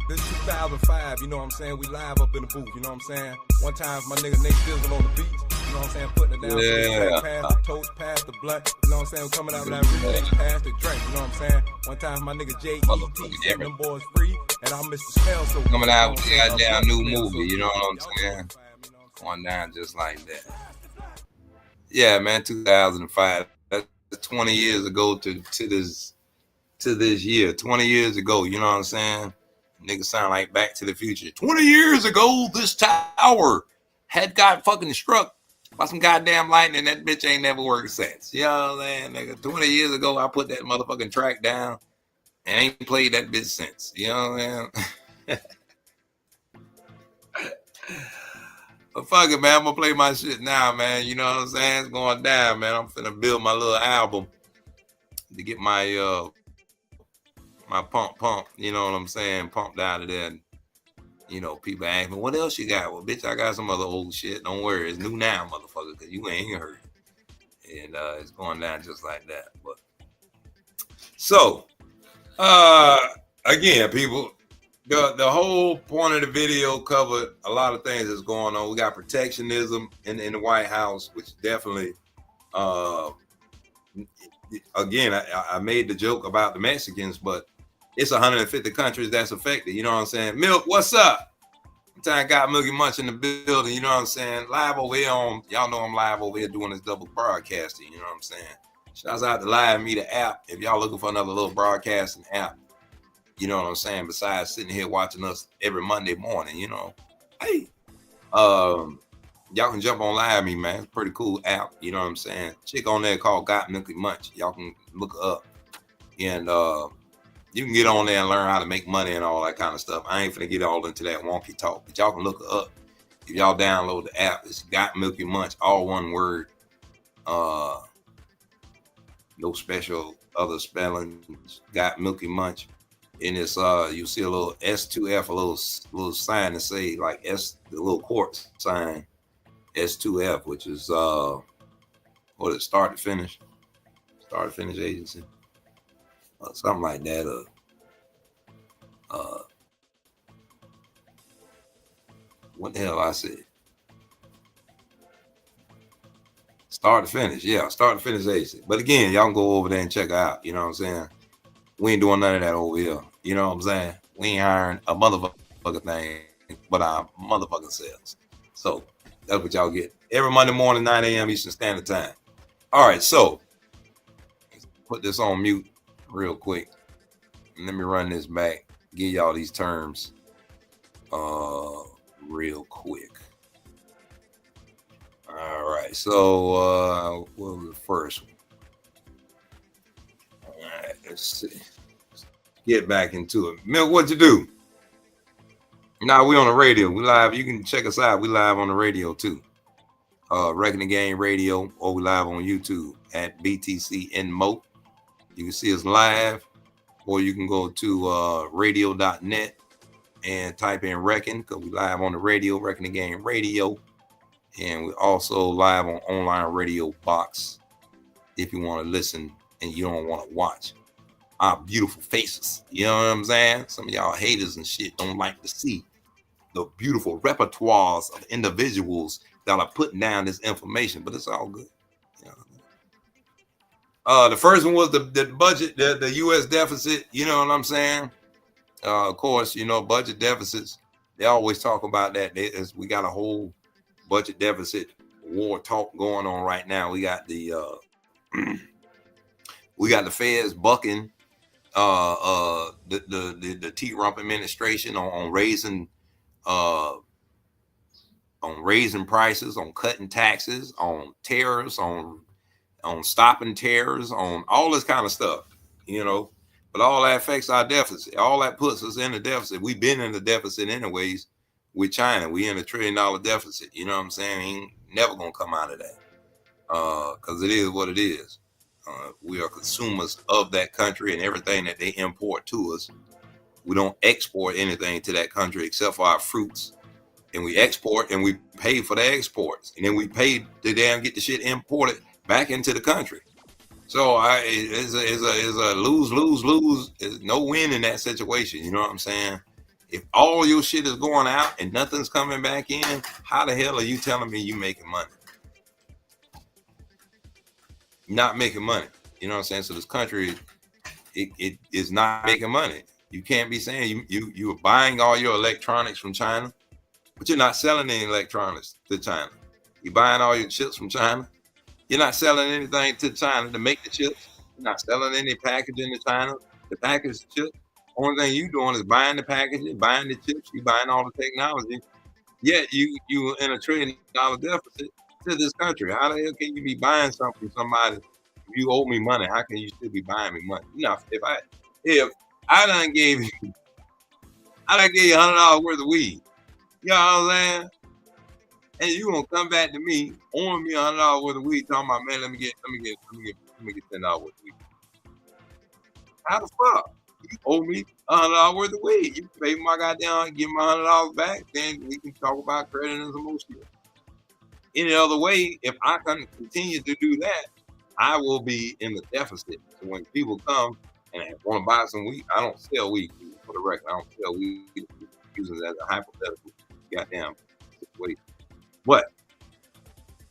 This 2005, you know what I'm saying? We live up in the booth, you know what I'm saying? One time my nigga Nate Fizzle on the beat, you know what I'm saying? Putting it down, Yeah. pass the toast, pass the blunt, you know what I'm saying? Coming out of that remix, pass the drink, you know what I'm saying? One time my nigga J.E.T. setting them boys free, and I'm Mr. Smell so Coming out with the goddamn new movie, you know what I'm saying? Going down just like that. Yeah, man, 2005. That's 20 years ago to this year. 20 years ago, you know what I'm saying? Niggas sound like Back to the Future. 20 years ago, this tower had got fucking struck by some goddamn lightning. That bitch ain't never worked since. You know what I'm saying, nigga? 20 years ago, I put that motherfucking track down and ain't played that bitch since. You know what I'm saying? But fuck it, man. I'm gonna play my shit now, man. You know what I'm saying? It's going down, man. I'm finna build my little album to get my my pump, you know what I'm saying, pumped out of there. And, you know, people ask me, what else you got? Well, bitch, I got some other old shit. Don't worry, it's new now, motherfucker, because you ain't heard it. And it's going down just like that. But so, again, people, the whole point of the video covered a lot of things that's going on. We got protectionism in the White House, which definitely, again, I made the joke about the Mexicans, but it's 150 countries that's affected. You know what I'm saying? Milk, what's up? Time got Milky Munch in the building. You know what I'm saying? Live over here on, y'all know I'm live over here doing this double broadcasting. You know what I'm saying? Shouts out to Live Media app. If y'all looking for another little broadcasting app, you know what I'm saying? Besides sitting here watching us every Monday morning, you know, hey, y'all can jump on Live Me, man. It's a pretty cool app. You know what I'm saying? Chick on there called Got Milky Munch. Y'all can look her up. And you can get on there and learn how to make money and all that kind of stuff. I ain't finna get all into that wonky talk, but y'all can look it up. If y'all download the app, it's Got Milky Munch, all one word. No special other spellings. Got Milky Munch. And it's you see a little S2F, a little sign that say like S, the little court sign, S2F, which is what is start to finish agency. Something like that. What the hell I said? Start to finish, yeah, start to finish agency. But again, y'all can go over there and check it out. You know what I'm saying? We ain't doing none of that over here. You know what I'm saying? We ain't hiring a motherfucking thing, but our motherfucking selves. So that's what y'all get every Monday morning, 9 a.m. Eastern Standard Time. All right, so let's put this on mute real quick. Let me run this back, give y'all these terms real quick. All right, so what was the first one? All right, let's see. Let's get back into it. Milk, what you do? Now we on the radio. We live. You can check us out. We live on the radio too. Wrecking the Game Radio, or we live on YouTube at BTC Mo. You can see us live, or you can go to radio.net and type in Wrecking, because we live on the radio, Wrecking the Game Radio. And we're also live on online radio box if you want to listen and you don't want to watch our beautiful faces. You know what I'm saying? Some of y'all haters and shit don't like to see the beautiful repertoires of individuals that are putting down this information, but it's all good. You know? The first one was the budget, the U.S. deficit. You know what I'm saying? Of course, you know, budget deficits. They always talk about that. We got a whole budget deficit war talk going on right now. We got the feds bucking the T-Rump administration on raising prices, on cutting taxes, on tariffs, on stopping tariffs, on all this kind of stuff, you know. But all that affects our deficit. All that puts us in a deficit. We've been in the deficit anyways with China. We in $1 trillion deficit. You know what I'm saying? Ain't never gonna come out of that. Because it is what it is. We are consumers of that country and everything that they import to us. We don't export anything to that country except for our fruits. And we export and we pay for the exports. And then we pay to damn get the shit imported back into the country. So it's a lose. There's no win in that situation. You know what I'm saying? If all your shit is going out and nothing's coming back in, how the hell are you telling me you making money? You're not making money. You know what I'm saying? So this country, it is not making money. You can't be saying you're buying all your electronics from China, but you're not selling any electronics to China. You're buying all your chips from China. You're not selling anything to China to make the chips. You're not selling any packaging to China to package the chips. Only thing you doing is buying the packaging, buying the chips, you buying all the technology. Yet you in $1 trillion deficit to this country. How the hell can you be buying something from somebody? If you owe me money, how can you still be buying me money? You know, if I done gave you $100 worth of weed, you know what I'm saying? And you gonna come back to me, owing me $100 worth of weed, talking about, man, let me get $10 worth of weed. How the fuck? You owe me $100 worth of weed. You pay my goddamn, give my $100 back, then we can talk about credit and some more shit. Any other way, if I can continue to do that, I will be in the deficit. So when people come and want to buy some weed, I don't sell weed. For the record, I don't sell weed. Using it as a hypothetical goddamn situation. But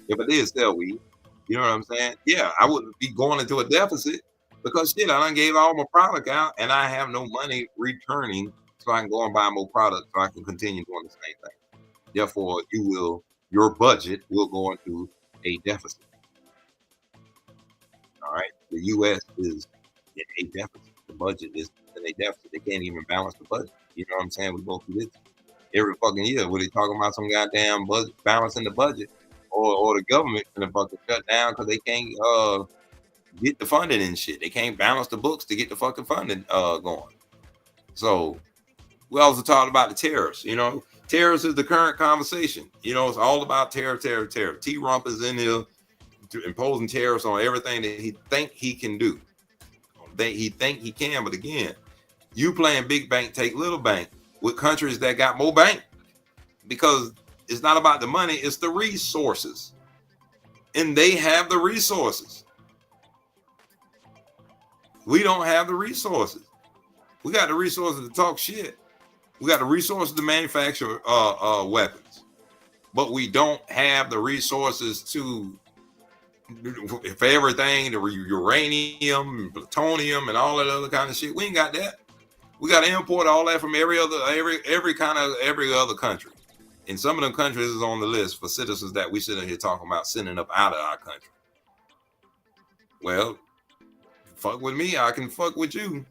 if I did sell weed, you know what I'm saying? Yeah, I wouldn't be going into a deficit because shit, I done gave all my product out and I have no money returning so I can go and buy more product so I can continue doing the same thing. Therefore, your budget will go into a deficit. All right. The U.S. is in a deficit. The budget is in a deficit. They can't even balance the budget. You know what I'm saying? We go through this every fucking year. Where they talking about some goddamn budget balancing the budget, or the government in the fucking shut down because they can't get the funding and shit. They can't balance the books to get the fucking funding going. So we also talked about the tariffs. You know, tariffs is the current conversation. You know, it's all about tariff. T-Rump is in here imposing tariffs on everything that he think he can do. He think he can, but again, you playing big bank take little bank with countries that got more bank, because it's not about the money, it's the resources, and they have the resources. We don't have the resources. We got the resources to talk shit. We got the resources to manufacture weapons, but we don't have the resources for everything, the uranium, plutonium, and all that other kind of shit. We ain't got that. We got to import all that from every other country. And some of them countries is on the list for citizens that we sitting here talking about sending up out of our country. Well, fuck with me, I can fuck with you.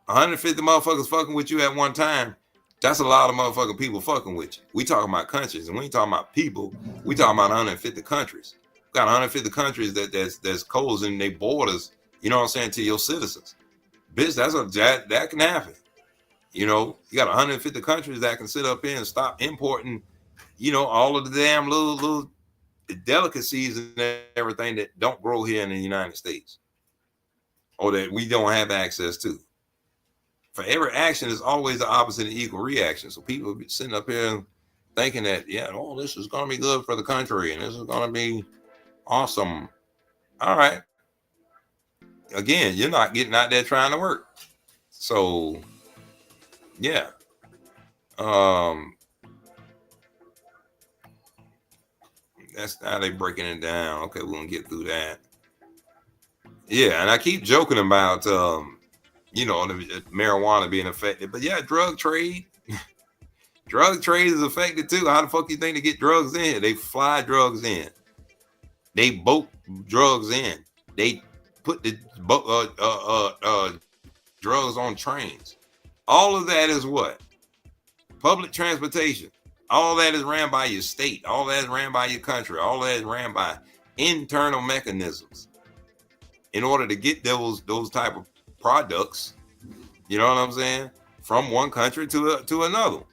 150 motherfuckers fucking with you at one time. That's a lot of motherfucking people fucking with you. We talking about countries, and we ain't talking about people. We talking about 150 countries. We got 150 countries that's closing their borders, you know what I'm saying, to your citizens. Bitch, that can happen. You know, you got 150 countries that can sit up here and stop importing, you know, all of the damn little delicacies and everything that don't grow here in the United States, or that we don't have access to. For every action is always the opposite and equal reaction. So people be sitting up here thinking that, this is going to be good for the country and this is going to be awesome. All right. Again, you're not getting out there trying to work. So, yeah. That's how they breaking it down. Okay, we're going to get through that. Yeah, and I keep joking about, the marijuana being affected. But yeah, drug trade. Drug trade is affected too. How the fuck you think they get drugs in? They fly drugs in. They boat drugs in. They put the drugs on trains. All of that is what? Public transportation. All that is ran by your state. All that is ran by your country. All that is ran by internal mechanisms in order to get those type of products, you know what I'm saying, from one country to another.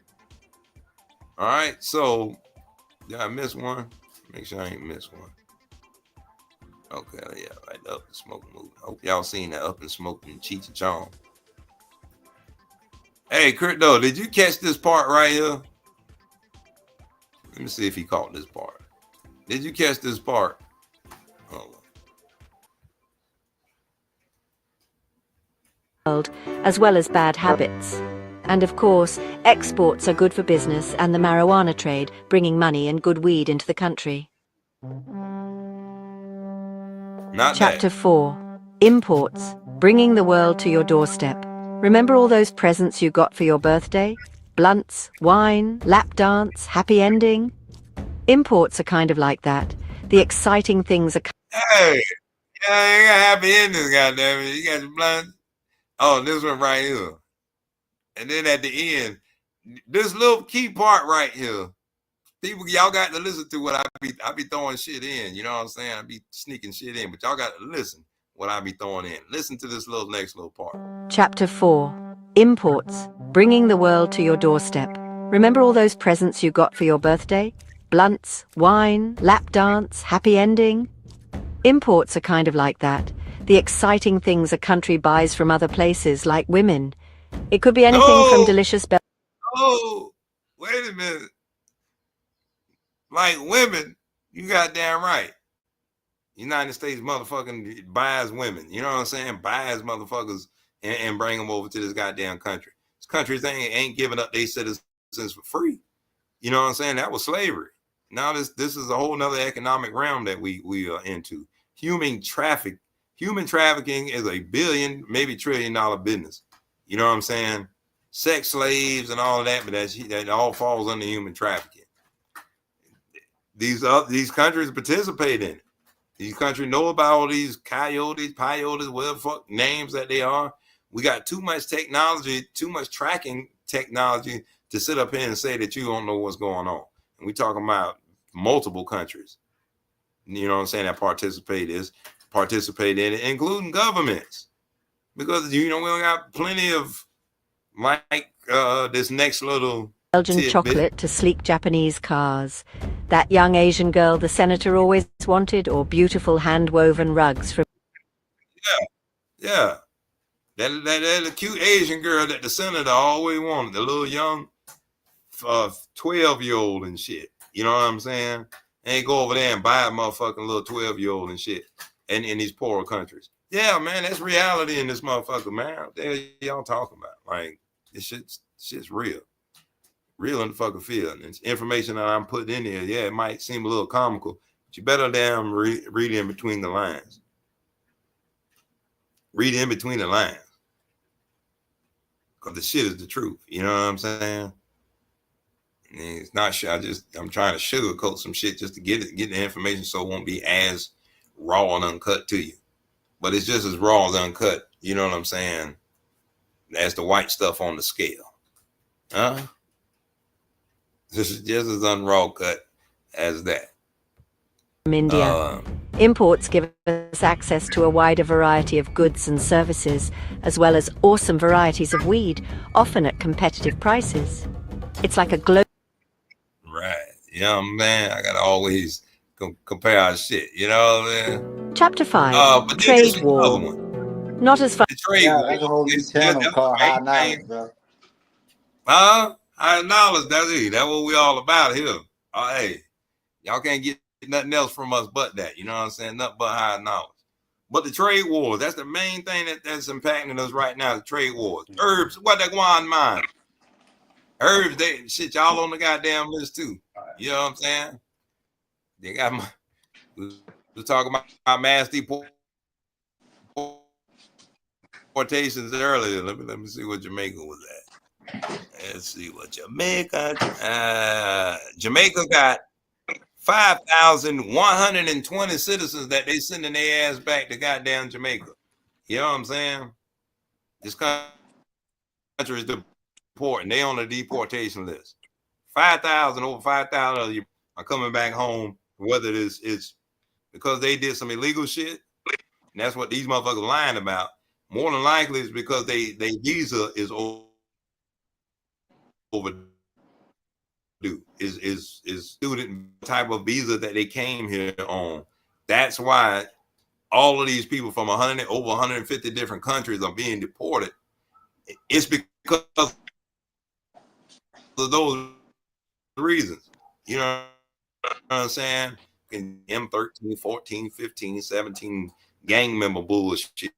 All right, so did I miss one? Make sure I ain't miss one. Okay, yeah, right, the Up and Smoke movie. Hope y'all seen that Up and Smoke and Cheech and Chong. Hey, Crypto, did you catch this part right here? Let me see if he caught this part. Did you catch this part? As well as bad habits. And of course, exports are good for business and the marijuana trade, bringing money and good weed into the country. Not Chapter that. 4. Imports, bringing the world to your doorstep. Remember all those presents you got for your birthday? Blunts, wine, lap dance, happy ending? Imports are kind of like that. The exciting things are... Hey, yeah, you got happy endings, goddamn it. You got your blind. Oh, this one right here. And then at the end, this little key part right here. People, y'all got to listen to what I be throwing shit in. You know what I'm saying? I be sneaking shit in, but y'all got to listen what I be throwing in. Listen to this next little part. Chapter 4. Imports, bringing the world to your doorstep. Remember all those presents you got for your birthday? Blunts, wine, lap dance, happy ending? Imports are kind of like that. The exciting things a country buys from other places, like women. It could be anything from delicious... Oh, wait a minute. Like women, you goddamn right. United States motherfucking buys women. You know what I'm saying? Buys motherfuckers and bring them over to this goddamn country. This country ain't giving up their citizens for free. You know what I'm saying? That was slavery. Now this is a whole nother economic realm that we are into. Human trafficking is a billion, maybe $1 trillion business. You know what I'm saying? Sex slaves and all of that, but that all falls under human trafficking. These countries participate in it. These countries know about all these coyotes, peyotes, whatever fuck names that they are. We got too much technology, too much tracking technology to sit up here and say that you don't know what's going on. And we talking about multiple countries, you know what I'm saying, that participate in it, including governments. Because, you know, we got plenty of like this next little Belgian tidbit. Chocolate to sleek Japanese cars. That young Asian girl the senator always wanted, or beautiful hand-woven rugs from... Yeah. That cute Asian girl that the senator always wanted, the little young 12-year-old and shit. You know what I'm saying? Ain't go over there and buy a motherfucking little 12-year-old and shit in these poorer countries. Yeah, man, that's reality in this motherfucker, man. What the hell y'all talking about? Like, this shit's real. Real in the fucking field. And it's information that I'm putting in there. Yeah, it might seem a little comical, but you better damn read in between the lines. Read in between the lines. Because the shit is the truth. You know what I'm saying? And it's not sure. I'm trying to sugarcoat some shit just to get the information so it won't be as raw and uncut to you. But it's just as raw as uncut. You know what I'm saying? That's the white stuff on the scale. Huh? This is just as unraw cut as that. From India. Imports give us access to a wider variety of goods and services, as well as awesome varieties of weed, often at competitive prices. It's like a global... Right. Yeah, man, I gotta always compare our shit, you know what I mean? Chapter 5, Trade War. Not as fun. The trade war. That's a whole new channel called High Knowledge, bro. Huh? High knowledge, that's it. That's what we all about here. Hey, y'all can't get nothing else from us but that. You know what I'm saying? Nothing but high knowledge. But the trade wars, that's the main thing that's impacting us right now, the trade wars. Herbs, what that going mind? Herbs, they shit, y'all on the goddamn list too. You know what I'm saying? They got we're talking about mass deportations earlier. Let me see what Jamaica was at. Let's see what Jamaica got 5,120 citizens that they sending their ass back to goddamn Jamaica. You know what I'm saying? This country is deporting. They on the deportation list. Over 5,000 of you are coming back home, whether it's because they did some illegal shit, and that's what these motherfuckers lying about. More than likely it's because they visa is overdue. Is student type of visa that they came here on. That's why all of these people from over 150 different countries are being deported. It's because of those reasons. You know what I'm saying? M13, 14, 15, 17 gang member bullshit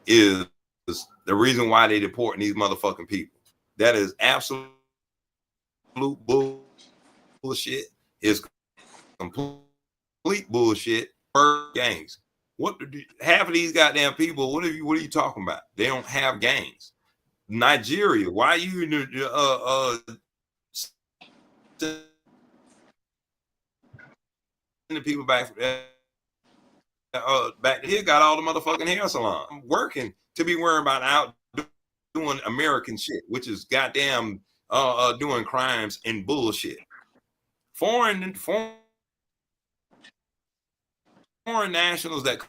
is the reason why they deporting these motherfucking people. That is absolute bullshit. It's complete bullshit. Gangs. What half of these goddamn people? What are you talking about? They don't have gangs. Nigeria. Why are you sending people back back here? Got all the motherfucking hair salon. I'm working to be worrying about out doing American shit, which is goddamn doing crimes and bullshit. Foreign nationals that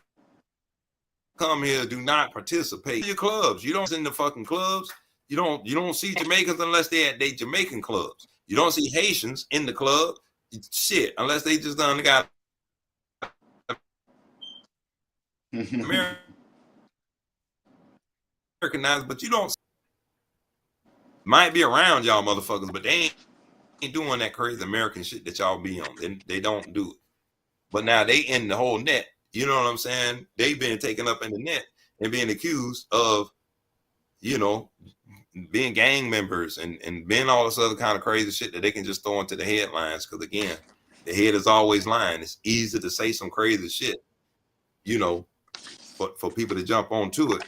come here do not participate in your clubs. You don't in the fucking clubs. You don't see Jamaicans unless they're at they Jamaican clubs. You don't see Haitians in the club. Shit, unless they just done got Americanized, but you don't might be around y'all motherfuckers, but they ain't doing that crazy American shit that y'all be on. They don't do it. But now they in the whole net. You know what I'm saying? They've been taken up in the net and being accused of, you know, being gang members and being all this other kind of crazy shit that they can just throw into the headlines. Because again, the head is always lying. It's easy to say some crazy shit, you know, for people to jump onto it.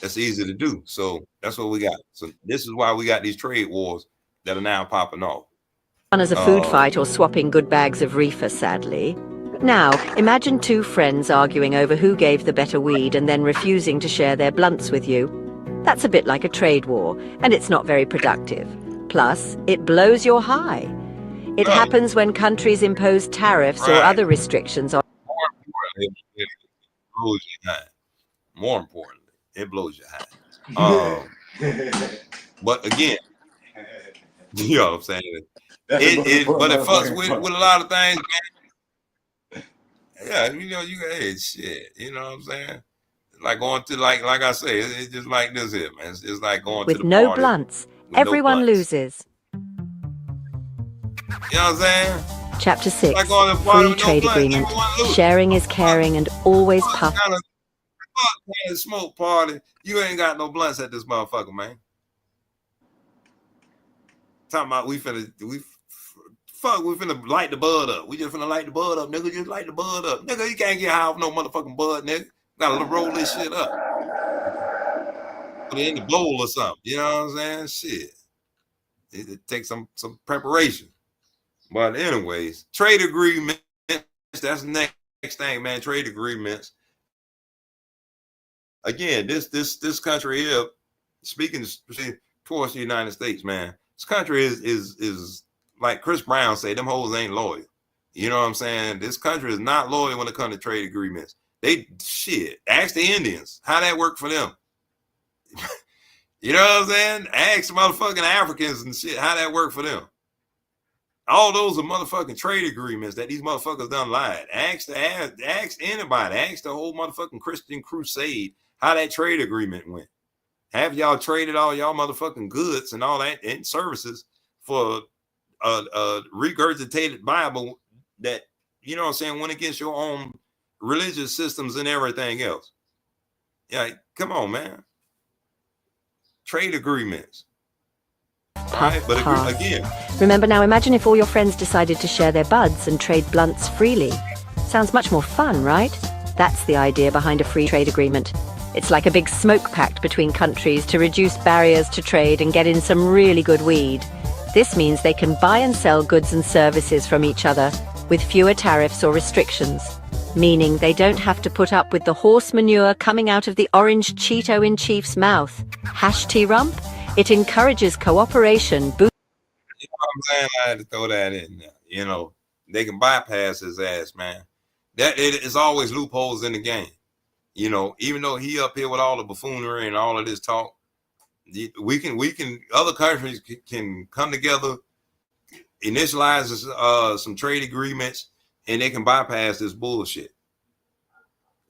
That's easy to do. So that's what we got. So this is why we got these trade wars that are now popping off. As a food fight or swapping good bags of reefer, sadly. Now, imagine two friends arguing over who gave the better weed and then refusing to share their blunts with you. That's a bit like a trade war, and it's not very productive. Plus, it blows your high. It happens when countries impose tariffs or other restrictions on... More importantly, it blows your high. More importantly, it blows your high. But again, you know what I'm saying? But it fucks with a lot of things, man. Yeah, you know, hey, shit, you know what I'm saying? Like going to, like I say, it's just like this here, man. It's just like going with to the no party blunts. with Everyone no blunts. loses. You know what I'm saying? Chapter 6, like going to the party Free with Trade no blunts. Agreement. Sharing is caring and always puff. Kind of smoke party. You ain't got no blunts at this motherfucker, man. Talking about we finna light the bud up. We just finna light the bud up, nigga. Just light the bud up. Nigga, you can't get high off no motherfucking bud, nigga. Gotta roll this shit up. Put it in the bowl or something. You know what I'm saying? Shit. It takes some preparation. But anyways, trade agreements, that's the next thing, man. Trade agreements. Again, this country here, speaking towards the United States, man, this country is like Chris Brown said, them hoes ain't loyal. You know what I'm saying? This country is not loyal when it comes to trade agreements. They shit. Ask the Indians how that worked for them. You know what I'm saying? Ask motherfucking Africans and shit how that worked for them. All those are motherfucking trade agreements that these motherfuckers done lied. Ask anybody. Ask the whole motherfucking Christian crusade how that trade agreement went. Have y'all traded all y'all motherfucking goods and all that and services for a regurgitated Bible that, you know what I'm saying, went against your own religious systems and everything else? Yeah, come on, man. Trade agreements. Right? But again, remember now, imagine if all your friends decided to share their buds and trade blunts freely. Sounds much more fun, right? That's the idea behind a free trade agreement. It's like a big smoke pact between countries to reduce barriers to trade and get in some really good weed. This means they can buy and sell goods and services from each other with fewer tariffs or restrictions, meaning they don't have to put up with the horse manure coming out of the orange Cheeto in chief's mouth. Hash T-Rump? It encourages cooperation. You know what I'm saying? I had to throw that in there. You know, they can bypass his ass, man. That it is always loopholes in the game. You know, even though he up here with all the buffoonery and all of this talk, we can other countries can come together, initialize some trade agreements, and they can bypass this bullshit.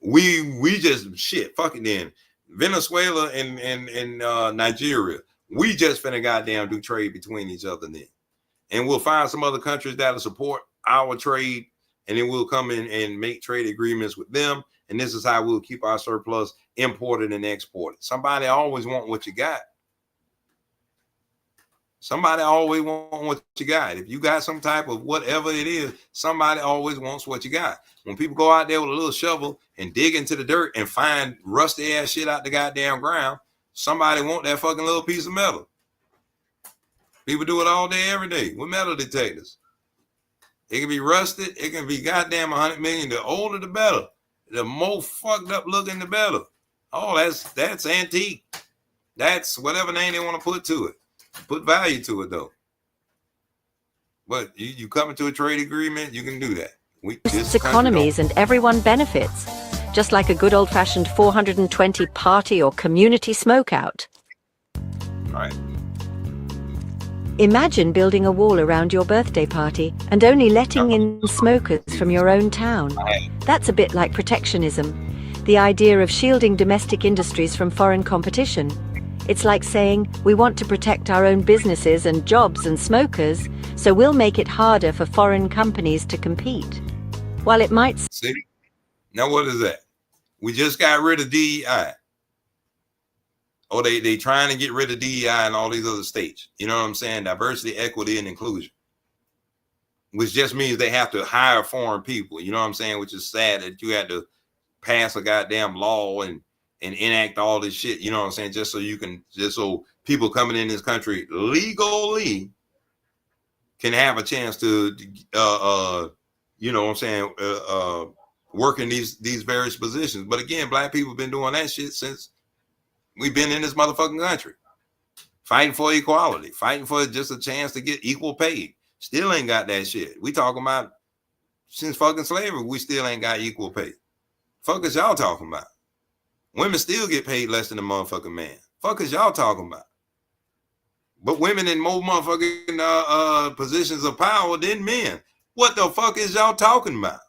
We just shit. Fuck it then. Venezuela and Nigeria. We just finna goddamn do trade between each other then. And we'll find some other countries that'll support our trade, and then we'll come in and make trade agreements with them. And this is how we'll keep our surplus imported and exported. Somebody always want what you got. Somebody always want what you got. If you got some type of whatever it is, somebody always wants what you got. When people go out there with a little shovel and dig into the dirt and find rusty ass shit out the goddamn ground, somebody want that fucking little piece of metal. People do it all day, every day with metal detectors. It can be rusted. It can be goddamn 100 million. The older, the better. The more fucked up looking, the better. Oh, that's antique. That's whatever name they want to put to it. Put value to it, though. But you come into a trade agreement, you can do that. It's economies and everyone benefits. Just like a good old-fashioned 420 party or community smokeout. Right. Imagine building a wall around your birthday party and only letting in smokers from your own town. That's a bit like protectionism, the idea of shielding domestic industries from foreign competition. It's like saying, we want to protect our own businesses and jobs and smokers, so we'll make it harder for foreign companies to compete. While it might... See? Now what is that? We just got rid of DEI. Oh, they trying to get rid of DEI in all these other states. You know what I'm saying? Diversity, equity, and inclusion. Which just means they have to hire foreign people. You know what I'm saying? Which is sad that you had to pass a goddamn law and enact all this shit. You know what I'm saying? Just so people coming in this country legally can have a chance to, you know what I'm saying, work in these various positions. But again, black people have been doing that shit since we've been in this motherfucking country, fighting for equality, fighting for just a chance to get equal pay. Still ain't got that shit. We talking about since fucking slavery, we still ain't got equal pay. Fuck is y'all talking about? Women still get paid less than a motherfucking man. Fuck is y'all talking about? But women in more motherfucking positions of power than men. What the fuck is y'all talking about?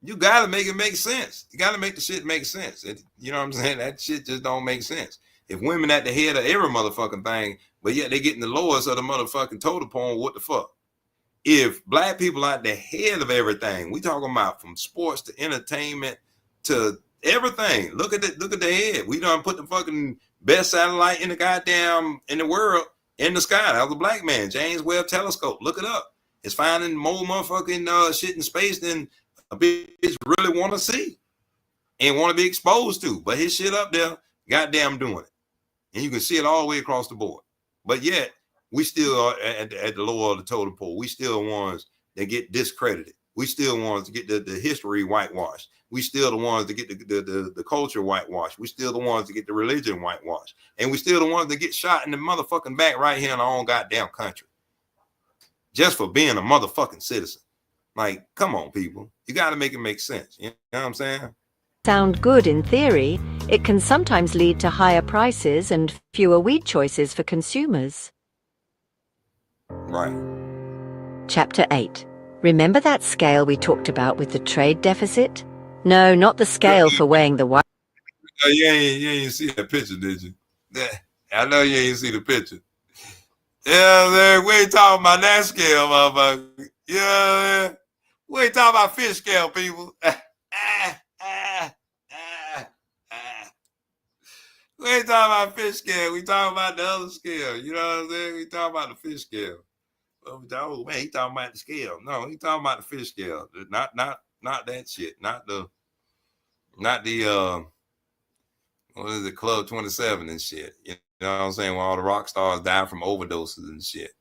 You gotta make it make sense. You gotta make the shit make sense. You know what I'm saying? That shit just don't make sense. If women at the head of every motherfucking thing, but yet they getting the lowest of the motherfucking totem pole, what the fuck? If black people at the head of everything, we talking about from sports to entertainment to everything. Look at the head. We done put the fucking best satellite in the world in the sky. That was a black man, James Webb Telescope. Look it up. It's finding more motherfucking shit in space than a bitch really want to see and want to be exposed to. But his shit up there, goddamn doing it. And you can see it all the way across the board. But yet, we still are at the lower of the totem pole. We still ones that get discredited. We still ones to get the history whitewashed. We still the ones to get the culture whitewashed. We still the ones to get the religion whitewashed. And we still the ones that get shot in the motherfucking back right here in our own goddamn country. Just for being a motherfucking citizen. Like, come on, people. You got to make it make sense. You know what I'm saying? Sound good in theory, it can sometimes lead to higher prices and fewer weed choices for consumers. Right. Chapter 8. Remember that scale we talked about with the trade deficit? No, not the scale for weighing the white. You ain't see that picture, did you? I know you ain't see the picture. Yeah, we ain't talking about that scale, motherfucker. Yeah, we ain't talking about fish scale, people. We ain't talking about fish scale. We talking about the other scale. You know what I'm saying? We talking about the fish scale. Oh man, he talking about the scale. No, he talking about the fish scale. Not that shit. Not the what is it, Club 27 and shit. You know what I'm saying? When all the rock stars die from overdoses and shit.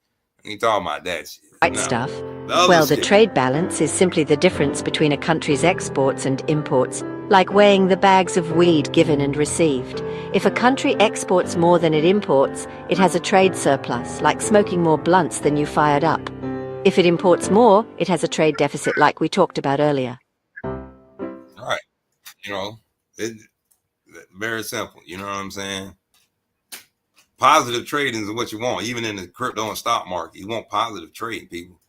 He talking about that shit. White stuff. Well, the trade balance is simply the difference between a country's exports and imports, like weighing the bags of weed given and received. If a country exports more than it imports, it has a trade surplus, like smoking more blunts than you fired up. If it imports more, it has a trade deficit like we talked about earlier. Right. You know, very simple. You know what I'm saying? Positive trading is what you want, even in the crypto and stock market. You want positive trade, people.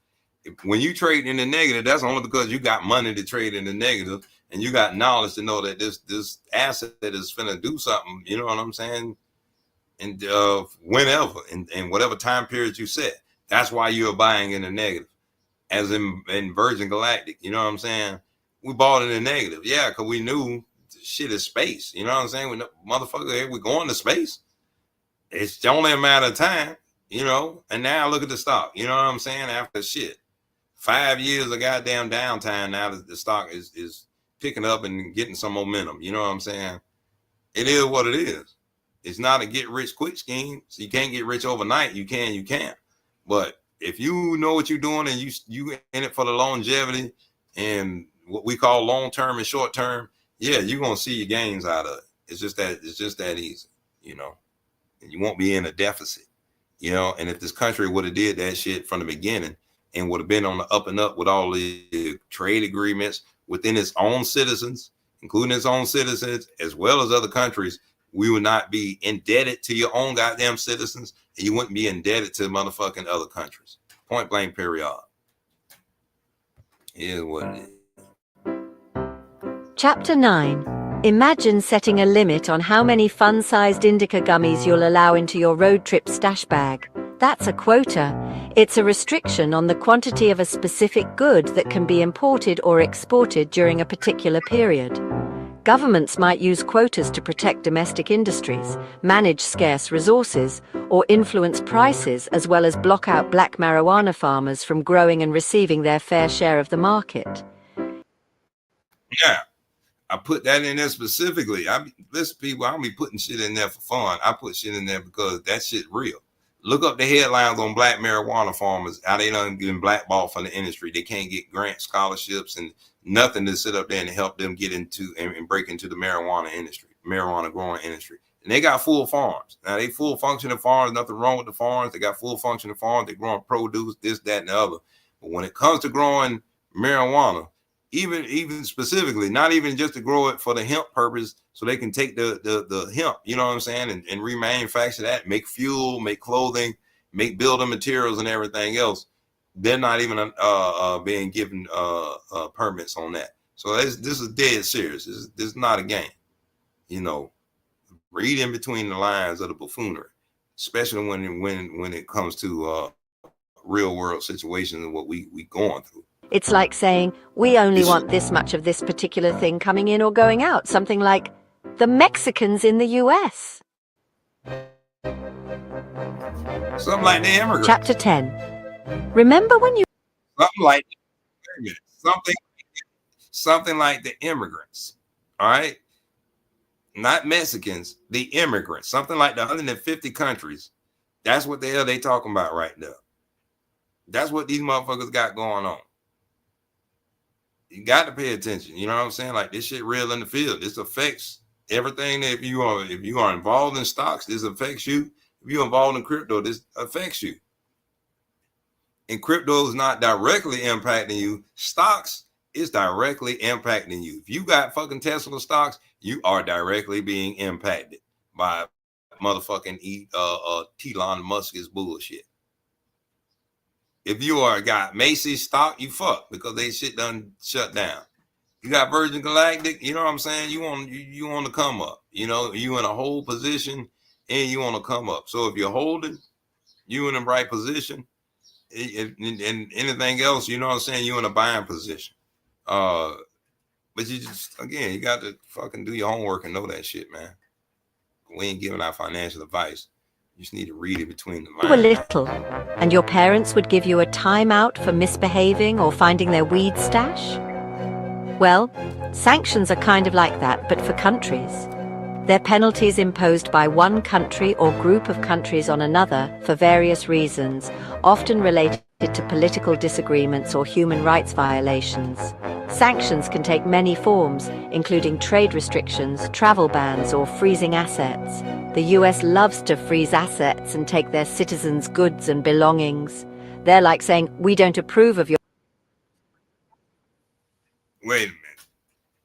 When you trade in the negative, that's only because you got money to trade in the negative, and you got knowledge to know that this asset is finna do something. You know what I'm saying? and whenever, and whatever time period you set. That's why you're buying in the negative, as in Virgin Galactic. You know what I'm saying? We bought in the negative, yeah, because we knew shit is space. You know what I'm saying? Motherfucker, we're going to space. It's only a matter of time, you know. And now look at the stock. You know what I'm saying? After shit, 5 years of goddamn downtime, now the stock is picking up and getting some momentum. You know what I'm saying? It is what it is. It's not a get rich quick scheme. So you can't get rich overnight. You can't. But if you know what you're doing and you in it for the longevity and what we call long term and short term, yeah, you're gonna see your gains out of it. It's just that easy, you know. And you won't be in a deficit, you know. And if this country would have did that shit from the beginning and would have been on the up and up with all the trade agreements within its own citizens, including its own citizens, as well as other countries, we would not be indebted to your own goddamn citizens, and you wouldn't be indebted to motherfucking other countries. Point blank, period. Here's what it is. Chapter 9. Imagine setting a limit on how many fun-sized indica gummies you'll allow into your road trip stash bag. That's a quota. It's a restriction on the quantity of a specific good that can be imported or exported during a particular period. Governments might use quotas to protect domestic industries, manage scarce resources, or influence prices, as well as block out black marijuana farmers from growing and receiving their fair share of the market. Yeah, I put that in there specifically. Listen, people, I don't be putting shit in there for fun. I put shit in there because that shit real. Look up the headlines on black marijuana farmers. How they done getting blackballed from the industry. They can't get grant scholarships and nothing to sit up there and help them get into and break into the marijuana industry, marijuana growing industry. And they got full farms. Now they full functioning farms, nothing wrong with the farms. They got full functioning farms. They're growing produce, this, that, and the other. But when it comes to growing marijuana, even specifically, not even just to grow it for the hemp purpose, so they can take the hemp, you know what I'm saying, and remanufacture that, make fuel, make clothing, make building materials and everything else. They're not even being given permits on that. So this is dead serious. This is not a game. You know, read in between the lines of the buffoonery, especially when it comes to real world situations and what we going through. It's like saying, we only want this much of this particular thing coming in or going out. Something like the Mexicans in the US. Something like the immigrants. Chapter 10. Remember when you... Something like the immigrants. All right? Not Mexicans, the immigrants. Something like the 150 countries. That's what the hell they talking about right now. That's what these motherfuckers got going on. You got to pay attention. You know what I'm saying? Like, this shit real in the field. This affects everything. That if you are involved in stocks, this affects you. If you're involved in crypto, this affects you. And crypto is not directly impacting you. Stocks is directly impacting you. If you got fucking Tesla stocks, you are directly being impacted by motherfucking Elon Musk's bullshit. If you got Macy's stock, you fuck, because they shit done shut down. You got Virgin Galactic, you know what I'm saying? You want to come up. You know, you in a hold position and you want to come up. So if you're holding, you in the right position. And anything else, you know what I'm saying? You in a buying position. But you just, again, you got to fucking do your homework and know that shit, man. We ain't giving out financial advice. You just need to read it between the lines. You were little, and your parents would give you a timeout for misbehaving or finding their weed stash? Well, sanctions are kind of like that, but for countries. They're penalties imposed by one country or group of countries on another for various reasons, often related to political disagreements or human rights violations. Sanctions can take many forms, including trade restrictions, travel bans, or freezing assets. The US loves to freeze assets and take their citizens' goods and belongings. They're like saying, we don't approve of your... Wait a minute.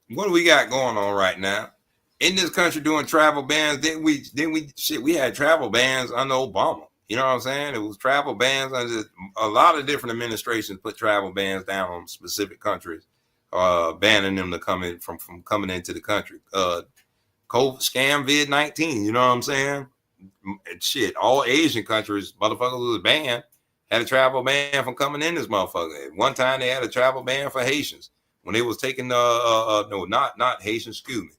What do we got going on right now? In this country doing travel bans, we had travel bans under Obama. You know what I'm saying? It was travel bans under a lot of different administrations put travel bans down on specific countries, banning them to come in from coming into the country. COVID scam, COVID-19, you know what I'm saying? shit, all Asian countries, motherfuckers was banned, had a travel ban from coming in this motherfucker. At one time they had a travel ban for Haitians when they was taking no, not Haitians, excuse me,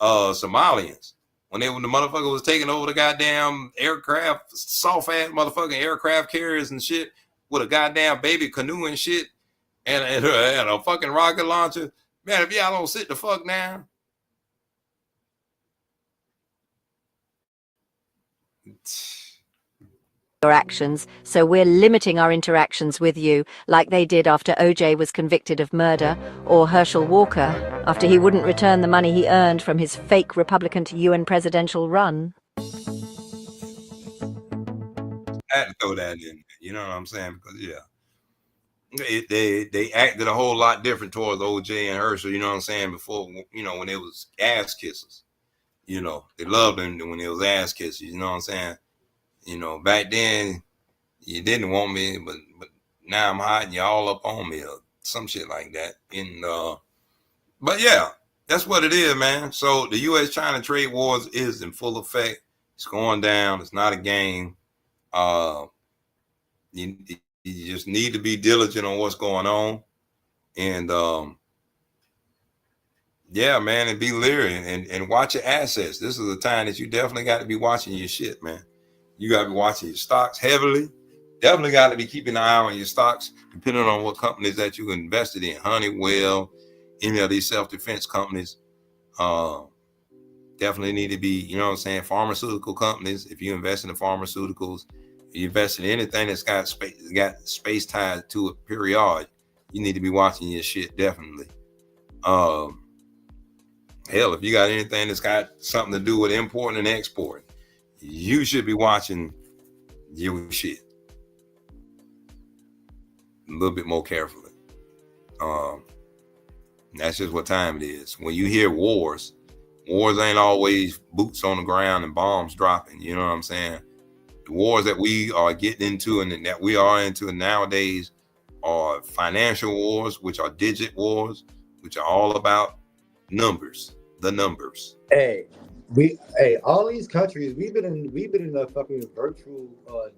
Somalians. When the motherfucker was taking over the goddamn aircraft, soft ass motherfucking aircraft carriers and shit with a goddamn baby canoe and shit and a fucking rocket launcher. Man, if y'all don't sit the fuck down. Your actions, so we're limiting our interactions with you, like they did after OJ was convicted of murder, or Herschel Walker, after he wouldn't return the money he earned from his fake Republican to UN presidential run. I had to throw that in, you know what I'm saying? Because they acted a whole lot different towards OJ and Herschel, you know what I'm saying? Before, you know, when it was ass kissers, you know, they loved him when it was ass kissers, you know what I'm saying? You know, back then you didn't want me, but now I'm hot and you all up on me or some shit like that. And but yeah, that's what it is, man. So the U.S.-China trade wars is in full effect. It's going down. It's not a game. You just need to be diligent on what's going on, and yeah, man, and be leery and watch your assets. This is a time that you definitely got to be watching your shit, man. You got to be watching your stocks heavily. Definitely got to be keeping an eye on your stocks, depending on what companies that you invested in. Honeywell, any of these self-defense companies. Definitely need to be, you know what I'm saying, pharmaceutical companies. If you invest in the pharmaceuticals, if you invest in anything that's got space tied to it, period, you need to be watching your shit, definitely. Hell, if you got anything that's got something to do with importing and exporting, you should be watching your shit a little bit more carefully. That's just what time it is. When you hear wars ain't always boots on the ground and bombs dropping. You know what I'm saying? The wars that we are getting into and that we are into nowadays are financial wars, which are digit wars, which are all about numbers, the numbers. All these countries, we've been in a fucking virtual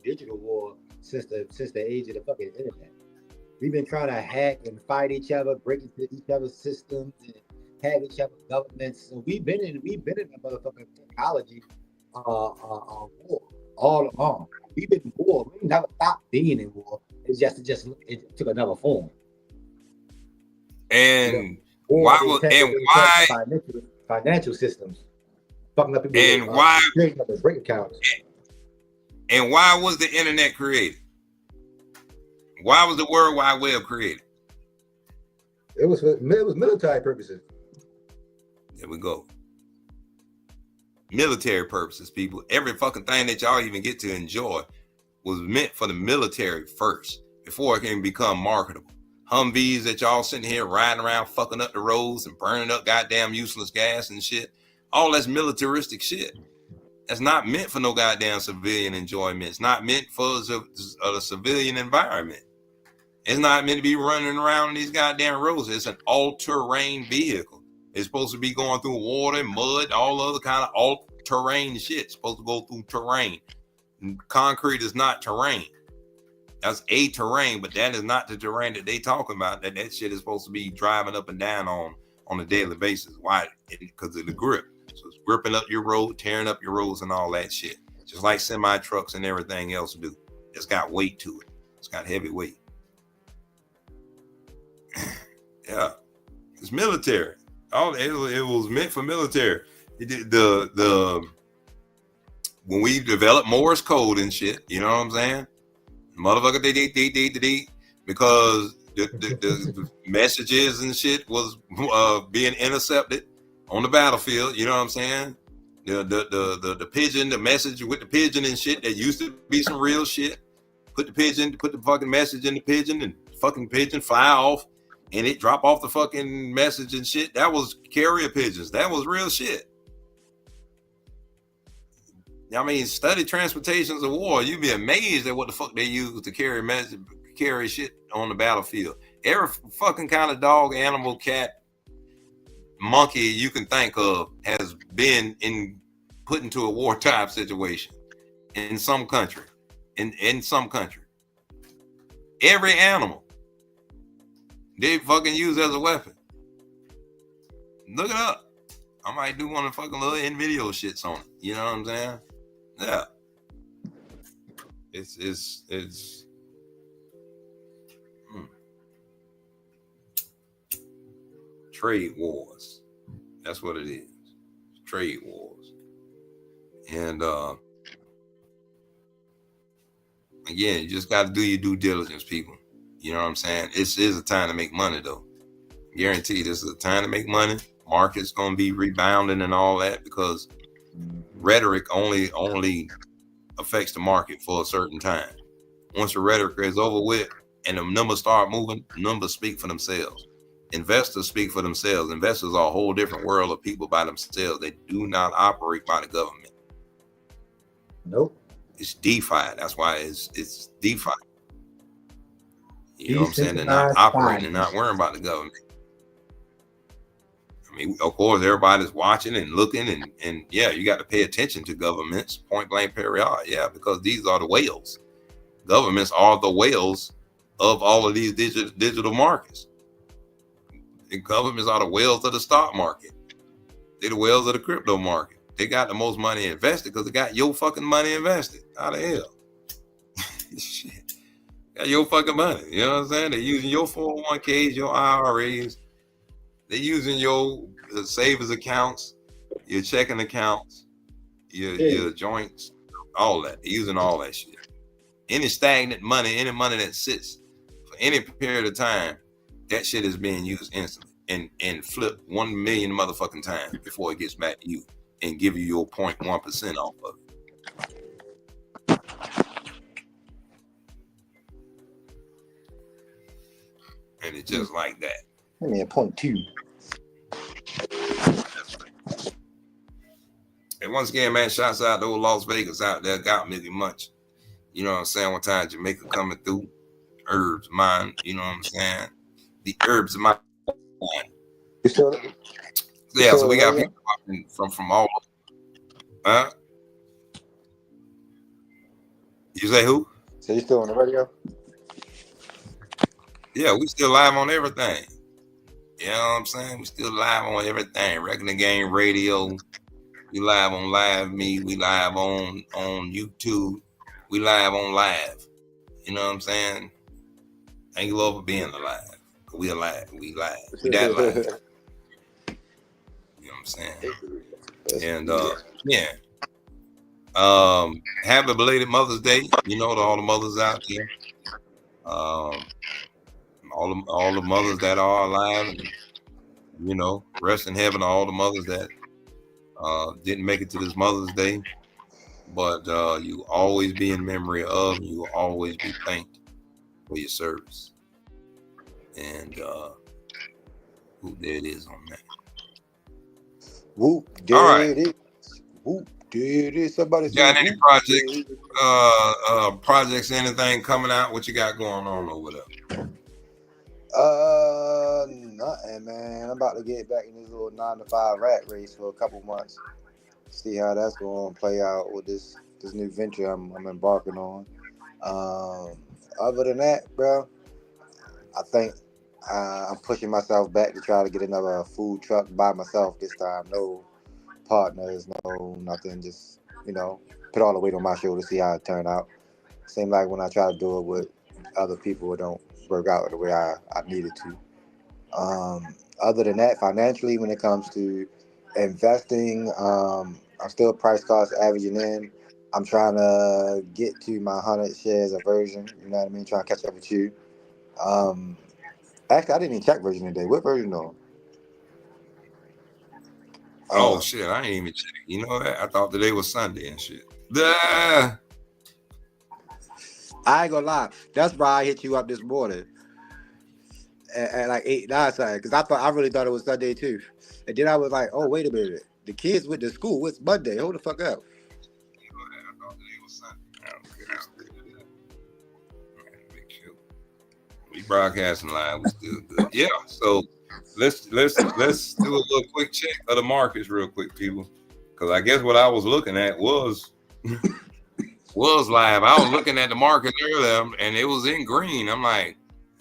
digital war since the age of the fucking internet. We've been trying to hack and fight each other, break into each other's systems, and have each other's governments. So we've been in a motherfucking technology war all along. We've been in war. We never stopped being in war. It took another form. And you know, why financial systems fucking up people and why break accounts. And why was the internet created? Why was the World Wide Web created? It was military purposes. There we go. Military purposes, people. Every fucking thing that y'all even get to enjoy was meant for the military first, before it can become marketable. Humvees that y'all sitting here riding around fucking up the roads and burning up goddamn useless gas and shit. All that's militaristic shit. That's not meant for no goddamn civilian enjoyment. It's not meant for a civilian environment. It's not meant to be running around these goddamn roads. It's an all-terrain vehicle. It's supposed to be going through water, mud, all other kind of all-terrain shit. It's supposed to go through terrain. And concrete is not terrain. That's a terrain, but that is not the terrain that they talking about. That shit is supposed to be driving up and down on a daily basis. Why? Because of the grip. So it's gripping up your road, tearing up your roads and all that shit. Just like semi-trucks and everything else do. It's got weight to it. It's got heavy weight. Yeah. It's military. It was meant for military. When we developed Morse code and shit, you know what I'm saying? Motherfucker, because the messages and shit was being intercepted on the battlefield. You know what I'm saying? The pigeon, the message with the pigeon and shit that used to be some real shit. Put the fucking message in the pigeon, and fucking pigeon fly off, and it drop off the fucking message and shit. That was carrier pigeons. That was real shit. I mean, study transportations of war. You'd be amazed at what the fuck they use to carry shit on the battlefield. Every fucking kind of dog, animal, cat, monkey you can think of has been put into a war type situation. in some country. In some country. Every animal they fucking use as a weapon. Look it up. I might do one of the fucking little video shits on it. You know what I'm saying? Yeah. It's trade wars. That's what it is. Trade wars. And again, you just got to do your due diligence, people. You know what I'm saying? It is a time to make money, though. Guarantee this is a time to make money. Market's going to be rebounding and all that because rhetoric only affects the market for a certain time. Once the rhetoric is over with and the numbers start moving, numbers speak for themselves. Investors speak for themselves. Investors are a whole different world of people by themselves. They do not operate by the government. Nope. It's DeFi. That's why it's DeFi. You know what I'm saying? They're not operating. They're not worrying about the government. I mean, of course, everybody's watching and looking, and yeah, you got to pay attention to governments, point blank period. Yeah, because these are the whales. Governments are the whales of all of these digital markets. The governments are the whales of the stock market. They're the whales of the crypto market. They got the most money invested because they got your fucking money invested. How the hell? Shit. Got your fucking money. You know what I'm saying? They're using your 401ks, your IRAs. They're using your savings accounts, your checking accounts, your joints, all that. They're using all that shit. Any stagnant money, any money that sits for any period of time, that shit is being used instantly and flip 1 million motherfucking times before it gets back to you and give you your 0.1% off of it. And it's just like that. I mean, 0.2. And once again, man, shouts out to old Las Vegas out there. Got me much. You know what I'm saying? One time Jamaica coming through. Herbs, mine. You know what I'm saying? The herbs of my mind. Yeah, so we got people watching from all over. Huh? You say who? So you still on the radio? Yeah, we still live on everything. You know what I'm saying? We still live on everything. Regular Game Radio. We live on Live Me. We live on YouTube. We live on live. You know what I'm saying? Thank you, Lord, for being alive. We alive. We live. We that live. You know what I'm saying? And yeah. Happy belated Mother's Day. You know, to all the mothers out there. All the mothers that are alive, and, you know, rest in heaven. All the mothers that didn't make it to this Mother's Day, but you always be in memory of, and you will always be thanked for your service. And there it is on that. Whoop, there it is. Whoop, there it is. Somebody got any projects, anything coming out? What you got going on over there? Nothing, man. I'm about to get back in this little 9-to-5 rat race for a couple months. See how that's going to play out with this new venture I'm embarking on. Other than that, bro, I think I'm pushing myself back to try to get another food truck by myself this time. No partners, no nothing. Just, you know, put all the weight on my shoulder, see how it turn out. Seems like when I try to do it with other people, it don't work out the way I needed to. Other than that, financially, when it comes to investing, I'm still price cost averaging in. I'm trying to get to my 100 shares of version. You know what I mean? Trying to catch up with you. Actually, I didn't even check version today. What version on? Oh shit, I ain't even check. You know that? I thought today was Sunday and shit. I ain't gonna lie. That's why I hit you up this morning at like 8-9 something, because I really thought it was Sunday too. And then I was like, oh, wait a minute. The kids went to school. It's Monday. Hold the fuck up. I thought today was Sunday. We broadcasting live. We still good. Yeah. So let's do a little quick check of the markets real quick, people. Because I guess what I was looking at was was live. I was looking at the market earlier, and it was in green. I'm like,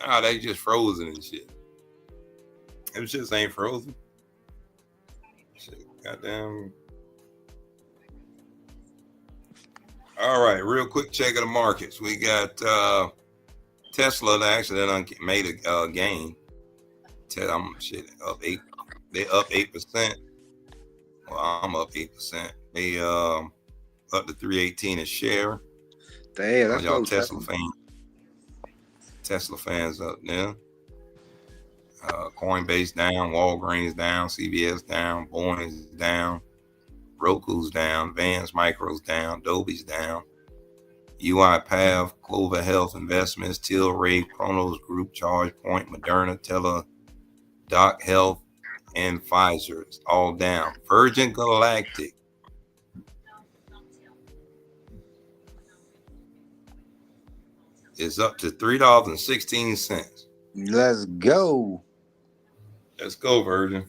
oh, they just frozen and shit. It just ain't frozen. Shit, goddamn. All right, real quick check of the markets. We got Tesla that actually made a gain. I'm up 8. They up 8%. Well, I'm up 8%. They up to 318 a share. Damn, that's y'all close. Tesla fans up there. Coinbase down, Walgreens down, CVS down, Boeing's down, Roku's down, Vans Micro's down, Adobe's down, UiPath, Clover Health Investments, Tilray, Chronos Group, ChargePoint, Moderna, Teladoc Health, and Pfizer is all down. Virgin Galactic is up to $3.16. Let's go. Let's go, Virgin.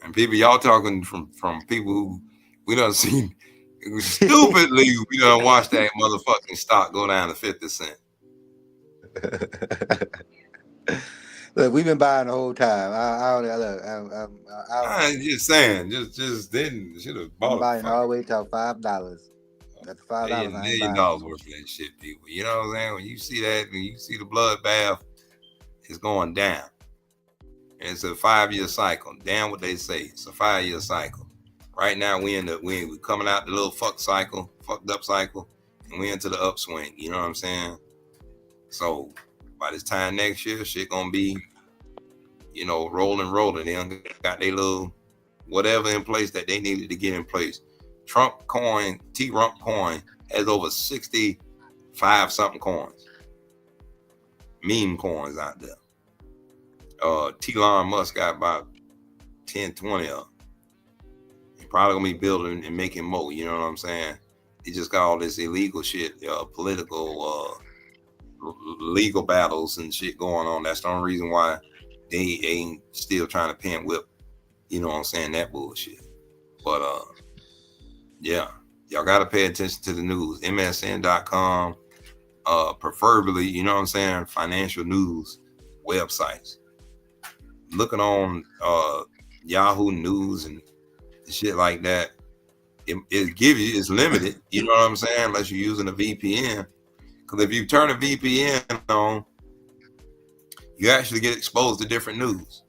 And people, y'all talking from people who we done seen stupidly, we done watched that motherfucking stock go down to 50 cents. Look, we've been buying the whole time. I'm just saying, just didn't should have bought it. Buying all the way till $5. That's $5. $1 million worth of that shit, people. You know what I'm saying? When you see that, when you see the bloodbath, it's going down. And it's a 5-year cycle. Damn what they say. It's a 5-year cycle. Right now we coming out the little fucked up cycle, and we into the upswing. You know what I'm saying? So by this time next year, shit gonna be, rolling. They got their little whatever in place that they needed to get in place. Trump coin, T-Rump coin has over 65 something coins. Meme coins out there. Elon Musk got about 10, 20 of them. He's probably gonna be building and making more. You know what I'm saying? He just got all this illegal shit, political, legal battles and shit going on. That's the only reason why they ain't still trying to pin whip. You know what I'm saying? That bullshit. But yeah, y'all gotta pay attention to the news. MSN.com, preferably, you know what I'm saying, financial news websites. Looking on Yahoo News and shit like that, it gives you, it's limited, you know what I'm saying, unless you're using a VPN. Because if you turn a VPN on, you actually get exposed to different news.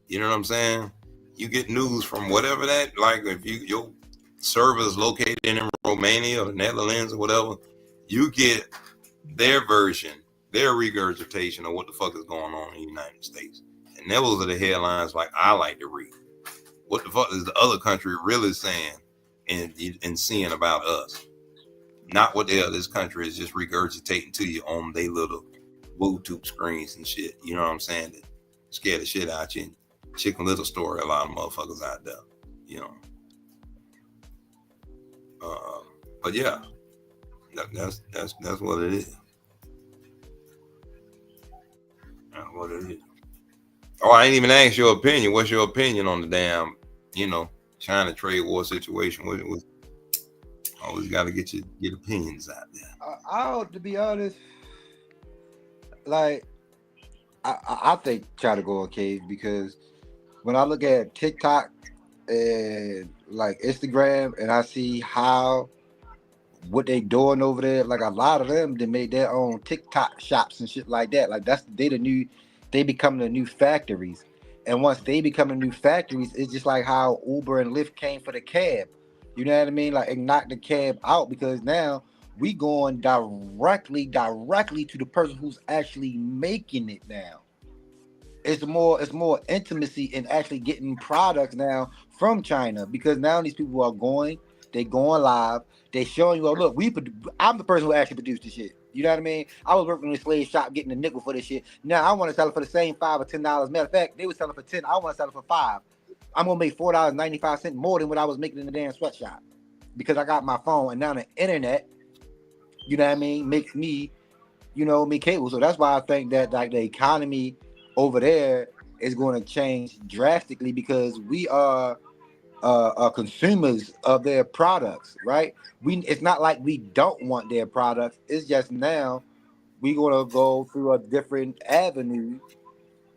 You know what I'm saying? You get news from whatever that, like if your server is located in Romania or the Netherlands or whatever, you get their version, their regurgitation of what the fuck is going on in the United States. And those are the headlines like I like to read. What the fuck is the other country really saying and seeing about us? Not what the hell this country is just regurgitating to you on their little Bluetooth screens and shit. You know what I'm saying? That scare the shit out you. And Chicken Little story, a lot of motherfuckers out there. You know. But yeah, that's what it is. That's what it is. Oh, I ain't even asked your opinion. What's your opinion on the damn, China trade war situation? Always got to get opinions out there. To be honest, like I think China go okay, because when I look at TikTok and like Instagram, and I see what they doing over there, like a lot of them, they made their own TikTok shops and shit like that. Like they become the new factories. And once they become the new factories, it's just like how Uber and Lyft came for the cab. You know what I mean? Like it knocked the cab out, because now we going directly to the person who's actually making it now. It's more intimacy in actually getting products now from China, because now these people are going live. They showing you, look, I'm the person who actually produced this shit. You know what I mean? I was working in a slave shop getting a nickel for this shit. Now I want to sell it for the same $5 or $10. Matter of fact, they were selling for $10. I want to sell it for $5. I'm gonna make $4.95 more than what I was making in the damn sweatshop, because I got my phone, and now the internet, you know what I mean, makes me, me capable. So that's why I think that like the economy over there is going to change drastically, because we are consumers of their products, right? It's not like we don't want their products. It's just now we're gonna go through a different avenue.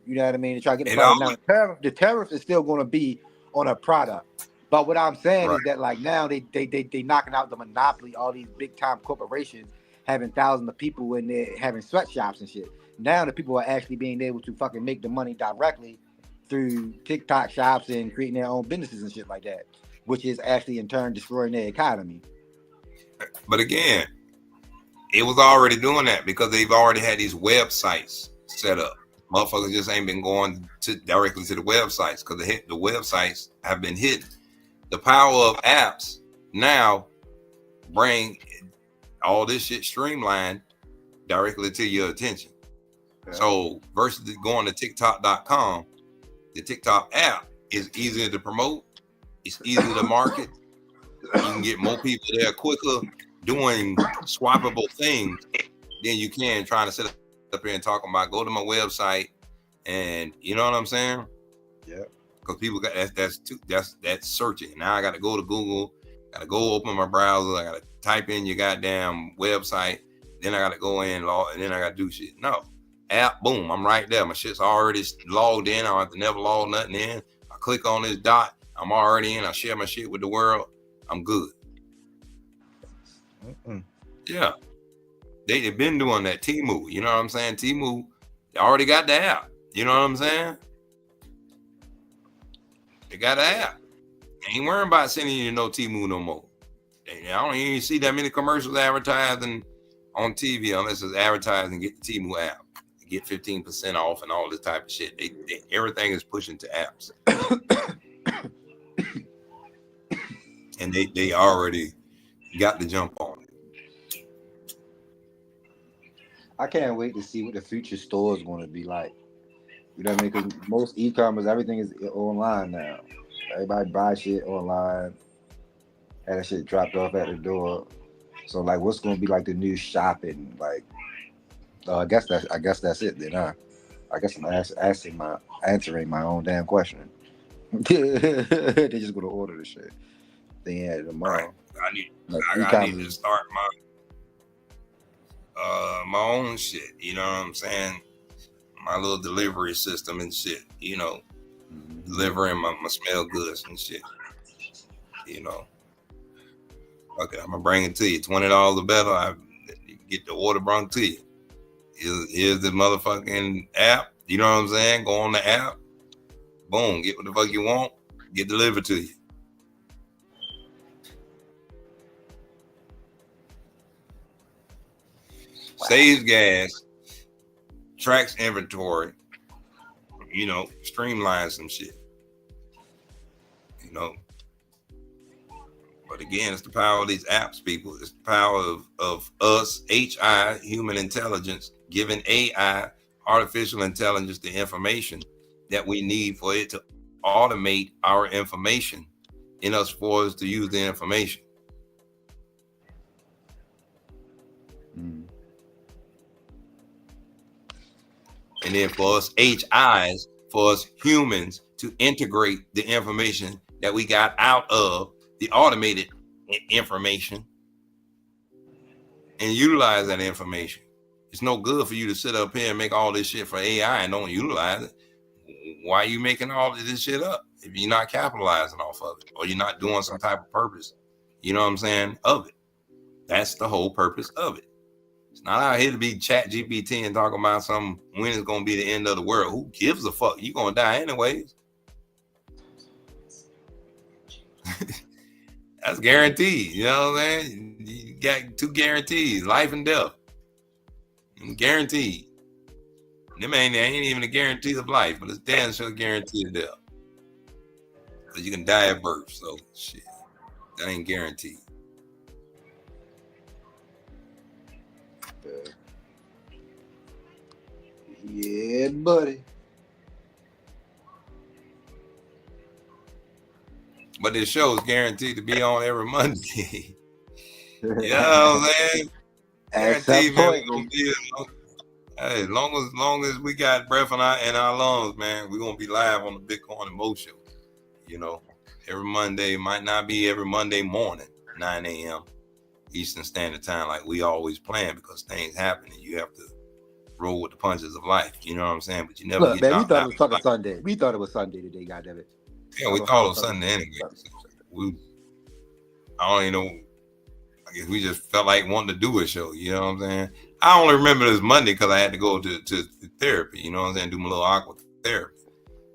You know what I mean? To try to get the It all product. Now the tariff is still gonna be on a product. But what I'm saying right. is that like now they knocking out the monopoly, all these big time corporations having thousands of people in there having sweatshops and shit. Now the people are actually being able to fucking make the money directly through TikTok shops and creating their own businesses and shit like that, which is actually in turn destroying their economy. But again, it was already doing that because they've already had these websites set up. Motherfuckers just ain't been going directly to the websites because the websites have been hidden. The power of apps now bring all this shit streamlined directly to your attention. Yeah. So versus going to TikTok.com, the TikTok app is easier to promote. It's easier to market. You can get more people there quicker doing swappable things than you can trying to sit up here and talk about go to my website and you know what I'm saying? Yeah. Because people got that's searching. Now I got to go to Google, got to go open my browser, I got to type in your goddamn website, then I got to go in log, and then I got to do shit. No, app, boom, I'm right there. My shit's already logged in. I don't have to never log nothing in. I click on this dot, I'm already in. I share my shit with the world. I'm good. Yeah, they've been doing that. Temu, you know what I'm saying? Temu, they already got the app. You know what I'm saying? They got an app. Ain't worrying about sending you to no Temu no more. I don't even see that many commercials advertising on TV unless it's advertising. Get the Temu app, get 15% off, and all this type of shit. Everything is pushing to apps, and they already got the jump on it. I can't wait to see what the future store is going to be like. You know what I mean? Because most e-commerce, everything is online now. Everybody buys shit online. Had that shit dropped off at the door. So like, what's going to be like the new shopping? Like, I guess that's it then. Huh? I guess I'm answering my own damn question. They're just going to order the shit. They had it tomorrow. Right. Like, I need to start my own shit. You know what I'm saying? My little delivery system and shit, you know, delivering my smell goods and shit, you know. Okay, I'm gonna bring it to you. $20 or better, I get the order brought to you. Here's the motherfucking app, you know what I'm saying? Go on the app, boom, get what the fuck you want, get delivered to you. Saves gas, tracks inventory, you know, streamlines some shit, you know. But again, it's the power of these apps, people. It's the power of us, HI, human intelligence, giving AI, artificial intelligence, the information that we need for it to automate our information in us for us to use the information. And then for us HIs, for us humans to integrate the information that we got out of the automated information and utilize that information. It's no good for you to sit up here and make all this shit for AI and don't utilize it. Why are you making all of this shit up if you're not capitalizing off of it or you're not doing some type of purpose, you know what I'm saying, of it? That's the whole purpose of it. It's not out here to be chat GPT and talking about when it's going to be the end of the world. Who gives a fuck? You're going to die anyways. That's guaranteed. You know what I'm saying? You got two guarantees, life and death. Guaranteed. Them ain't even a guarantee of life, but it's damn sure a guarantee of death. Because you can die at birth. So, shit. That ain't guaranteed. Yeah, buddy. But this show is guaranteed to be on every Monday. You know what I'm saying? Guaranteed, man. We're gonna be, hey, as long as we got breath in our lungs, man, we're gonna be live on the Bitcoin and Mo show. You know, every Monday. It might not be every Monday morning, 9 a.m. Eastern Standard Time, like we always plan, because things happen and you have to roll with the punches of life. You know what I'm saying? But you never Look, get man, we knocked thought it out. was fucking Sunday. We thought it was Sunday today, goddamn it. Yeah, we thought it was Sunday anyway. So I don't even know. I guess we just felt like wanting to do a show. You know what I'm saying? I only remember it was Monday because I had to go to therapy. You know what I'm saying? Do my little aqua therapy.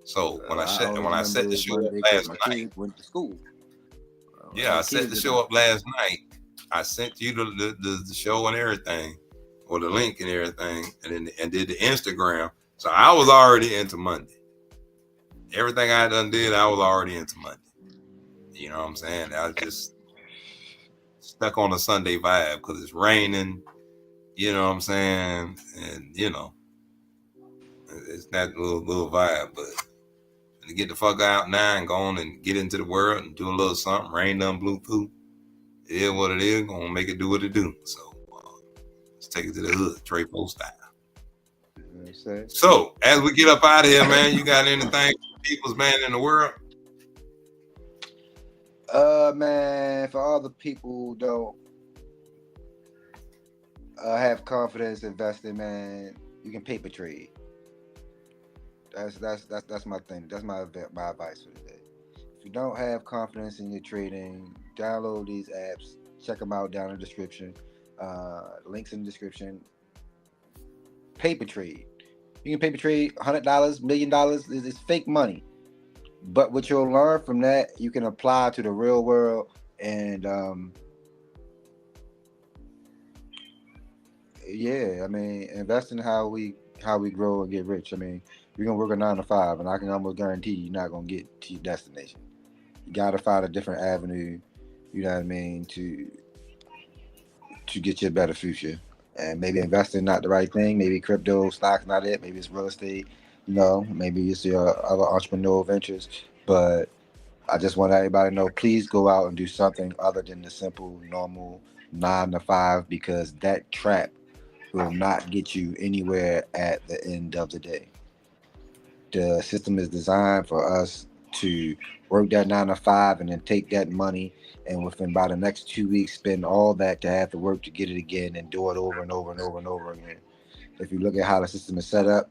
So when I set the show up last night, went to school. Yeah, I set the show up last night. I sent you the show and everything, or the link and everything, and did the Instagram. So I was already into Monday. Everything I done did, I was already into Monday. You know what I'm saying? I was just stuck on a Sunday vibe because it's raining. You know what I'm saying? And you know, it's that little vibe. But to get the fuck out now and go on and get into the world and do a little something, rain done blew through. It is what it is. Gonna make it do what it do. So let's take it to the hood, Trey Post style. So as we get up out of here, man, you got anything for people's man in the world? Man, for all the people who don't have confidence investing, man, you can paper trade. That's my thing. That's my advice for today. If you don't have confidence in your trading, download these apps. Check them out down in the description. Links in the description. Paper trade. You can paper trade $100, $1 million. It's fake money. But what you'll learn from that, you can apply to the real world. And yeah, I mean, invest in how we grow and get rich. I mean, you're gonna work a 9 to 5, and I can almost guarantee you're not gonna get to your destination. You gotta find a different avenue, you know what I mean, to get you a better future. And maybe investing not the right thing. Maybe crypto stocks not it. Maybe it's real estate. You know, maybe it's your other entrepreneurial ventures. But I just want everybody to know, please go out and do something other than the simple, normal 9 to 5, because that trap will not get you anywhere at the end of the day. The system is designed for us to work that 9 to 5 and then take that money and within about the next 2 weeks spend all that to have to work to get it again and do it over and over and over and over again. If you look at how the system is set up,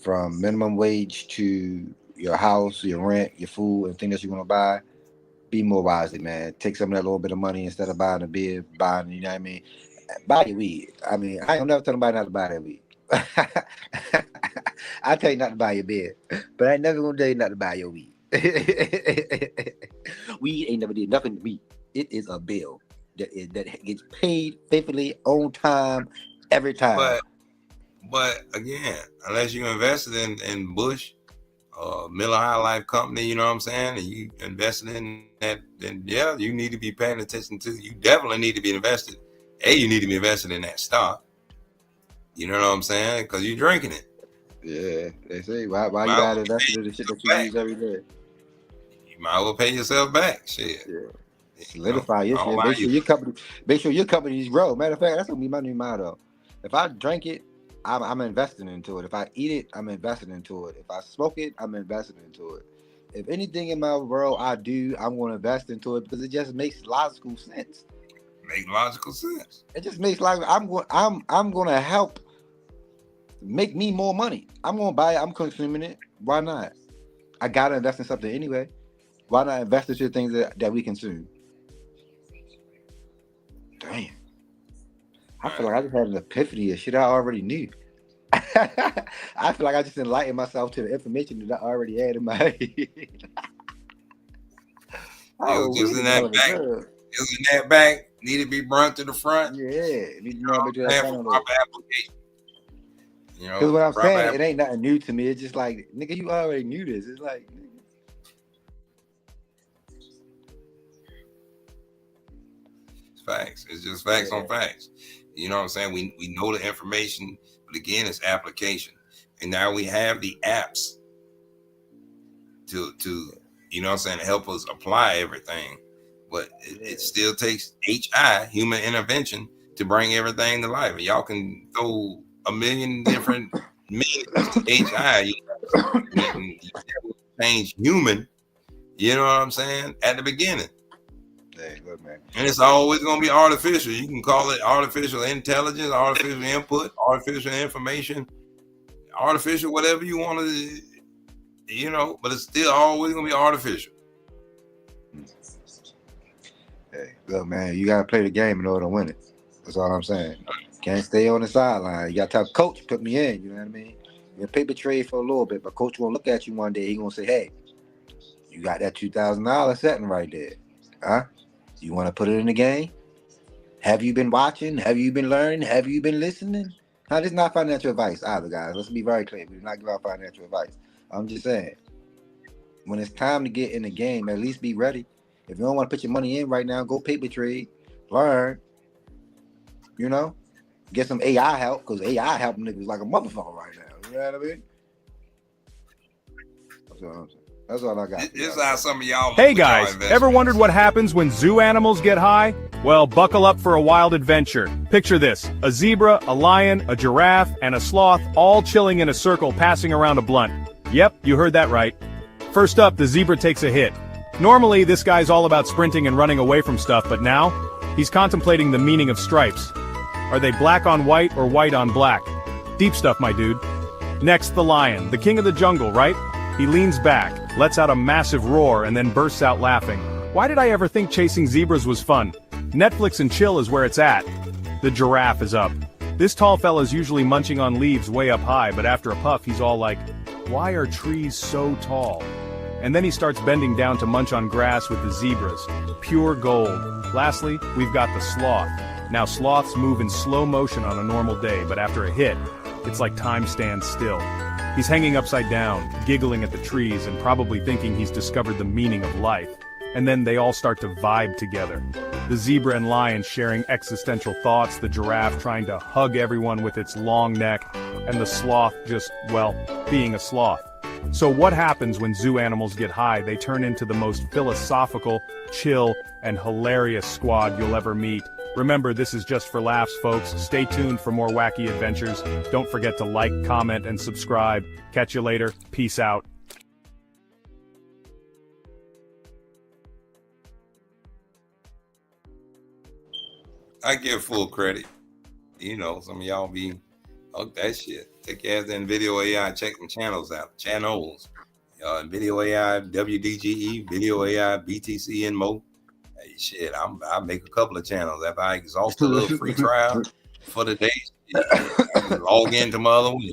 from minimum wage to your house, your rent, your food, and things that you want to buy, be more wisely, man. Take some of that little bit of money instead of buying a beer, buying, you know what I mean? Buy your weed. I mean, I don't never tell nobody not to buy that weed. I tell you not to buy your beer, but I ain't never gonna tell you not to buy your weed. Weed ain't never did nothing to me. It is a bill that gets paid faithfully on time every time. But again, unless you invested in Bush, Miller High Life Company, you know what I'm saying, and you invested in that, then yeah, you need to be paying attention to. You definitely need to be invested. You need to be invested in that stock. You know what I'm saying? Because you're drinking it. Yeah, they say why you gotta invest in the shit that you use every day. You might as well pay yourself back. Shit. Yeah. Solidify your shit. Make sure your company's grow. Matter of fact, that's gonna be my new motto. If I drink it, I'm investing into it. If I eat it, I'm investing into it. If I smoke it, I'm investing into it. If anything in my world I do, I'm gonna invest into it because it just makes logical sense. It just makes I'm gonna help make me more money. I'm gonna buy it. I'm consuming it. Why not? I gotta invest in something anyway. Why not invest into things that we consume? Damn. I feel like I just had an epiphany of shit I already knew. I feel like I just enlightened myself to the information that I already had in my head. It was just in that back. It was in that back. Need to be brought to the front. Yeah, need to know proper application. You know, because what I'm saying, it ain't nothing new to me. It's just like, nigga, you already knew this. It's like, it's facts. It's just facts on facts. You know what I'm saying? We know the information, but again, it's application. And now we have the apps to you know what I'm saying, to help us apply everything. But it still takes human intervention, to bring everything to life. And y'all can throw a million different meanings to HI. You change human. You know what I'm saying? At the beginning. Hey, look, man. And it's always going to be artificial. You can call it artificial intelligence, artificial input, artificial information, artificial whatever you want to, you know, but it's still always going to be artificial. Hey, look, man, you got to play the game in order to win it. That's all I'm saying. Can't stay on the sideline. You got to tell coach, put me in. You know what I mean? You're a paper trade for a little bit, but coach going to look at you one day. He going to say, hey, you got that $2,000 setting right there. Huh? You want to put it in the game? Have you been watching? Have you been learning? Have you been listening? Now, this is not financial advice either, guys. Let's be very clear. We do not give out financial advice. I'm just saying, when it's time to get in the game, at least be ready. If you don't want to put your money in right now, go paper trade, learn, you know, get some AI help, because AI helping niggas like a motherfucker right now. You know what I mean? That's what I'm saying. That's all I got. This is how some of y'all. Hey guys, ever wondered what happens when zoo animals get high? Well, buckle up for a wild adventure. Picture this: a zebra, a lion, a giraffe, and a sloth all chilling in a circle passing around a blunt. Yep, you heard that right. First up, the zebra takes a hit. Normally, this guy's all about sprinting and running away from stuff, but now, he's contemplating the meaning of stripes. Are they black on white or white on black? Deep stuff, my dude. Next, the lion, the king of the jungle, right? He leans back, lets out a massive roar, and then bursts out laughing. Why did I ever think chasing zebras was fun? Netflix and chill is where it's at. The giraffe is up. This tall fella's usually munching on leaves way up high, but after a puff he's all like, why are trees so tall? And then he starts bending down to munch on grass with the zebras. Pure gold. Lastly, we've got the sloth. Now sloths move in slow motion on a normal day, but after a hit, it's like time stands still. He's hanging upside down, giggling at the trees, and probably thinking he's discovered the meaning of life. And then they all start to vibe together. The zebra and lion sharing existential thoughts, the giraffe trying to hug everyone with its long neck, and the sloth just, well, being a sloth. So what happens when zoo animals get high? They turn into the most philosophical, chill, and hilarious squad you'll ever meet. Remember, this is just for laughs, folks. Stay tuned for more wacky adventures. Don't forget to like, comment, and subscribe. Catch you later. Peace out. I give full credit. You know, some of y'all be, oh, that shit. Take your ass in Video AI, check them channels out. Channels. Video AI, WDGE, Video AI, BTC, and Mo. Hey, shit, I make a couple of channels. After I exhaust a little free trial for the day, I log into my other one.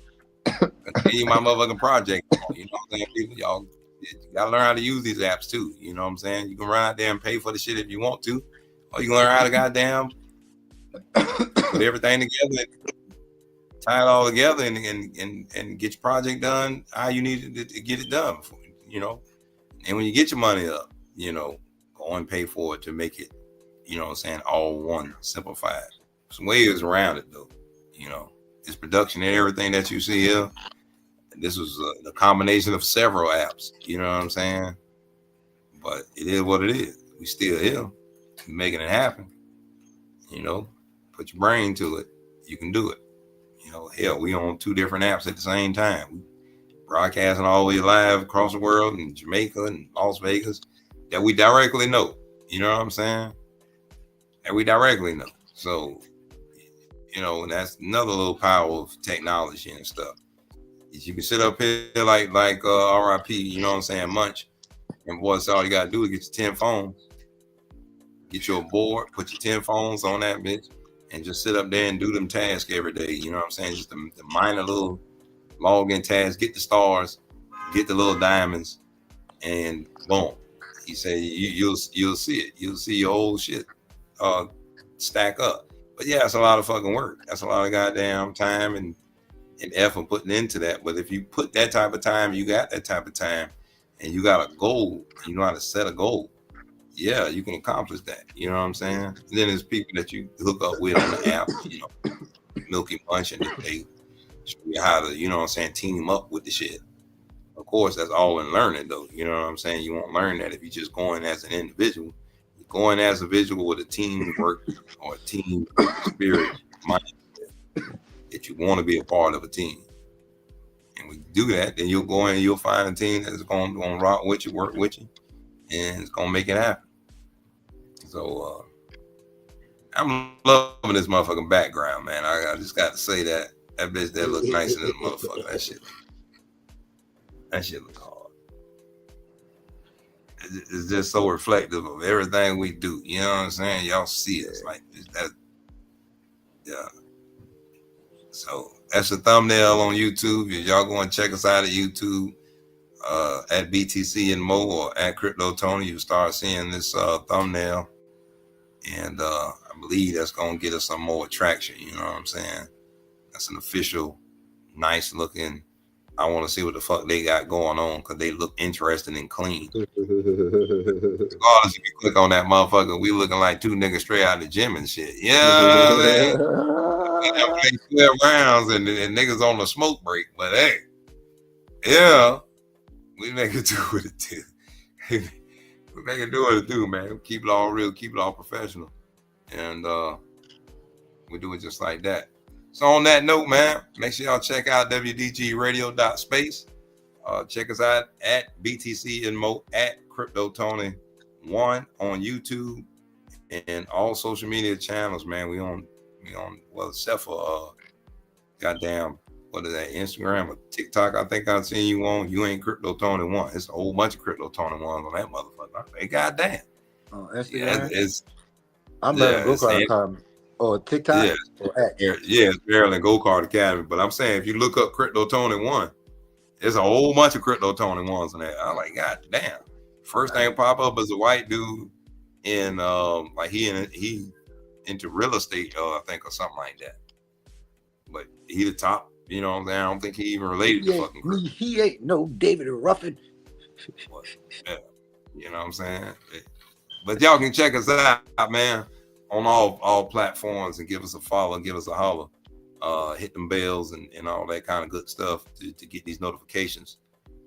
Continue my motherfucking project. You know what I'm saying, people? Y'all gotta learn how to use these apps too. You know what I'm saying? You can run out there and pay for the shit if you want to, or you can learn how to goddamn put everything together, tie it all together, and get your project done how you need to get it done. You know, and when you get your money up, you know, go and pay for it to make it, you know what I'm saying, all one, simplified. Some ways around it though. You know, this production and everything that you see here, this was a combination of several apps. You know what I'm saying? But it is what it is. We still here, making it happen. You know, put your brain to it. You can do it. You know, hell, we on 2 different apps at the same time. We broadcasting all the way live across the world in Jamaica and Las Vegas that we directly know. You know what I'm saying? That we directly know. So, you know, and that's another little power of technology and stuff. Is you can sit up here like RIP, you know what I'm saying, Munch, and boy, that's all you gotta do is get your 10 phones, get your board, put your 10 phones on that bitch, and just sit up there and do them tasks every day. You know what I'm saying? Just the minor little login tasks, get the stars, get the little diamonds, and boom. He said you'll see it. You'll see your old shit stack up. But yeah, it's a lot of fucking work. That's a lot of goddamn time and effort putting into that. But if you put that type of time, you got that type of time, and you got a goal, you know how to set a goal, yeah, you can accomplish that. You know what I'm saying? And then there's people that you hook up with on the app, you know, Milky Punch, and they show you how to, you know what I'm saying, team up with the shit. Of course, that's all in learning, though. You know what I'm saying? You won't learn that if you just going as an individual. You're going as a visual with a team work or a team spirit mindset that you want to be a part of a team. And when you do that, then you'll go in and you'll find a team that's going to rock with you, work with you, and it's gonna make it happen. So I'm loving this motherfucking background, man. I just got to say that bitch that look nicer than a motherfucker. That shit look hard. It's just so reflective of everything we do. You know what I'm saying? Y'all see it. It's like that. Yeah. So that's the thumbnail on YouTube. If y'all go and check us out at YouTube, at BTC and Mo or at Crypto Tony, you start seeing this thumbnail. And I believe that's gonna get us some more attraction. You know what I'm saying? That's an official, nice looking. I want to see what the fuck they got going on because they look interesting and clean. Regardless, if you click on that motherfucker, we looking like two niggas straight out of the gym and shit. You know what I'm saying? 12 rounds and niggas on the smoke break. But hey, yeah, we make it do what it do. We make it do what it do, man. Keep it all real, keep it all professional. And we do it just like that. So on that note, man, make sure y'all check out wdgradio.space. Check us out at BTC and Mo, at Crypto Tony 1 on YouTube and all social media channels, man. We on well, except for goddamn, what is that, Instagram or TikTok? I think I've seen you on. You ain't Crypto Tony 1. It's a whole bunch of Crypto Tony 1s on that motherfucker. Hey, goddamn. Instagram. Yeah, I'm a go-kart academy. Or TikTok. Yeah, or X. It's Maryland Go-Kart Academy. But I'm saying if you look up Crypto Tony 1, there's a whole bunch of Crypto Tony 1s in there. I'm like, god damn. First thing pop up is a white dude in like he into real estate, I think, or something like that. But he the top, you know what I'm saying? I don't think he even related to fucking crypto. He ain't no David Ruffin. Yeah, you know what I'm saying? But y'all can check us out, man, on all platforms and give us a follow, give us a holler. Hit them bells and all that kind of good stuff to get these notifications.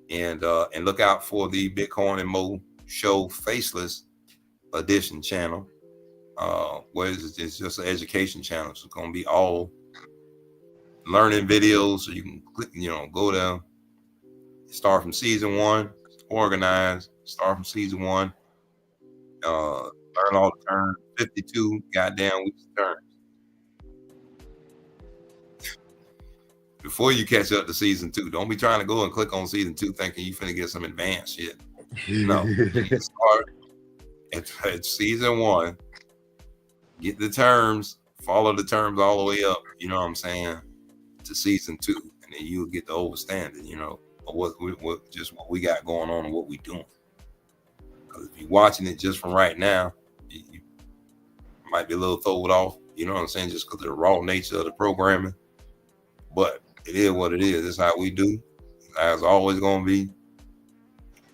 And look out for the Bitcoin and Mo Show Faceless Edition channel. Where it's just an education channel. So it's gonna be all learning videos. So you can click, go there, start from season 1, organize, start from season 1, learn all the terms, 52 goddamn weeks of terms. Before you catch up to season 2, don't be trying to go and click on season 2 thinking you finna get some advanced shit. No, you start at season 1, get the terms, follow the terms all the way up, you know what I'm saying, to season 2, and then you'll get the overstanding, of what we got going on and what we doing. Because if you're watching it just from right now, you might be a little thrown off, you know what I'm saying, just because of the raw nature of the programming. But it is what it is. It's how we do. How it's always gonna be.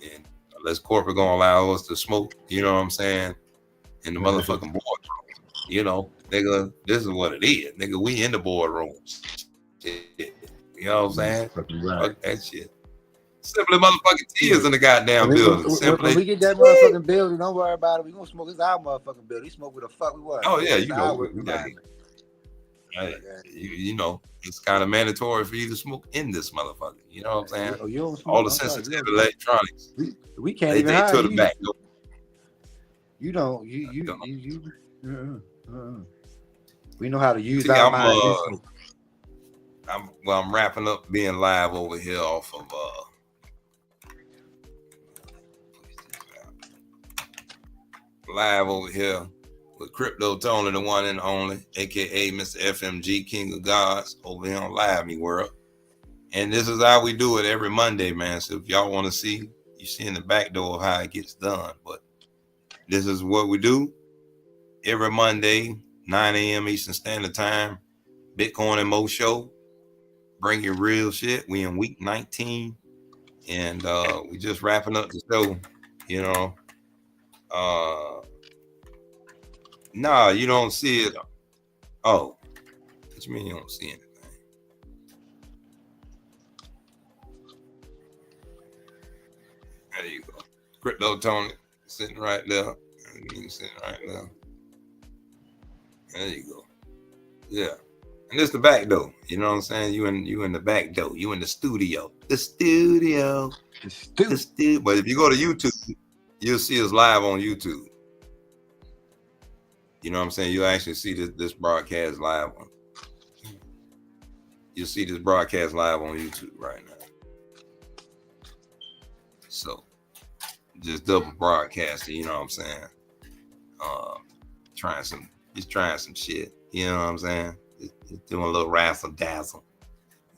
And unless corporate gonna allow us to smoke, you know what I'm saying, in the motherfucking boardroom. Nigga, this is what it is. Nigga, we in the boardroom. You know what I'm saying? Fuck that shit. Simply motherfucking tears in the goddamn building. When we get that motherfucking building, don't worry about it. We gonna smoke. It's our motherfucking building. We smoke with the fuck we want. Oh yeah, it's it's kind of mandatory for you to smoke in this motherfucker. You know what I'm saying? You don't smoke. All the sensitive electronics. We can't they even hide to the back. You don't. We know how to use our mind. I'm wrapping up being live over here off of live over here with Crypto Tony, the one and only, aka Mr. FMG, King of Gods, over here on Live Me World. And this is how we do it every Monday, man. So if y'all want to see, you see in the back door how it gets done. But this is what we do every Monday, 9 a.m. Eastern Standard Time. Bitcoin and Mo Show. Bring your real shit. We in week 19. And we just wrapping up the show, Nah, you don't see it. Oh, what you mean you don't see anything? There you go. Crypto Tony sitting right there. Sitting right there. There you go. Yeah. And this the back door. You know what I'm saying? You in the back door. You in the studio. The studio. But if you go to YouTube, you'll see us live on YouTube. You know what I'm saying? You'll actually see this broadcast live on. You'll see this broadcast live on YouTube right now. So just double broadcasting, you know what I'm saying? Trying some shit. You know what I'm saying? Just doing a little razzle dazzle.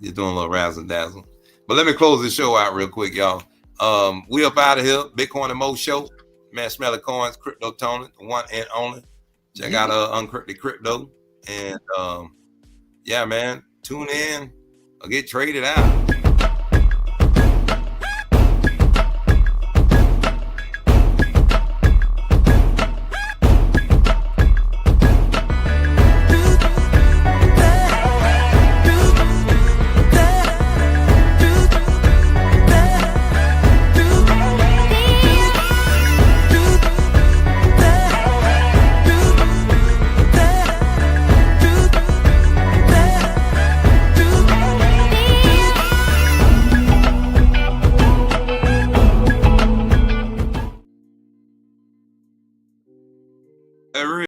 Just doing a little razzle dazzle. But let me close this show out real quick, y'all. We up out of here. Bitcoin and Mo show. Man, Smelly Koins, Crypto Tony, the one and only. Check out Uncrypted Crypto. And yeah, man, tune in or get traded out.